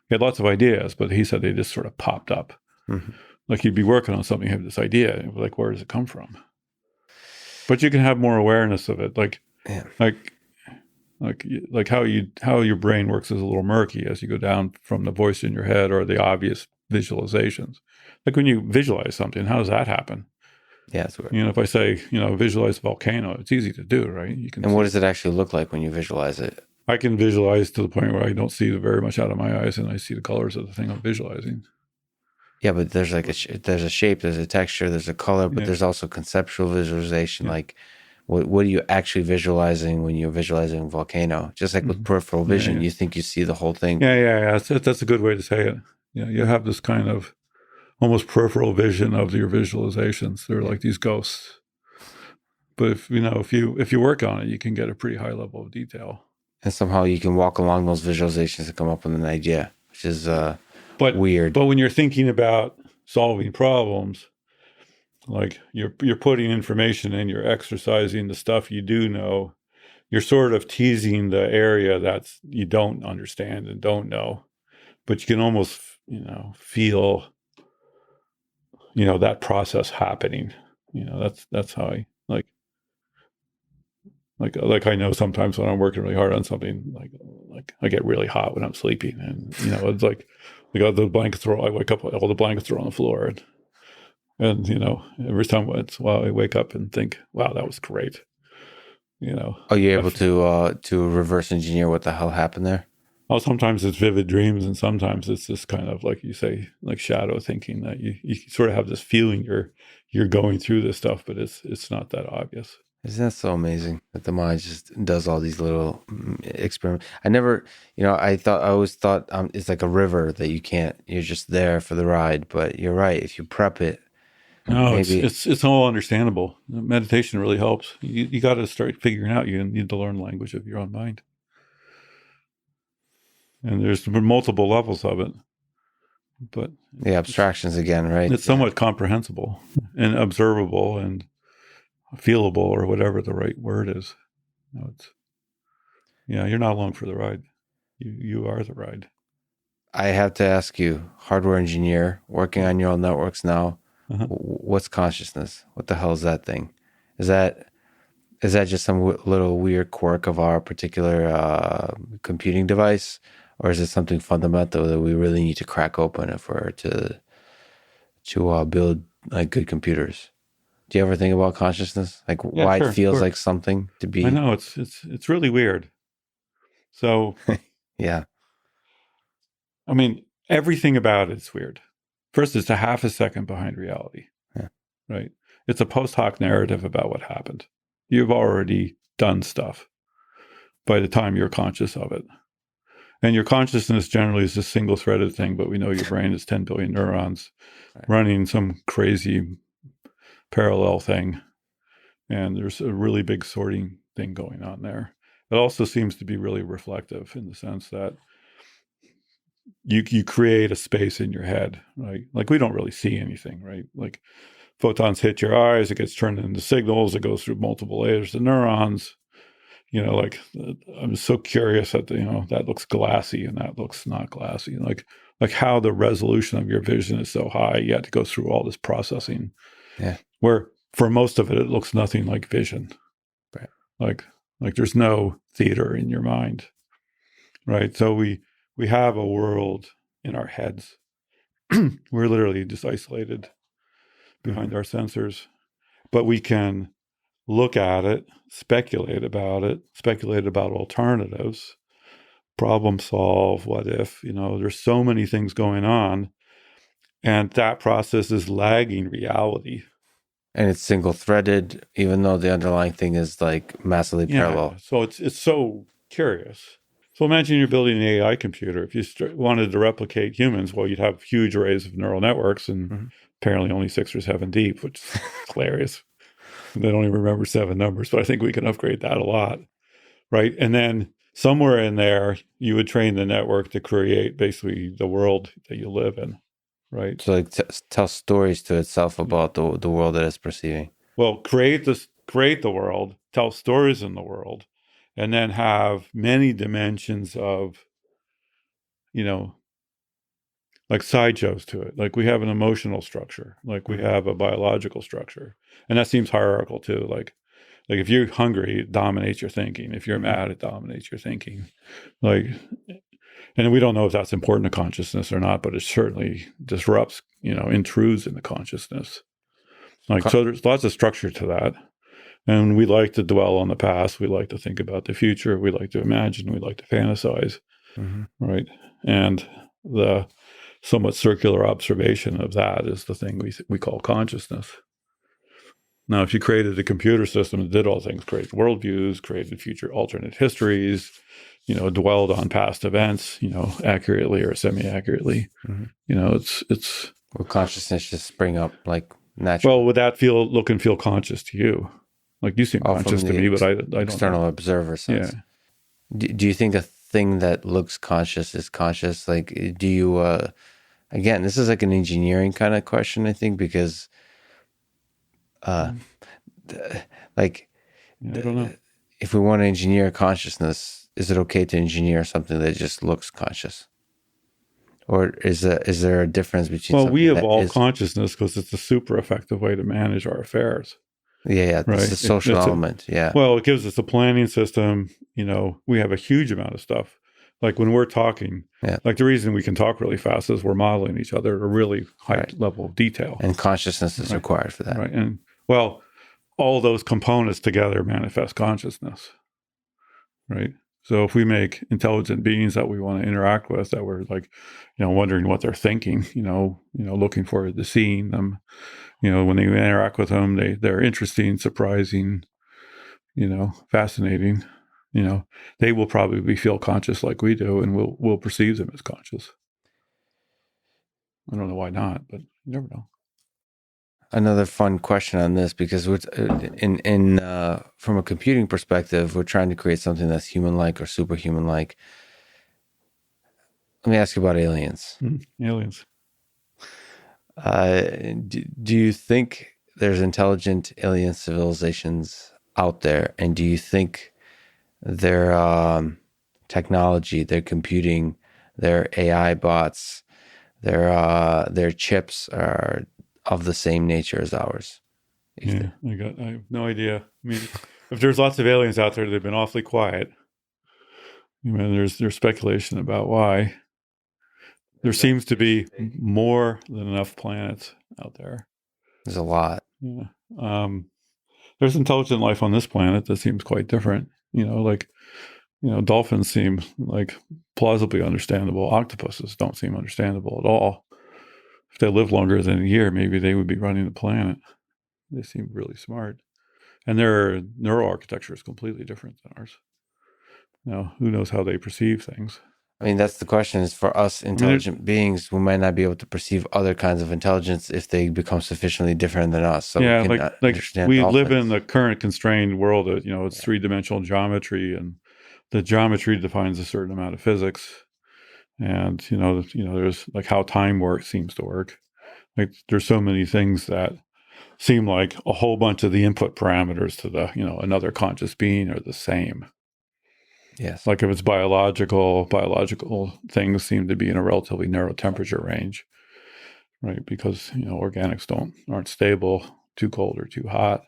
He had lots of ideas, but he said they just sort of popped up. Mm-hmm. Like he'd be working on something, have this idea, and like, where does it come from? But you can have more awareness of it, like how your brain works is a little murky as you go down from the voice in your head or the obvious visualizations. Like when you visualize something, how does that happen? Yeah, that's weird. If I say, visualize a volcano, it's easy to do, right? And what does it actually look like when you visualize it? I can visualize to the point where I don't see very much out of my eyes, and I see the colors of the thing I'm visualizing. Yeah, but there's like there's a shape, there's a texture, there's a color, but there's also conceptual visualization. Yeah. Like, what are you actually visualizing when you're visualizing a volcano? Just like with peripheral vision, you think you see the whole thing. Yeah. That's a good way to say it. Yeah, you have this kind of almost peripheral vision of your visualizations. They're like these ghosts. But if you work on it, you can get a pretty high level of detail. And somehow you can walk along those visualizations and come up with an idea, which is weird. But when you're thinking about solving problems, like you're putting information in, you're exercising the stuff you do know, you're sort of teasing the area that's you don't understand and don't know, but you can almost, feel, that process happening. That's how I like I know sometimes when I'm working really hard on something, like I get really hot when I'm sleeping, and it's like all the blankets I wake up, all the blankets are on the floor, and every time I wake up and think, wow, that was great. Are you able to reverse engineer what the hell happened there? Oh, sometimes it's vivid dreams, and sometimes it's this kind of, like you say, like shadow thinking, that you sort of have this feeling you're going through this stuff, but it's not that obvious. Isn't that so amazing that the mind just does all these little experiments? I never, I always thought it's like a river that you're just there for the ride. But you're right. If you prep it, no, maybe it's all understandable. Meditation really helps. You got to start figuring out. You need to learn the language of your own mind, and there's multiple levels of it. But the abstractions again, right? It's somewhat comprehensible and observable and feelable, or whatever the right word is. You're not along for the ride. You are the ride. I have to ask you, hardware engineer working on neural networks now, what's consciousness? What the hell is that thing? Is that just some little weird quirk of our particular computing device, or is it something fundamental that we really need to crack open if we're to build like good computers? Do you ever think about consciousness? Like why it feels like something to be? I know it's really weird. So yeah. I mean, everything about it's weird. First, it's a half a second behind reality. Yeah. Right? It's a post hoc narrative about what happened. You've already done stuff by the time you're conscious of it. And your consciousness generally is a single-threaded thing, but we know your brain is 10 billion neurons running some crazy parallel thing. And there's a really big sorting thing going on there. It also seems to be really reflective in the sense that you create a space in your head, right? Like we don't really see anything, right? Like photons hit your eyes, it gets turned into signals, it goes through multiple layers of neurons. Like I'm so curious that that looks glassy and that looks not glassy. Like how the resolution of your vision is so high, you had to go through all this processing. Yeah. Where for most of it looks nothing like vision. Right. Like there's no theater in your mind, right? So we have a world in our heads. We're literally just isolated behind our sensors, but we can look at it, speculate about alternatives, problem solve, what if, there's so many things going on, and that process is lagging reality. And it's single-threaded, even though the underlying thing is like massively parallel. So it's so curious. So imagine you're building an AI computer. If you wanted to replicate humans, well, you'd have huge arrays of neural networks, and apparently only 6 or 7 deep, which is hilarious. They don't even remember 7 numbers, but I think we can upgrade that a lot, right? And then somewhere in there, you would train the network to create basically the world that you live in, right? So like tell stories to itself about the world that it's perceiving. Well, create the world, tell stories in the world, and then have many dimensions of, like sideshows to it. Like we have an emotional structure, like we have a biological structure, and that seems hierarchical too. Like if you're hungry, it dominates your thinking. If you're mad, it dominates your thinking. And we don't know if that's important to consciousness or not, but it certainly disrupts, intrudes in the consciousness. So there's lots of structure to that. And we like to dwell on the past. We like to think about the future. We like to imagine. We like to fantasize, right? And the somewhat circular observation of that is the thing we call consciousness. Now, if you created a computer system that did all things, created worldviews, created future alternate histories, dwelled on past events, accurately or semi-accurately, it's will consciousness just spring up like naturally? Well, would that look and feel conscious to you? Like you seem conscious to me, but I don't. External observer sense. Do you think a thing that looks conscious is conscious? Like, do you, again, this is like an engineering kind of question, I think, because, like, I don't know. if we want to engineer consciousness, is it okay to engineer something that just looks conscious? Or is there a difference between Well, we something that evolve is, consciousness because it's a super effective way to manage our affairs, yeah, right? it's a social element, yeah. Well, it gives us a planning system. We have a huge amount of stuff. Like when we're talking, Yeah. like the reason we can talk really fast is we're modeling each other at a really high level of detail. And consciousness is required for that. Right. And well, all those components together manifest consciousness, right? So if we make intelligent beings that we want to interact with, that we're like, wondering what they're thinking, looking forward to seeing them, when they interact with them, they're interesting, surprising, fascinating, they will probably feel conscious like we do, and we'll perceive them as conscious. I don't know why not, but you never know. Another fun question on this, because from a computing perspective, we're trying to create something that's human-like or superhuman-like. Let me ask you about aliens. Aliens. Do you think there's intelligent alien civilizations out there, and do you think their technology, their computing, their AI bots, their chips are of the same nature as ours? Yeah, I have no idea. I mean, if there's lots of aliens out there, they've been awfully quiet. There's speculation about why. There seems to be more than enough planets out there. There's a lot. Yeah. There's intelligent life on this planet that seems quite different. Dolphins seem like plausibly understandable. Octopuses don't seem understandable at all. If they live longer than a year, maybe they would be running the planet. They seem really smart. And their neural architecture is completely different than ours. Now, who knows how they perceive things? I mean, that's the question, is for us intelligent beings, we might not be able to perceive other kinds of intelligence if they become sufficiently different than us. So yeah, we can understand we dolphins. live in the current constrained world that, it's three-dimensional geometry, and the geometry defines a certain amount of physics. And, there's like how time seems to work. Like there's so many things that seem like a whole bunch of the input parameters to the, another conscious being are the same. Yes. Like if it's biological things seem to be in a relatively narrow temperature range, right? Because, organics aren't stable, too cold or too hot.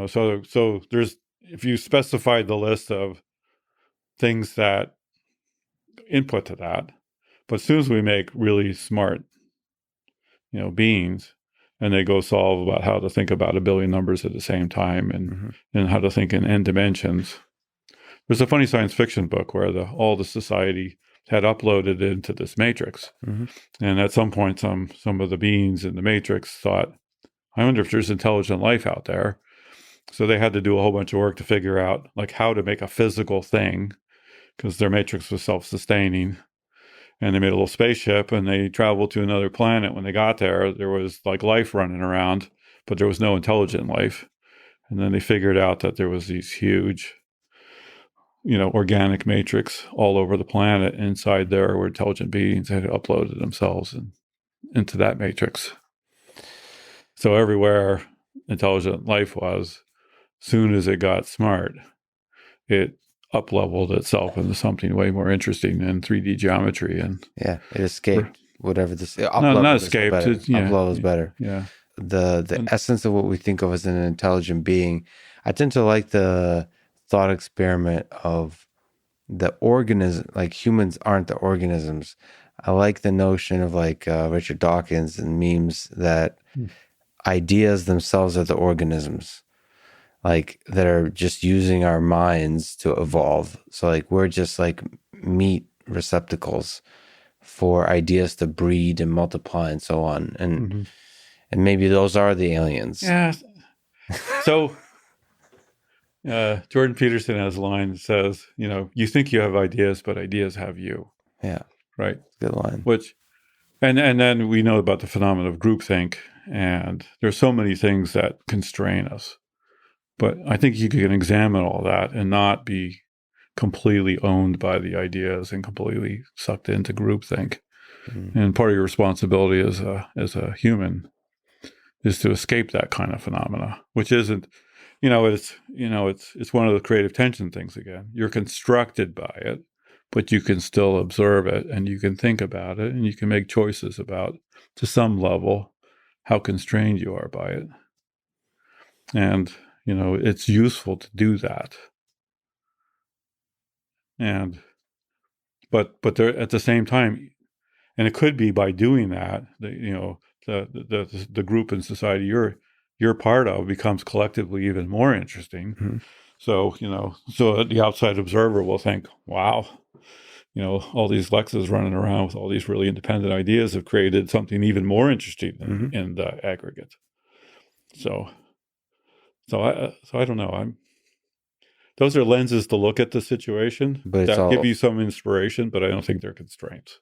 So there's, if you specified the list of things that input to that, but as soon as we make really smart, beings, and they go solve about how to think about a billion numbers at the same time and how to think in n dimensions. There's a funny science fiction book where all the society had uploaded into this matrix. And at some point, some of the beings in the matrix thought, I wonder if there's intelligent life out there. So they had to do a whole bunch of work to figure out like how to make a physical thing, because their matrix was self-sustaining. And they made a little spaceship and they traveled to another planet. When they got there, there was like life running around, but there was no intelligent life. And then they figured out that there was these huge, organic matrix all over the planet. Inside there were intelligent beings that had uploaded themselves into that matrix. So everywhere intelligent life was, soon as it got smart, it up-leveled itself into something way more interesting than 3D geometry. And yeah, it escaped whatever this. Not escaped. Up-level is better. Yeah. The essence of what we think of as an intelligent being. I tend to like the thought experiment of the organism, like humans aren't the organisms. I like the notion of like Richard Dawkins and memes that ideas themselves are the organisms, like that are just using our minds to evolve. So like we're just like meat receptacles for ideas to breed and multiply and so on. And and maybe those are the aliens. Yeah. So Jordan Peterson has a line that says, you think you have ideas, but ideas have you. Yeah. Right. Good line. Which, and then we know about the phenomenon of groupthink, and there's so many things that constrain us. But I think you can examine all that and not be completely owned by the ideas and completely sucked into groupthink. Mm. And part of your responsibility as a human is to escape that kind of phenomena, which isn't, it's one of the creative tension things again. You're constructed by it, but you can still observe it and you can think about it and you can make choices about, to some level, how constrained you are by it. And, it's useful to do that. And, but there, at the same time, and it could be by doing that, the group in society you're part of becomes collectively even more interesting. Mm-hmm. So, so the outside observer will think, wow, all these Lexes running around with all these really independent ideas have created something even more interesting in the aggregate. So I don't know. Those are lenses to look at the situation But that give you some inspiration, but I don't think they're constraints.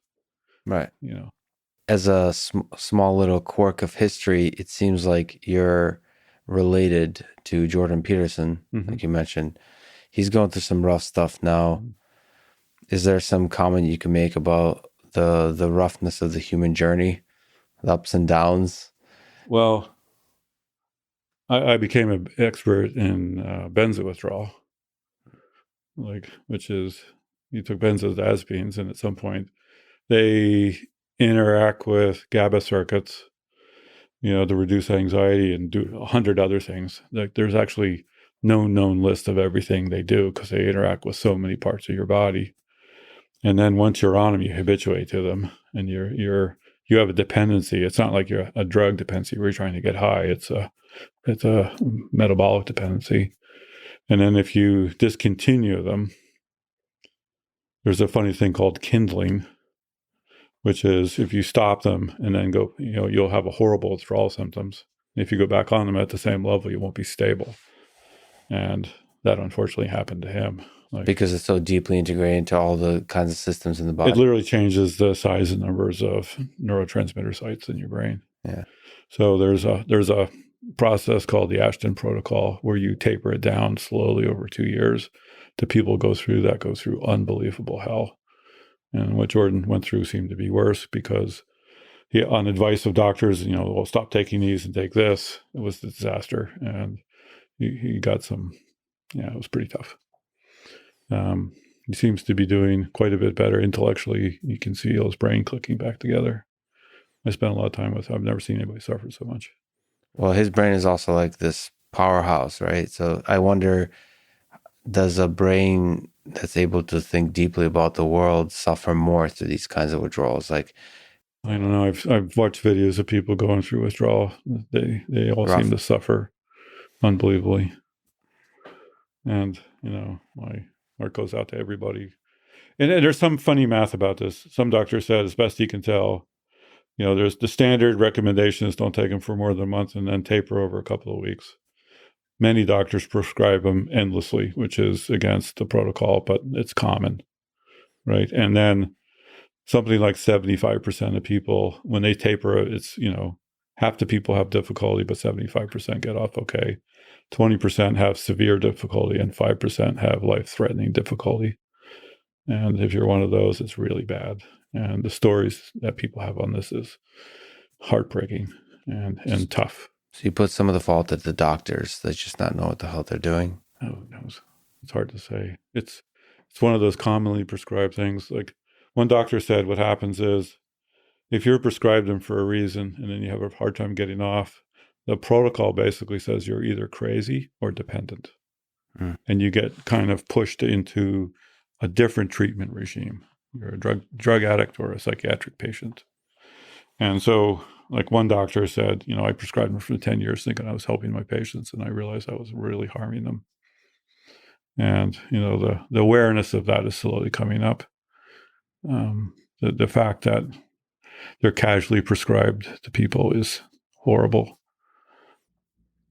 Right. You As a small little quirk of history, it seems like you're related to Jordan Peterson, like you mentioned. He's going through some rough stuff now. Is there some comment you can make about the roughness of the human journey, the ups and downs? Well, I became an expert in benzo withdrawal, which is you took benzodiazepines, and at some point they interact with GABA circuits, to reduce anxiety and do 100 other things. Like there's actually no known list of everything they do because they interact with so many parts of your body. And then once you're on them, you habituate to them, and you have a dependency. It's not like you're a drug dependency where you're trying to get high. It's a metabolic dependency. And then if you discontinue them, there's a funny thing called kindling, which is if you stop them and then go, you'll have a horrible withdrawal symptoms. If you go back on them at the same level, you won't be stable. And that unfortunately happened to him. Because it's so deeply integrated into all the kinds of systems in the body. It literally changes the size and numbers of neurotransmitter sites in your brain. Yeah. So there's a process called the Ashton protocol where you taper it down slowly over 2 years. The people go through unbelievable hell. And what Jordan went through seemed to be worse because he, on advice of doctors, well, stop taking these and take this. It was a disaster. And he got some, it was pretty tough. He seems to be doing quite a bit better intellectually. You can see his brain clicking back together. I spent a lot of time with him. I've never seen anybody suffer so much. Well, his brain is also like this powerhouse, right? So I wonder, does a brain that's able to think deeply about the world suffer more through these kinds of withdrawals? Like, I don't know. I've watched videos of people going through withdrawal. They all seem to suffer unbelievably. And, my heart goes out to everybody. And there's some funny math about this. Some doctor said, as best he can tell, there's the standard recommendation is don't take them for more than a month and then taper over a couple of weeks. Many doctors prescribe them endlessly, which is against the protocol, but it's common, right? And then something like 75% of people, when they taper, it's, half the people have difficulty, but 75% get off okay. 20% have severe difficulty and 5% have life-threatening difficulty. And if you're one of those, it's really bad. And the stories that people have on this is heartbreaking and tough. So you put some of the fault at the doctors that just not know what the hell they're doing? Oh, it's hard to say. It's one of those commonly prescribed things. Like one doctor said, what happens is if you're prescribed them for a reason and then you have a hard time getting off, the protocol basically says you're either crazy or dependent. And you get kind of pushed into a different treatment regime. You're a drug addict or a psychiatric patient. And so, like one doctor said, I prescribed them for 10 years thinking I was helping my patients, and I realized I was really harming them. And, the awareness of that is slowly coming up. The fact that they're casually prescribed to people is horrible.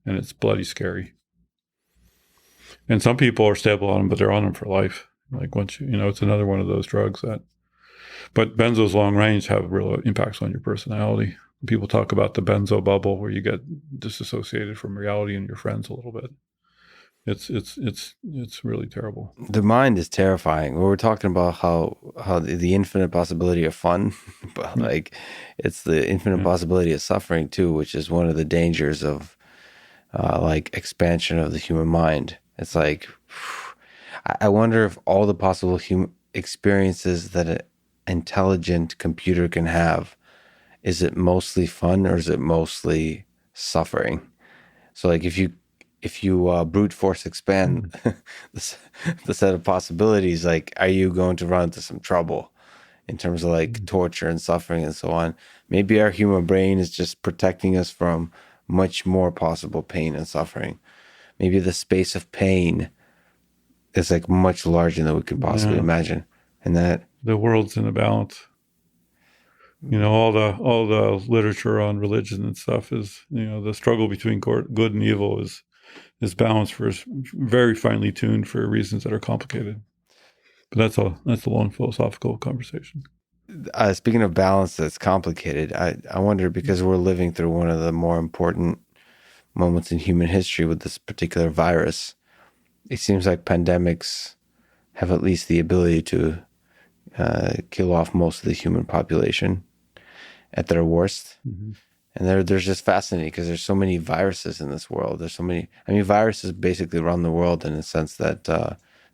And it's bloody scary. And some people are stable on them, but they're on them for life. Like once it's another one of those drugs but benzos long range have real impacts on your personality. People talk about the benzo bubble where you get disassociated from reality and your friends a little bit. It's really terrible. The mind is terrifying. We were talking about how the infinite possibility of fun, but like it's the infinite possibility of suffering too, which is one of the dangers of like expansion of the human mind. It's like I wonder if all the possible human experiences that an intelligent computer can have, is it mostly fun or is it mostly suffering? So like if you brute force expand the set of possibilities, like are you going to run into some trouble in terms of like torture and suffering and so on? Maybe our human brain is just protecting us from much more possible pain and suffering. Maybe the space of pain is like much larger than we could possibly imagine, and that the world's in a balance. All the literature on religion and stuff is, the struggle between good and evil is balanced very finely tuned for reasons that are complicated. But that's a long philosophical conversation. Speaking of balance that's complicated, I wonder, because we're living through one of the more important moments in human history with this particular virus, it seems like pandemics have at least the ability to kill off most of the human population at their worst. Mm-hmm. And they're just fascinating because there's so many viruses in this world. There's so many, viruses basically run the world in the sense that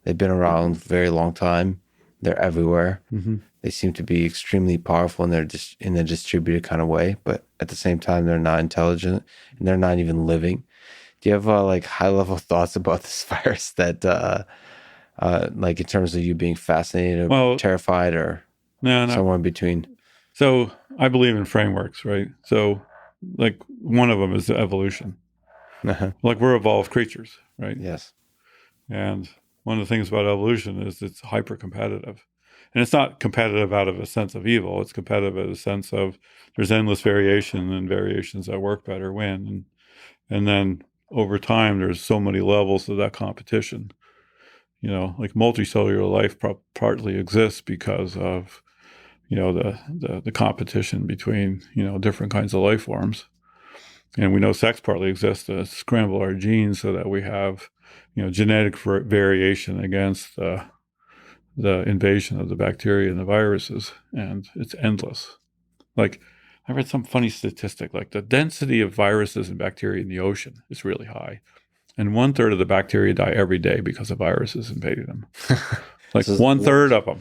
they've been around a very long time. They're everywhere. Mm-hmm. They seem to be extremely powerful in a distributed kind of way, but at the same time, they're not intelligent and they're not even living. Do you have like high level thoughts about this virus that, like in terms of you being fascinated or terrified or somewhere in between? So I believe in frameworks, right? So like one of them is evolution. Uh-huh. Like we're evolved creatures, right? Yes. And one of the things about evolution is it's hyper competitive. And it's not competitive out of a sense of evil. It's competitive in a sense of there's endless variation, and variations that work better win. And then over time, there's so many levels of that competition. Like multicellular life partly exists because of the competition between different kinds of life forms, and we know sex partly exists to scramble our genes so that we have genetic variation against the invasion of the bacteria and the viruses, and it's endless. Like I read some funny statistic, like the density of viruses and bacteria in the ocean is really high, and 1/3 of the bacteria die every day because of viruses invading them. Like 1/3 of them.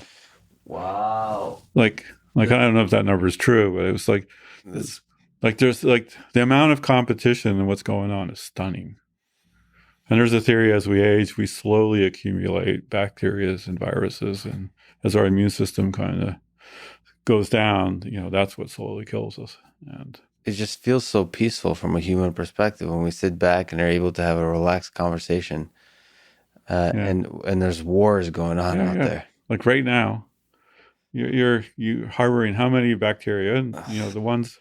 Wow. Like I don't know if that number is true, but it was like there's like the amount of competition and what's going on is stunning. And there's a theory, as we age, we slowly accumulate bacteria and viruses, and as our immune system kind of goes down, that's what slowly kills us. And it just feels so peaceful from a human perspective when we sit back and are able to have a relaxed conversation. And there's wars going on out there. Like right now, you're harboring how many bacteria? And the ones,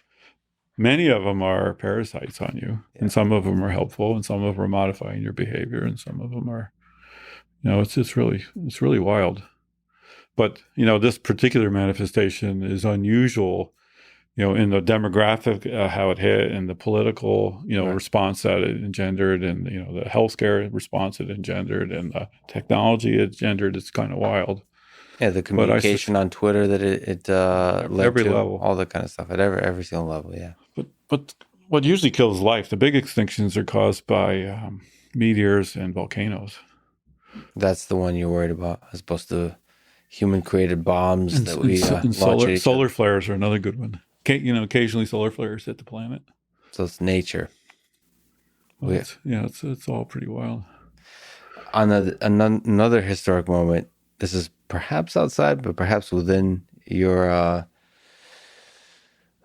many of them are parasites on you, and some of them are helpful, and some of them are modifying your behavior, and some of them are, it's really wild. But this particular manifestation is unusual, in the demographic how it hit, and the political response that it engendered, and the healthcare response it engendered, and the technology it engendered. It's kind of wild. Yeah, the communication on Twitter that it led every to, level, all that kind of stuff at every single level. Yeah. But what usually kills life, the big extinctions are caused by meteors and volcanoes. That's the one you're worried about, as opposed to human-created bombs that we launch. Solar flares are another good one. Occasionally solar flares hit the planet. So it's nature. Well, it's all pretty wild. On another historic moment, this is perhaps outside, but perhaps within your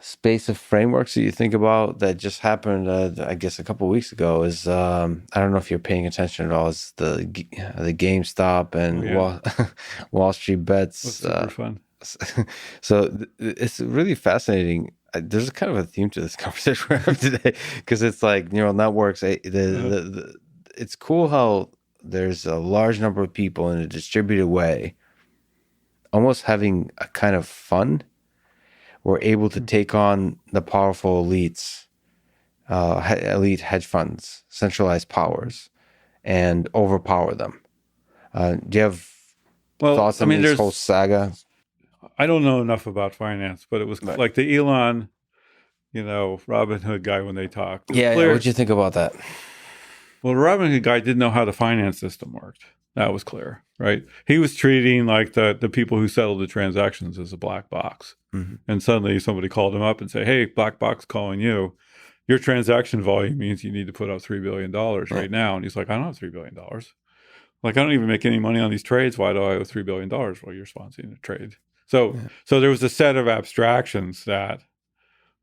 space of frameworks that you think about, that just happened, I guess, a couple of weeks ago, is I don't know if you're paying attention at all. Is the GameStop and WallStreetBets. That's super fun. So it's really fascinating. There's a kind of a theme to this conversation we're having today, because it's like neural networks. It's cool how there's a large number of people in a distributed way, almost having a kind of fun. We're able to take on the powerful elites, elite hedge funds, centralized powers, and overpower them. Do you have thoughts on this whole saga? I don't know enough about finance, but it was Right. like the Elon, Robinhood guy when they talked. Yeah, what'd you think about that? Well, the Robinhood guy didn't know how the finance system worked. That was clear, right? He was treating like the people who settled the transactions as a black box. Mm-hmm. And suddenly somebody called him up and said, hey, black box calling you. Your transaction volume means you need to put up $3 billion right now. And he's like, I don't have $3 billion. Like, I don't even make any money on these trades. Why do I owe $3 billion? Well, you're sponsoring a trade. So there was a set of abstractions that,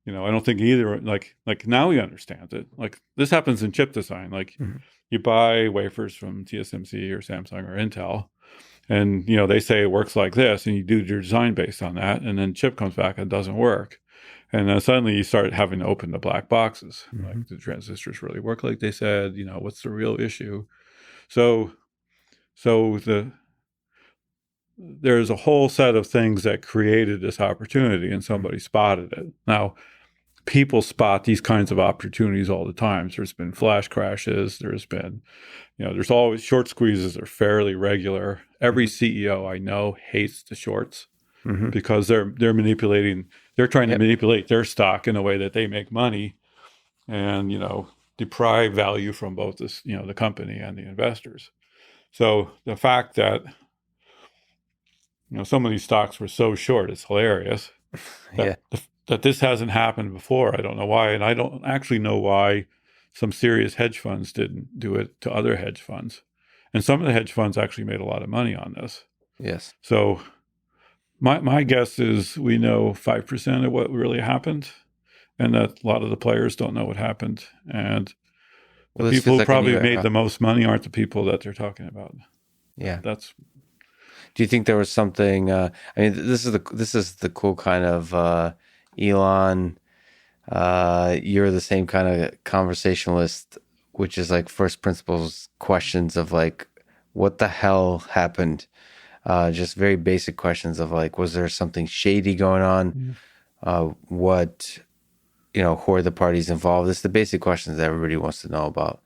I don't think either, like now he understands it. Like, this happens in chip design. Like, you buy wafers from TSMC or Samsung or Intel, and, they say it works like this, and you do your design based on that, and then chip comes back and it doesn't work. And then suddenly you start having to open the black boxes. Like, do transistors really work like they said? What's the real issue? So there's a whole set of things that created this opportunity, and somebody spotted it. Now, people spot these kinds of opportunities all the time. There's been flash crashes. There's been, there's always short squeezes are fairly regular. Every CEO I know hates the shorts because they're manipulating. They're trying to manipulate their stock in a way that they make money, and deprive value from both this, the company and the investors. So the fact that some of these stocks were so short, it's hilarious. That this hasn't happened before. I don't know why, and I don't actually know why some serious hedge funds didn't do it to other hedge funds. And some of the hedge funds actually made a lot of money on this. Yes. So my guess is we know 5% of what really happened, and that a lot of the players don't know what happened. And the people who probably made the most money aren't the people that they're talking about. Yeah. Do you think there was something? This is the cool kind of Elon. You're the same kind of conversationalist, which is like first principles questions of like, what the hell happened? Just very basic questions of like, was there something shady going on? Who are the parties involved? It's the basic questions that everybody wants to know about.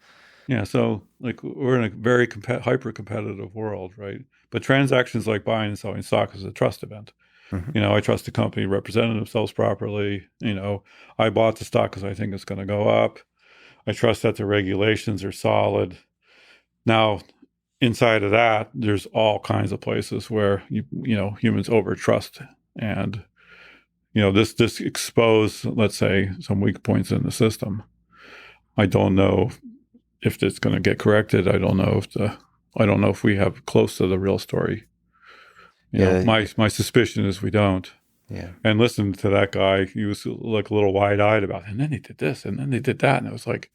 Yeah, so like we're in a very hyper-competitive world, right? But transactions like buying and selling stock is a trust event. I trust the company represented themselves properly. I bought the stock because I think it's going to go up. I trust that the regulations are solid. Now, inside of that, there's all kinds of places where humans overtrust, and this exposed, let's say, some weak points in the system. I don't know if it's going to get corrected. I don't know if we have close to the real story. My suspicion is we don't. Yeah. And listen to that guy. He was like a little wide-eyed about it. And then they did this, and then they did that. And it was like,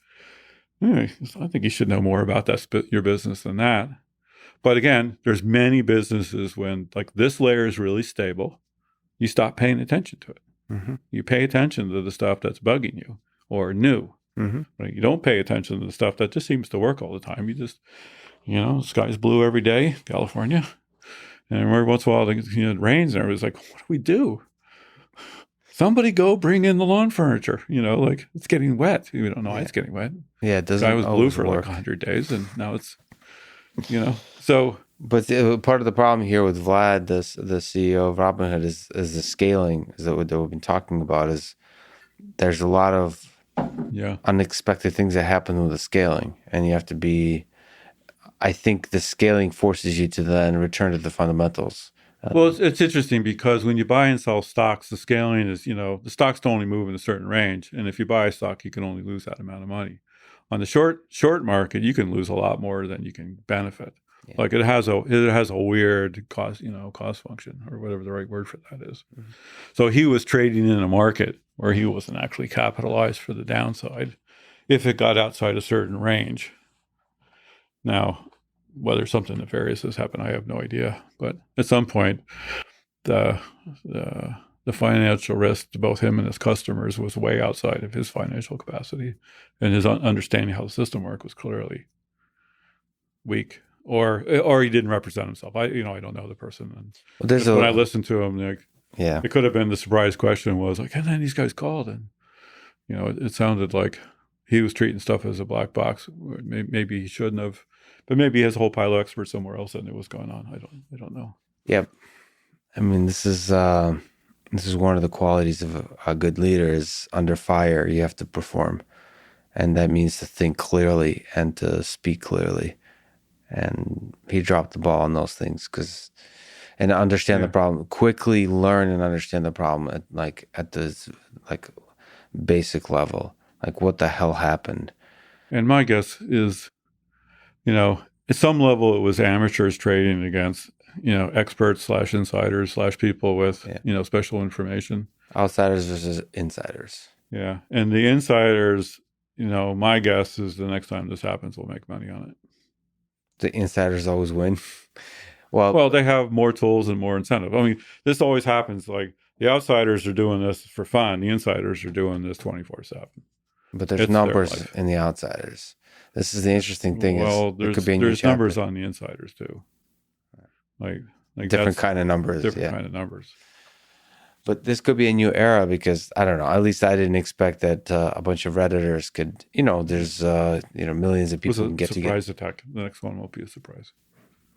I think you should know more about your business than that. But again, there's many businesses when like this layer is really stable, you stop paying attention to it. You pay attention to the stuff that's bugging you or new. Right? You don't pay attention to the stuff that just seems to work all the time. You just, the sky's blue every day, California. And every once in a while, it rains, and everybody's like, what do we do? Somebody go bring in the lawn furniture. Like, it's getting wet. We don't know why it's getting wet. Yeah, it doesn't. The sky was blue for work. like 100 days, and now it's, so. But part of the problem here with Vlad, the CEO of Robinhood, is the scaling. Is that what we've been talking about? Is there's a lot of unexpected things that happen with the scaling, and you have to be. I think the scaling forces you to then return to the fundamentals. Well, it's interesting because when you buy and sell stocks, the scaling is, the stocks don't only move in a certain range, and if you buy a stock, you can only lose that amount of money. On the short market, you can lose a lot more than you can benefit. Yeah. Like it has a weird cost function, or whatever the right word for that is. So he was trading in a market where he wasn't actually capitalized for the downside if it got outside a certain range. Now, whether something nefarious has happened, I have no idea. But at some point, the financial risk to both him and his customers was way outside of his financial capacity, and his understanding how the system worked was clearly weak, or he didn't represent himself. I don't know the person. And when I listened to him, it could have been the surprise question was like, and then these guys called, and it sounded like he was treating stuff as a black box. Maybe he shouldn't have. But maybe he has a whole pile of experts somewhere else that knew what's going on. I don't know. Yep. I mean, this is one of the qualities of a good leader is under fire, you have to perform. And that means to think clearly and to speak clearly. And he dropped the ball on those things and understand the problem, quickly learn and understand the problem at this like basic level, like what the hell happened. And my guess is, at some level it was amateurs trading against, experts / insiders / people with, special information. Outsiders versus insiders. Yeah. And the insiders, my guess is the next time this happens, we'll make money on it. The insiders always win. Well, they have more tools and more incentive. I mean, this always happens. Like the outsiders are doing this for fun. The insiders are doing this 24/7. But there's numbers in the outsiders. This is the interesting thing. Well, there's numbers on the insiders too. Like different kind of numbers. Different kind of numbers. But this could be a new era because I don't know. At least I didn't expect that a bunch of Redditors could. There's millions of people can get together. Surprise attack. The next one won't be a surprise.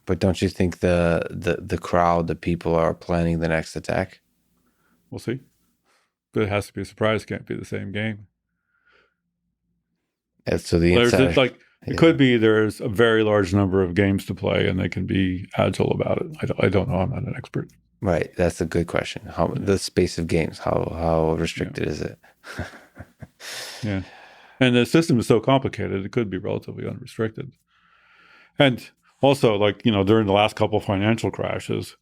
But don't you think the crowd, the people are planning the next attack? We'll see. But it has to be a surprise. It can't be the same game. And so it could be there's a very large number of games to play and they can be agile about it. I don't know. I'm not an expert. Right. That's a good question. The space of games, how restricted is it? Yeah. And the system is so complicated, it could be relatively unrestricted. And also, during the last couple of financial crashes,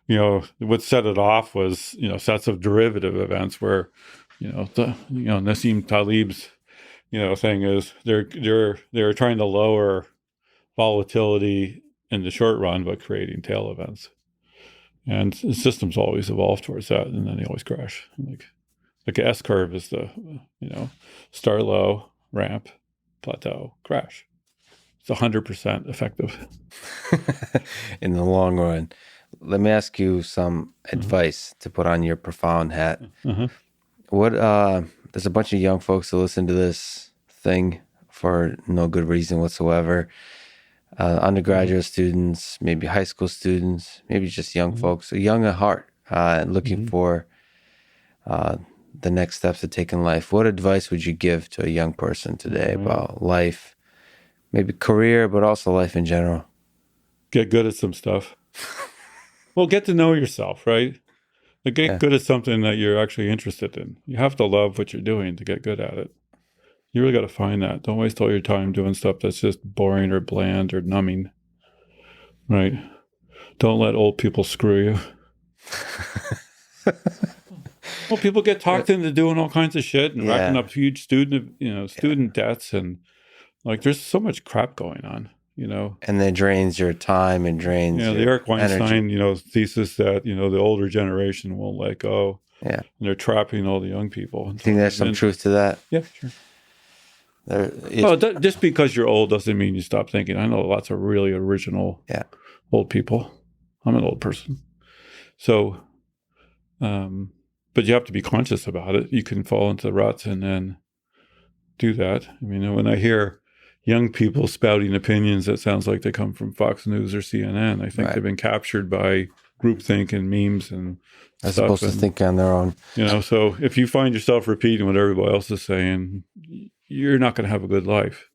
what set it off was, sets of derivative events where, Nassim Taleb's, thing is they're trying to lower volatility in the short run by creating tail events. And the systems always evolve towards that, and then they always crash. Like an S curve is the, start low, ramp, plateau, crash. It's 100% effective. In the long run. Let me ask you some advice to put on your profound hat. What there's a bunch of young folks who listen to this thing for no good reason whatsoever. Undergraduate students, maybe high school students, maybe just young folks, young at heart, looking for the next steps to take in life. What advice would you give to a young person today about life? Maybe career, but also life in general. Get good at some stuff. Well, get to know yourself, right? Get good at something that you're actually interested in. You have to love what you're doing to get good at it. You really got to find that. Don't waste all your time doing stuff that's just boring or bland or numbing. Right? Don't let old people screw you. Well, people get talked into doing all kinds of shit and racking up huge student debts and there's so much crap going on, And it drains your time and drains the Eric Weinstein, thesis that, the older generation won't let go. Yeah. And they're trapping all the young people. I think there's some truth to that. Yeah, sure. Just because you're old doesn't mean you stop thinking. I know lots of really original old people. I'm an old person. So, but you have to be conscious about it. You can fall into the ruts and then do that. I mean, when I hear young people spouting opinions that sounds like they come from Fox News or CNN, I think they've been captured by groupthink and memes and They're supposed to think on their own. So if you find yourself repeating what everybody else is saying, you're not going to have a good life.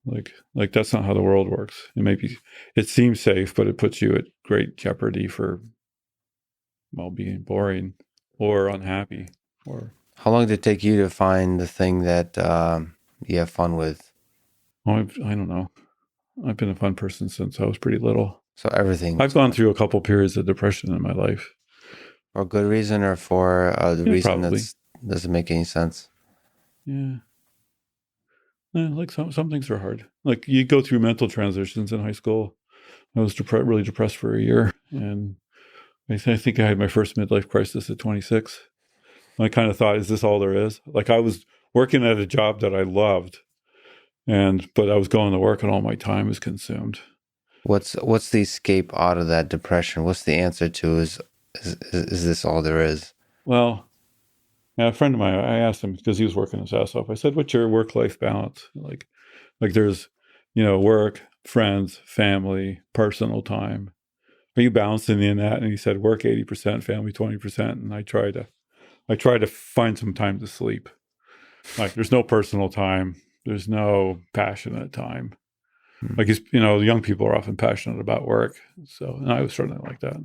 Like that's not how the world works. It seems safe, but it puts you at great jeopardy for being boring or unhappy. How long did it take you to find the thing that you have fun with? I don't know. I've been a fun person since I was pretty little. So everything. I've gone through a couple periods of depression in my life. For good reason or for the reason probably. that doesn't make any sense? Yeah. Like some things are hard. Like you go through mental transitions in high school. I was really depressed for a year. And I think I had my first midlife crisis at 26. I kind of thought, is this all there is? Like I was working at a job that I loved. But I was going to work and all my time was consumed. What's the escape out of that depression? What's the answer to is this all there is? Well, a friend of mine, I asked him because he was working his ass off. I said, "What's your work-life balance like?" There's, work, friends, family, personal time. Are you balancing in that? And he said, work 80%, family 20%. And I try to find some time to sleep. Like there's no personal time. There's no passionate time. Like young people are often passionate about work. So, and I was certainly like that.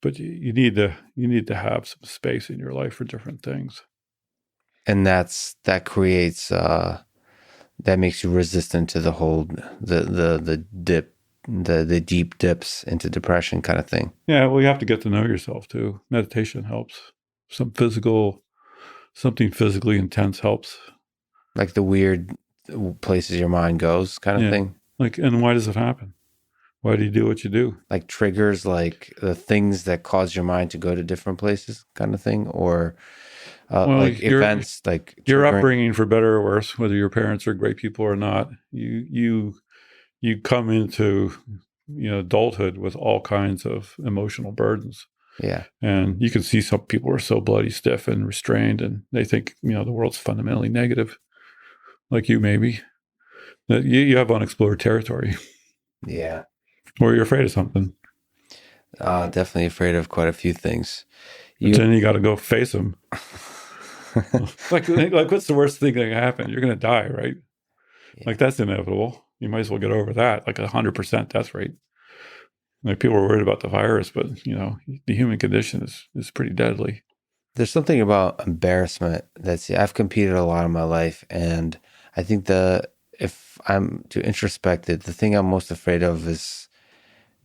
But you need to have some space in your life for different things. And that creates that makes you resistant to the whole the deep dips into depression kind of thing. Yeah, well, you have to get to know yourself too. Meditation helps. Something physically intense helps. Like the weird places your mind goes kind of thing. Like, and why does it happen? Why do you do what you do? Like triggers, like the things that cause your mind to go to different places kind of thing, or like events, like your triggering. Upbringing, for better or worse, whether your parents are great people or not, you come into adulthood with all kinds of emotional burdens. Yeah. And you can see some people are so bloody stiff and restrained, and they think, the world's fundamentally negative, like you maybe. That you have unexplored territory. Yeah. Or you're afraid of something. Definitely afraid of quite a few things. Then you got to go face them. like what's the worst thing that can happen? You're going to die, right? Yeah. Like that's inevitable. You might as well get over that. Like 100% death rate. Like people are worried about the virus, but the human condition is pretty deadly. There's something about embarrassment I've competed a lot in my life, and I think if I'm too introspective, the thing I'm most afraid of is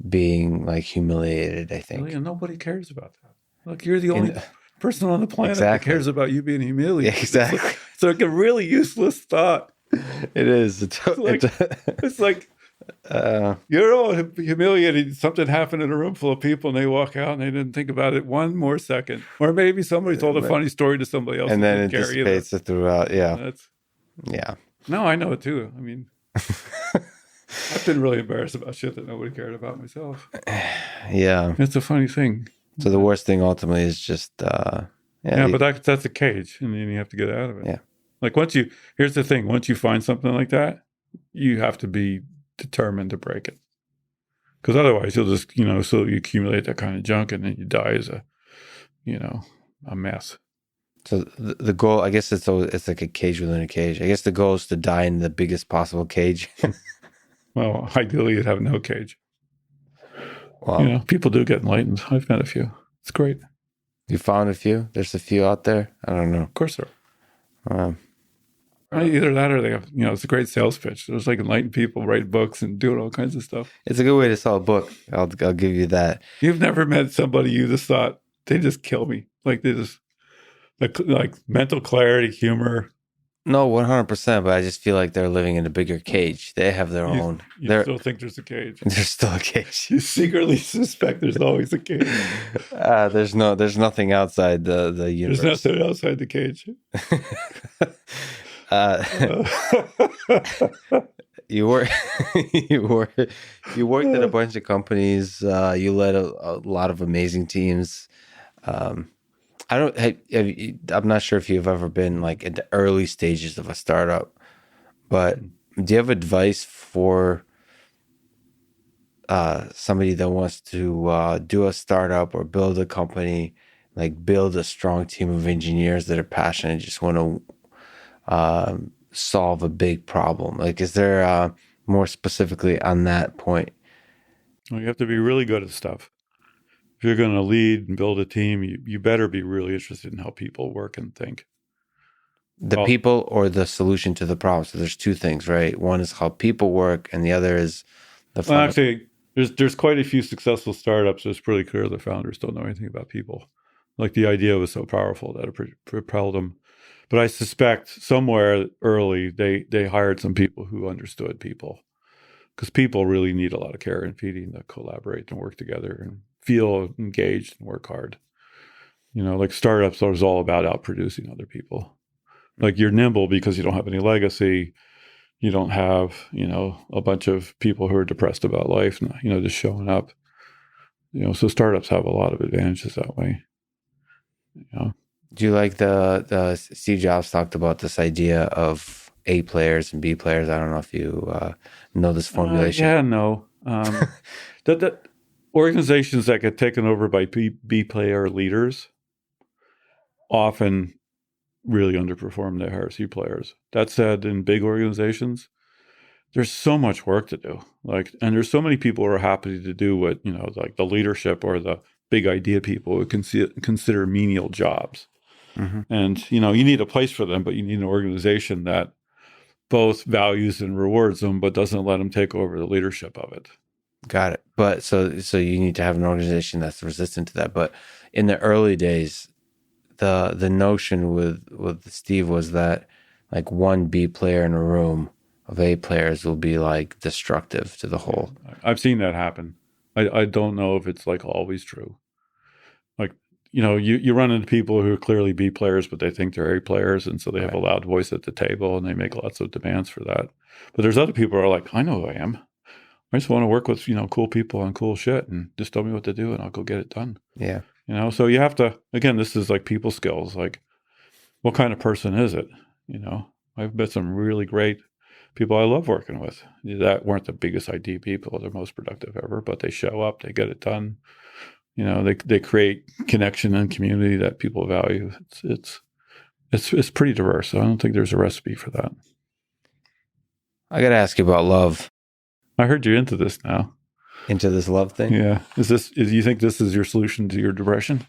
being like humiliated. I think. Really? And nobody cares about that. Look, you're the only person on the planet that cares about you being humiliated. Yeah, exactly. It's like a really useless thought. It is. It's like you're all humiliated. Something happened in a room full of people, and they walk out, and they didn't think about it one more second. Or maybe somebody told a funny story to somebody else, and then it dissipates it throughout. Yeah, yeah. No, I know it too. I mean, I've been really embarrassed about shit that nobody cared about myself. Yeah, it's a funny thing. So the worst thing ultimately is just but that's a cage, and then you have to get out of it. Yeah. Like here's the thing: once you find something like that, you have to be determined to break it, because otherwise you'll just so you accumulate that kind of junk, and then you die as a mess. So the goal, I guess, it's like a cage within a cage. I guess the goal is to die in the biggest possible cage. Well, ideally, you'd have no cage. Wow. People do get enlightened. I've met a few. It's great. You found a few? There's a few out there? I don't know. Of course there are. Either that or they have, it's a great sales pitch. There's like enlightened people write books and doing all kinds of stuff. It's a good way to sell a book. I'll give you that. You've never met somebody you just thought, they just kill me. Like they just, like mental clarity, humor. No, 100%. But I just feel like they're living in a bigger cage. They have their own. You still think there's a cage? There's still a cage. You secretly suspect there's always a cage. There's nothing outside the universe. There's nothing outside the cage. You worked at a bunch of companies. You led a lot of amazing teams. I'm not sure if you've ever been like in the early stages of a startup, but do you have advice for somebody that wants to do a startup or build a company, like build a strong team of engineers that are passionate and just want to solve a big problem? Like, is there more specifically on that point? Well, you have to be really good at stuff. If you're going to lead and build a team, you better be really interested in how people work and think. The people or the solution to the problem. So there's two things, right? One is how people work, and the other is the Well, actually, there's quite a few successful startups. It's pretty clear the founders don't know anything about people. Like the idea was so powerful that it propelled them. But I suspect somewhere early they hired some people who understood people, because people really need a lot of care and feeding to collaborate and work together and feel engaged and work hard. Like startups are all about outproducing other people. Like you're nimble because you don't have any legacy. You don't have, a bunch of people who are depressed about life, just showing up. So startups have a lot of advantages that way. Do you like the Steve Jobs talked about this idea of A players and B players. I don't know if you know this formulation. No. That organizations that get taken over by B player leaders often really underperform their higher C players. That said, in big organizations, there's so much work to do. And there's so many people who are happy to do what, like the leadership or the big idea people would consider menial jobs. Mm-hmm. And, you need a place for them, but you need an organization that both values and rewards them, but doesn't let them take over the leadership of it. Got it. But so you need to have an organization that's resistant to that. But in the early days, the notion with Steve was that like one B player in a room of A players will be like destructive to the whole. I've seen that happen. I don't know if it's like always true. Like, you run into people who are clearly B players, but they think they're A players. And so they have a loud voice at the table and they make lots of demands for that. But there's other people who are like, I know who I am. I just want to work with, cool people and cool shit and just tell me what to do and I'll go get it done. Yeah. So you have to, again, this is like people skills. Like, what kind of person is it? I've met some really great people I love working with that weren't the biggest ID people, they're most productive ever, but they show up, they get it done. They create connection and community that people value. It's pretty diverse. So I don't think there's a recipe for that. I got to ask you about love. I heard you're into this now. Into this love thing? Yeah. You think this is your solution to your depression?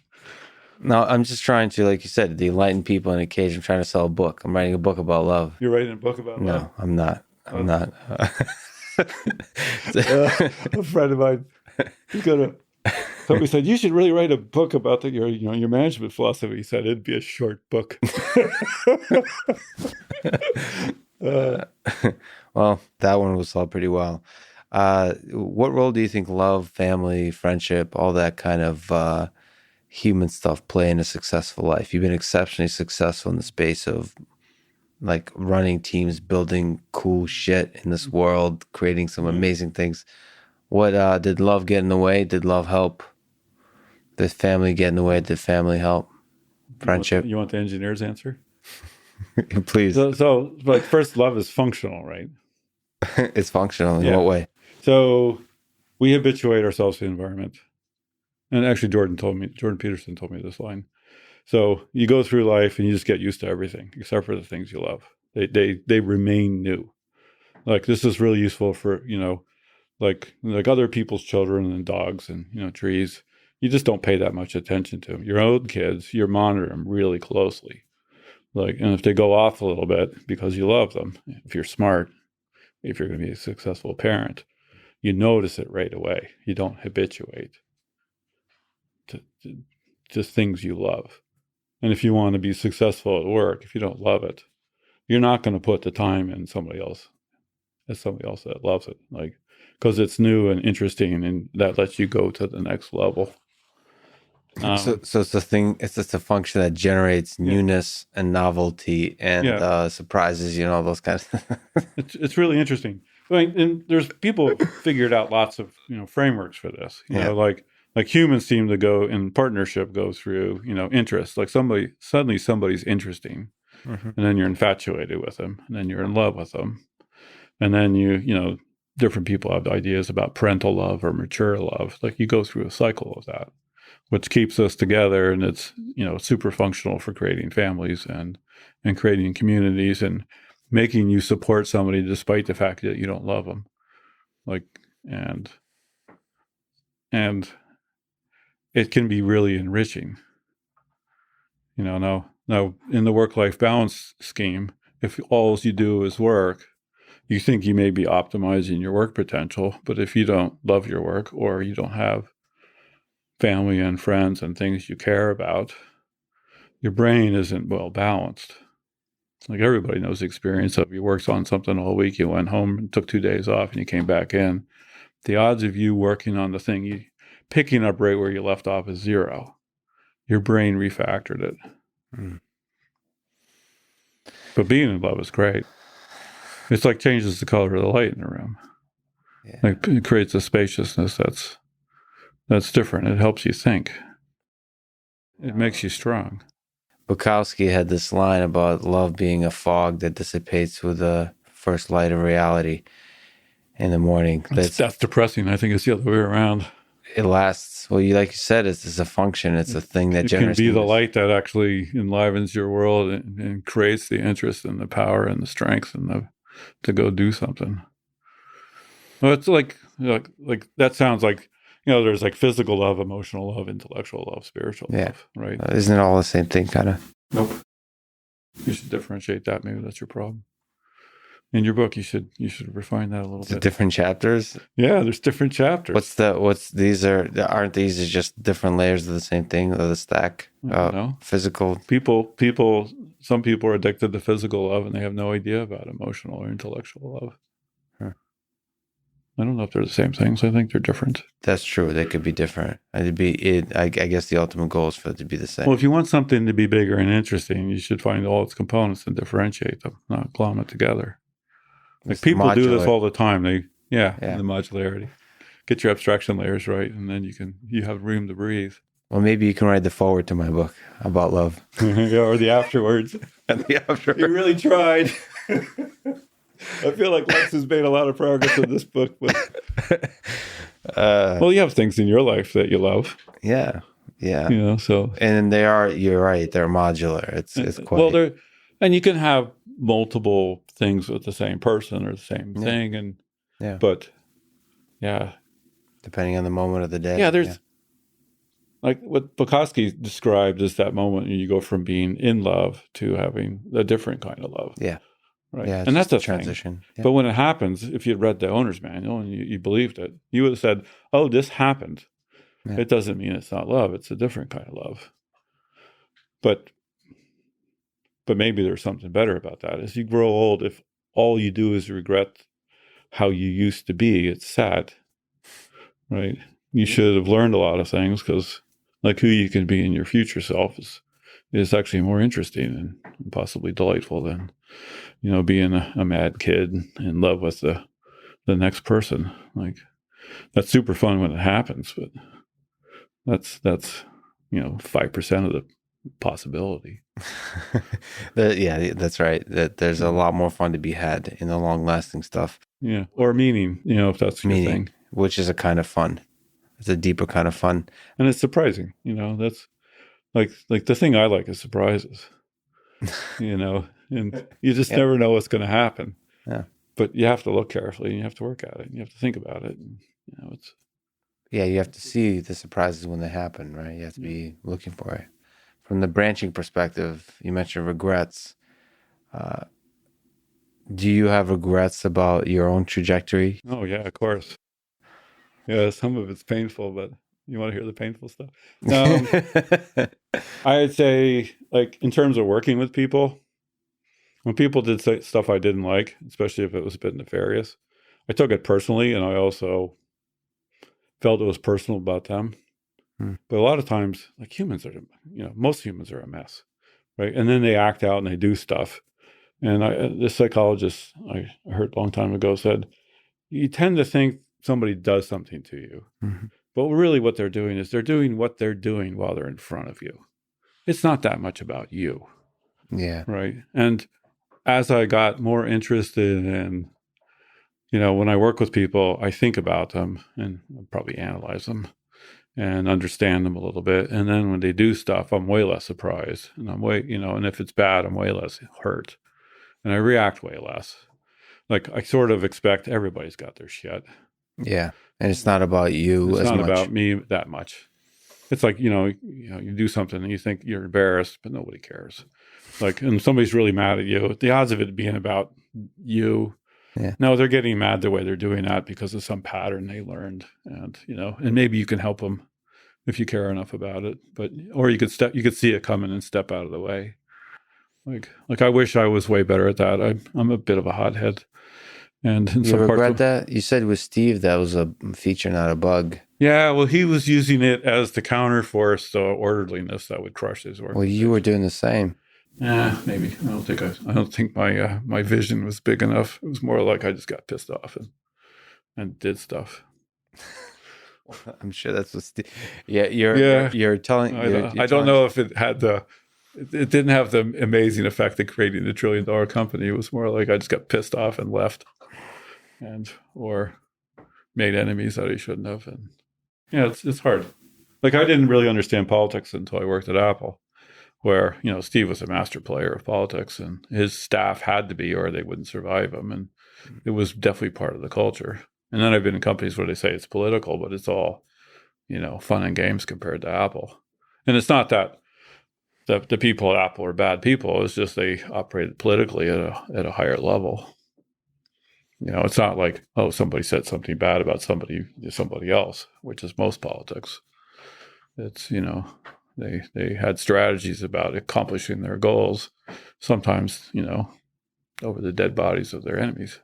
No, I'm just trying to, like you said, the enlighten people in a cage. I'm trying to sell a book. I'm writing a book about love. You're writing a book about love? No, I'm not. I'm not. A friend of mine, somebody said, you should really write a book about your management philosophy. He said, it'd be a short book. Well, that one was sold pretty well. What role do you think love, family, friendship, all that kind of human stuff play in a successful life? You've been exceptionally successful in the space of like running teams, building cool shit in this world, creating some amazing things. What did love get in the way? Did love help? Did family get in the way? Did family help? Friendship? You want the engineer's answer? Please. So like first, love is functional, right? It's functional. In what way? So we habituate ourselves to the environment. And actually, Jordan Peterson told me this line. So you go through life and you just get used to everything except for the things you love. They remain new. Like this is really useful for, like other people's children and dogs and, trees. You just don't pay that much attention to them. Your own kids, you monitor them really closely. And if they go off a little bit because you love them, if you're smart, if you're going to be a successful parent, you notice it right away. You don't habituate to things you love. And if you want to be successful at work, if you don't love it, you're not going to put the time in somebody else that loves it, because it's new and interesting, and that lets you go to the next level. So it's the thing. It's just a function that generates newness and novelty and surprises you and all those kinds of things. It's really interesting. And there's people who figured out lots of frameworks for this. Like humans seem to go in partnership, go through interest. Like somebody's interesting, and then you're infatuated with them, and then you're in love with them, and then different people have ideas about parental love or mature love. Like you go through a cycle of that, which keeps us together, and it's super functional for creating families and creating communities and making you support somebody despite the fact that you don't love them. And it can be really enriching. Now in the work-life balance scheme, if all you do is work, you think you may be optimizing your work potential, but if you don't love your work or you don't have family and friends and things you care about, your brain isn't well balanced. Like everybody knows the experience of you worked on something all week, you went home and took 2 days off and you came back in. The odds of you working on the thing, you picking up right where you left off is 0. Your brain refactored it. But being in love is great. It's like changes the color of the light in the room. Yeah. Like it creates a spaciousness that's different. It helps you think. It makes you strong. Bukowski had this line about love being a fog that dissipates with the first light of reality in the morning. That's depressing. I think it's the other way around. It lasts. Well, like you said, it's a function. It's a thing that generates. It can be the light that actually enlivens your world and creates the interest and the power and the strength and to go do something. Well, it's like that sounds like, there's like physical love, emotional love, intellectual love, spiritual love, right? Isn't it all the same thing, kind of? Nope. You should differentiate that. Maybe that's your problem. In your book, you should refine that a little bit. Different chapters. Yeah, there's different chapters. Aren't these just different layers of the same thing, of the stack? No. Physical. Some people are addicted to physical love and they have no idea about emotional or intellectual love. Huh. I don't know if they're the same things. I think they're different. That's true. They could be different. I guess the ultimate goal is for it to be the same. Well, if you want something to be bigger and interesting, you should find all its components and differentiate them, not glom it together. Like people do this all the time. The modularity. Get your abstraction layers right, and then you have room to breathe. Well, maybe you can write the foreword to my book about love. Or the afterwards. And the afterwards. You really tried. I feel like Lex has made a lot of progress in this book. But well, you have things in your life that you love. Yeah. So. And you're right, they're modular. It's quite. Well, and you can have multiple things with the same person or the same thing. But depending on the moment of the day. Yeah, there's like what Bukowski described is that moment when you go from being in love to having a different kind of love. Yeah. Right. Yeah, and that's a transition. Yeah. But when it happens, if you had read the owner's manual and you believed it, you would have said, oh, this happened. Yeah. It doesn't mean it's not love. It's a different kind of love. But maybe there's something better about that. As you grow old, if all you do is regret how you used to be, it's sad, right? You should have learned a lot of things because like who you can be in your future self is actually more interesting and possibly delightful than, being a mad kid in love with the next person. Like that's super fun when it happens, but that's 5% of the possibility. That's right. That there's a lot more fun to be had in the long-lasting stuff. Yeah, or meaning, if that's your thing, which is a kind of fun. It's a deeper kind of fun, and it's surprising. That's like the thing I like is surprises. And you just never know what's going to happen. Yeah, but you have to look carefully, and you have to work at it, and you have to think about it. And, it's you have to see the surprises when they happen, right? You have to be looking for it. From the branching perspective, you mentioned regrets. Do you have regrets about your own trajectory? Oh, yeah, of course. Yeah, some of it's painful, but you want to hear the painful stuff? I'd say, like, in terms of working with people, when people did stuff I didn't like, especially if it was a bit nefarious, I took it personally, and I also felt it was personal about them. But a lot of times, like humans are, most humans are a mess, right? And then they act out and they do stuff. And this psychologist I heard a long time ago said, you tend to think somebody does something to you. Mm-hmm. But really what they're doing is they're doing what they're doing while they're in front of you. It's not that much about you. Yeah. Right. And as I got more interested in, when I work with people, I think about them and probably analyze them and understand them a little bit. And then when they do stuff, I'm way less surprised. And I'm and if it's bad, I'm way less hurt. And I react way less. Like I sort of expect everybody's got their shit. Yeah. And it's not about you as much. It's not about me that much. It's like, you do something and you think you're embarrassed, but nobody cares. Like, and somebody's really mad at you. The odds of it being about you. Yeah. No, they're getting mad the way they're doing that because of some pattern they learned. And, and maybe you can help them if you care enough about it. Or you could see it coming and step out of the way. Like I wish I was way better at that. I'm a bit of a hothead. And in you regret that? You said with Steve that was a feature, not a bug. Yeah, well, he was using it as the counterforce to orderliness that would crush his work. Well, you were doing the same. Yeah, maybe. I don't think my vision was big enough. It was more like I just got pissed off and did stuff. I'm sure that's what Steve. Yeah, you're telling. I don't know if it had the it didn't have the amazing effect of creating the $1 trillion company. It was more like I just got pissed off and left, or made enemies that I shouldn't have. And yeah, it's hard. Like, I didn't really understand politics until I worked at Apple, where, Steve was a master player of politics, and his staff had to be, or they wouldn't survive him. And it was definitely part of the culture. And then I've been in companies where they say it's political, but it's all, fun and games compared to Apple. And it's not that the people at Apple are bad people. It's just they operated politically at a higher level. It's not like, oh, somebody said something bad about somebody else, which is most politics. It's, they had strategies about accomplishing their goals, sometimes, over the dead bodies of their enemies,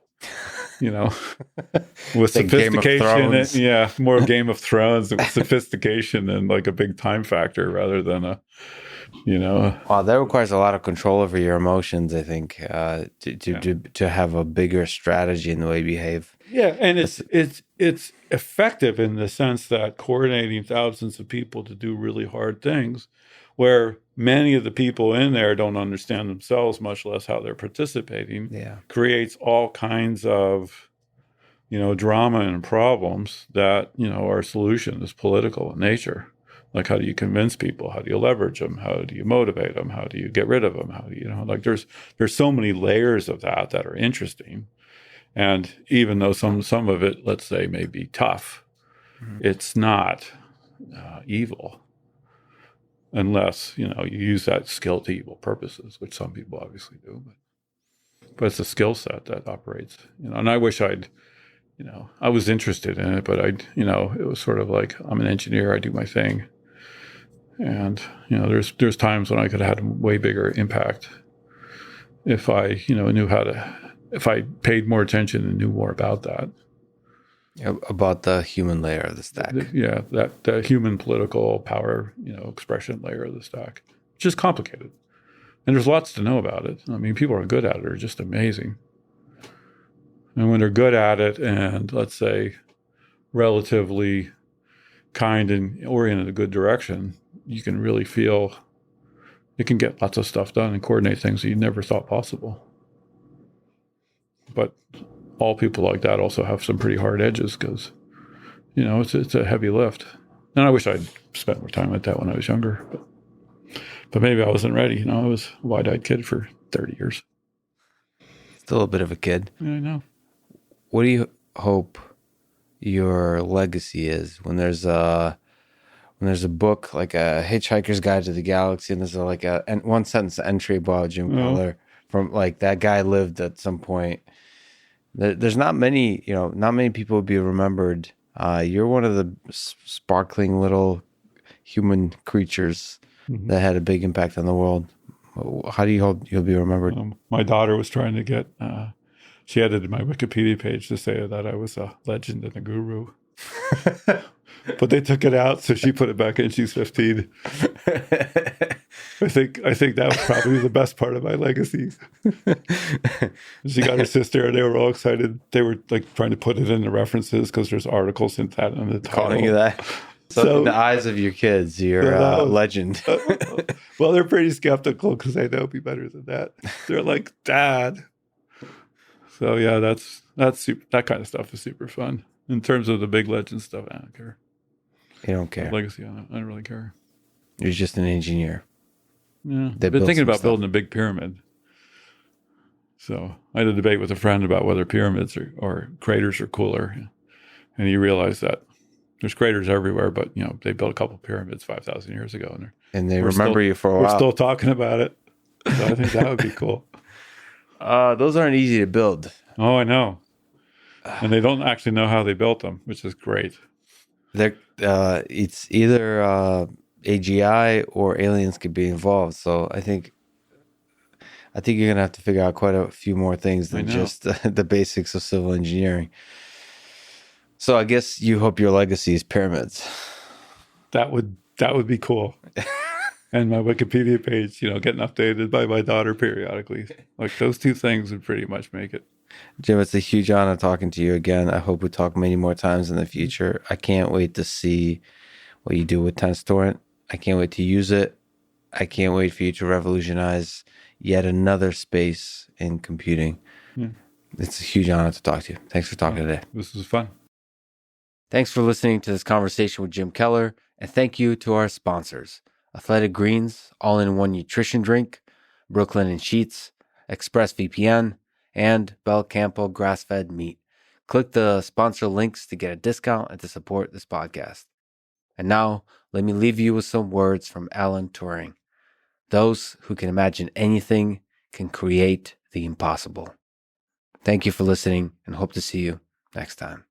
with sophistication. More Game of Thrones with sophistication and like a big time factor rather than Wow, that requires a lot of control over your emotions, I think, to have a bigger strategy in the way you behave. Yeah, and it's effective in the sense that coordinating thousands of people to do really hard things, where many of the people in there don't understand themselves, much less how they're participating, creates all kinds of, drama and problems that, our solution is political in nature. Like, how do you convince people? How do you leverage them? How do you motivate them? How do you get rid of them? How do like there's so many layers of that are interesting. And even though some of it, let's say, may be tough, it's not evil, unless, you use that skill to evil purposes, which some people obviously do. But it's a skill set that operates, and I wish I was interested in it, but it was sort of like, I'm an engineer, I do my thing. And, there's times when I could have had a way bigger impact if I, if I paid more attention and knew more about that. About the human layer of the stack. That human political power, expression layer of the stack, which is complicated. And there's lots to know about it. I mean, people are good at it, are just amazing. And when they're good at it and, let's say, relatively kind and oriented in a good direction, you can really feel you can get lots of stuff done and coordinate things that you never thought possible. But all people like that also have some pretty hard edges because, it's a heavy lift. And I wish I'd spent more time at that when I was younger. But maybe I wasn't ready. I was a wide-eyed kid for 30 years. Still a bit of a kid. Yeah, I know. What do you hope your legacy is when there's a book like a Hitchhiker's Guide to the Galaxy, and there's a one sentence entry about Jim Keller from like that guy lived at some point. There's not many, not many people would be remembered. You're one of the sparkling little human creatures that had a big impact on the world. How do you hope you'll be remembered? My daughter was trying to get. She edited my Wikipedia page to say that I was a legend and a guru. But they took it out, so she put it back in. She's 15. I think that was probably the best part of my legacy. She got her sister, and they were all excited. They were like trying to put it in the references because there's articles in that on the title. Calling you that. So in the eyes of your kids, you're a legend. Well, they're pretty skeptical because they know me better than that. They're like, Dad. So yeah, that's super, that kind of stuff is super fun. In terms of the big legend stuff, I don't care. You don't care. Legacy, I don't really care. You're just an engineer. Yeah, I've been thinking about building a big pyramid. So I had a debate with a friend about whether pyramids or craters are cooler, and he realized that there's craters everywhere, but they built a couple pyramids 5,000 years ago, and they remember you for a while. We're still talking about it. So I think that would be cool. Those aren't easy to build. Oh, I know. And they don't actually know how they built them, which is great. It's either AGI or aliens could be involved. So I think you're gonna have to figure out quite a few more things than just the basics of civil engineering. So I guess you hope your legacy is pyramids. That would be cool. And my Wikipedia page, getting updated by my daughter periodically. Like those two things would pretty much make it. Jim, it's a huge honor talking to you again. I hope we talk many more times in the future. I can't wait to see what you do with TenseTorrent. I can't wait to use it. I can't wait for you to revolutionize yet another space in computing. Yeah. It's a huge honor to talk to you. Thanks for talking today. This was fun. Thanks for listening to this conversation with Jim Keller, and thank you to our sponsors, Athletic Greens, all-in-one nutrition drink, Brooklyn and Sheets, ExpressVPN, and Bel Campo grass-fed meat. Click the sponsor links to get a discount and to support this podcast. And now, let me leave you with some words from Alan Turing. Those who can imagine anything can create the impossible. Thank you for listening, and hope to see you next time.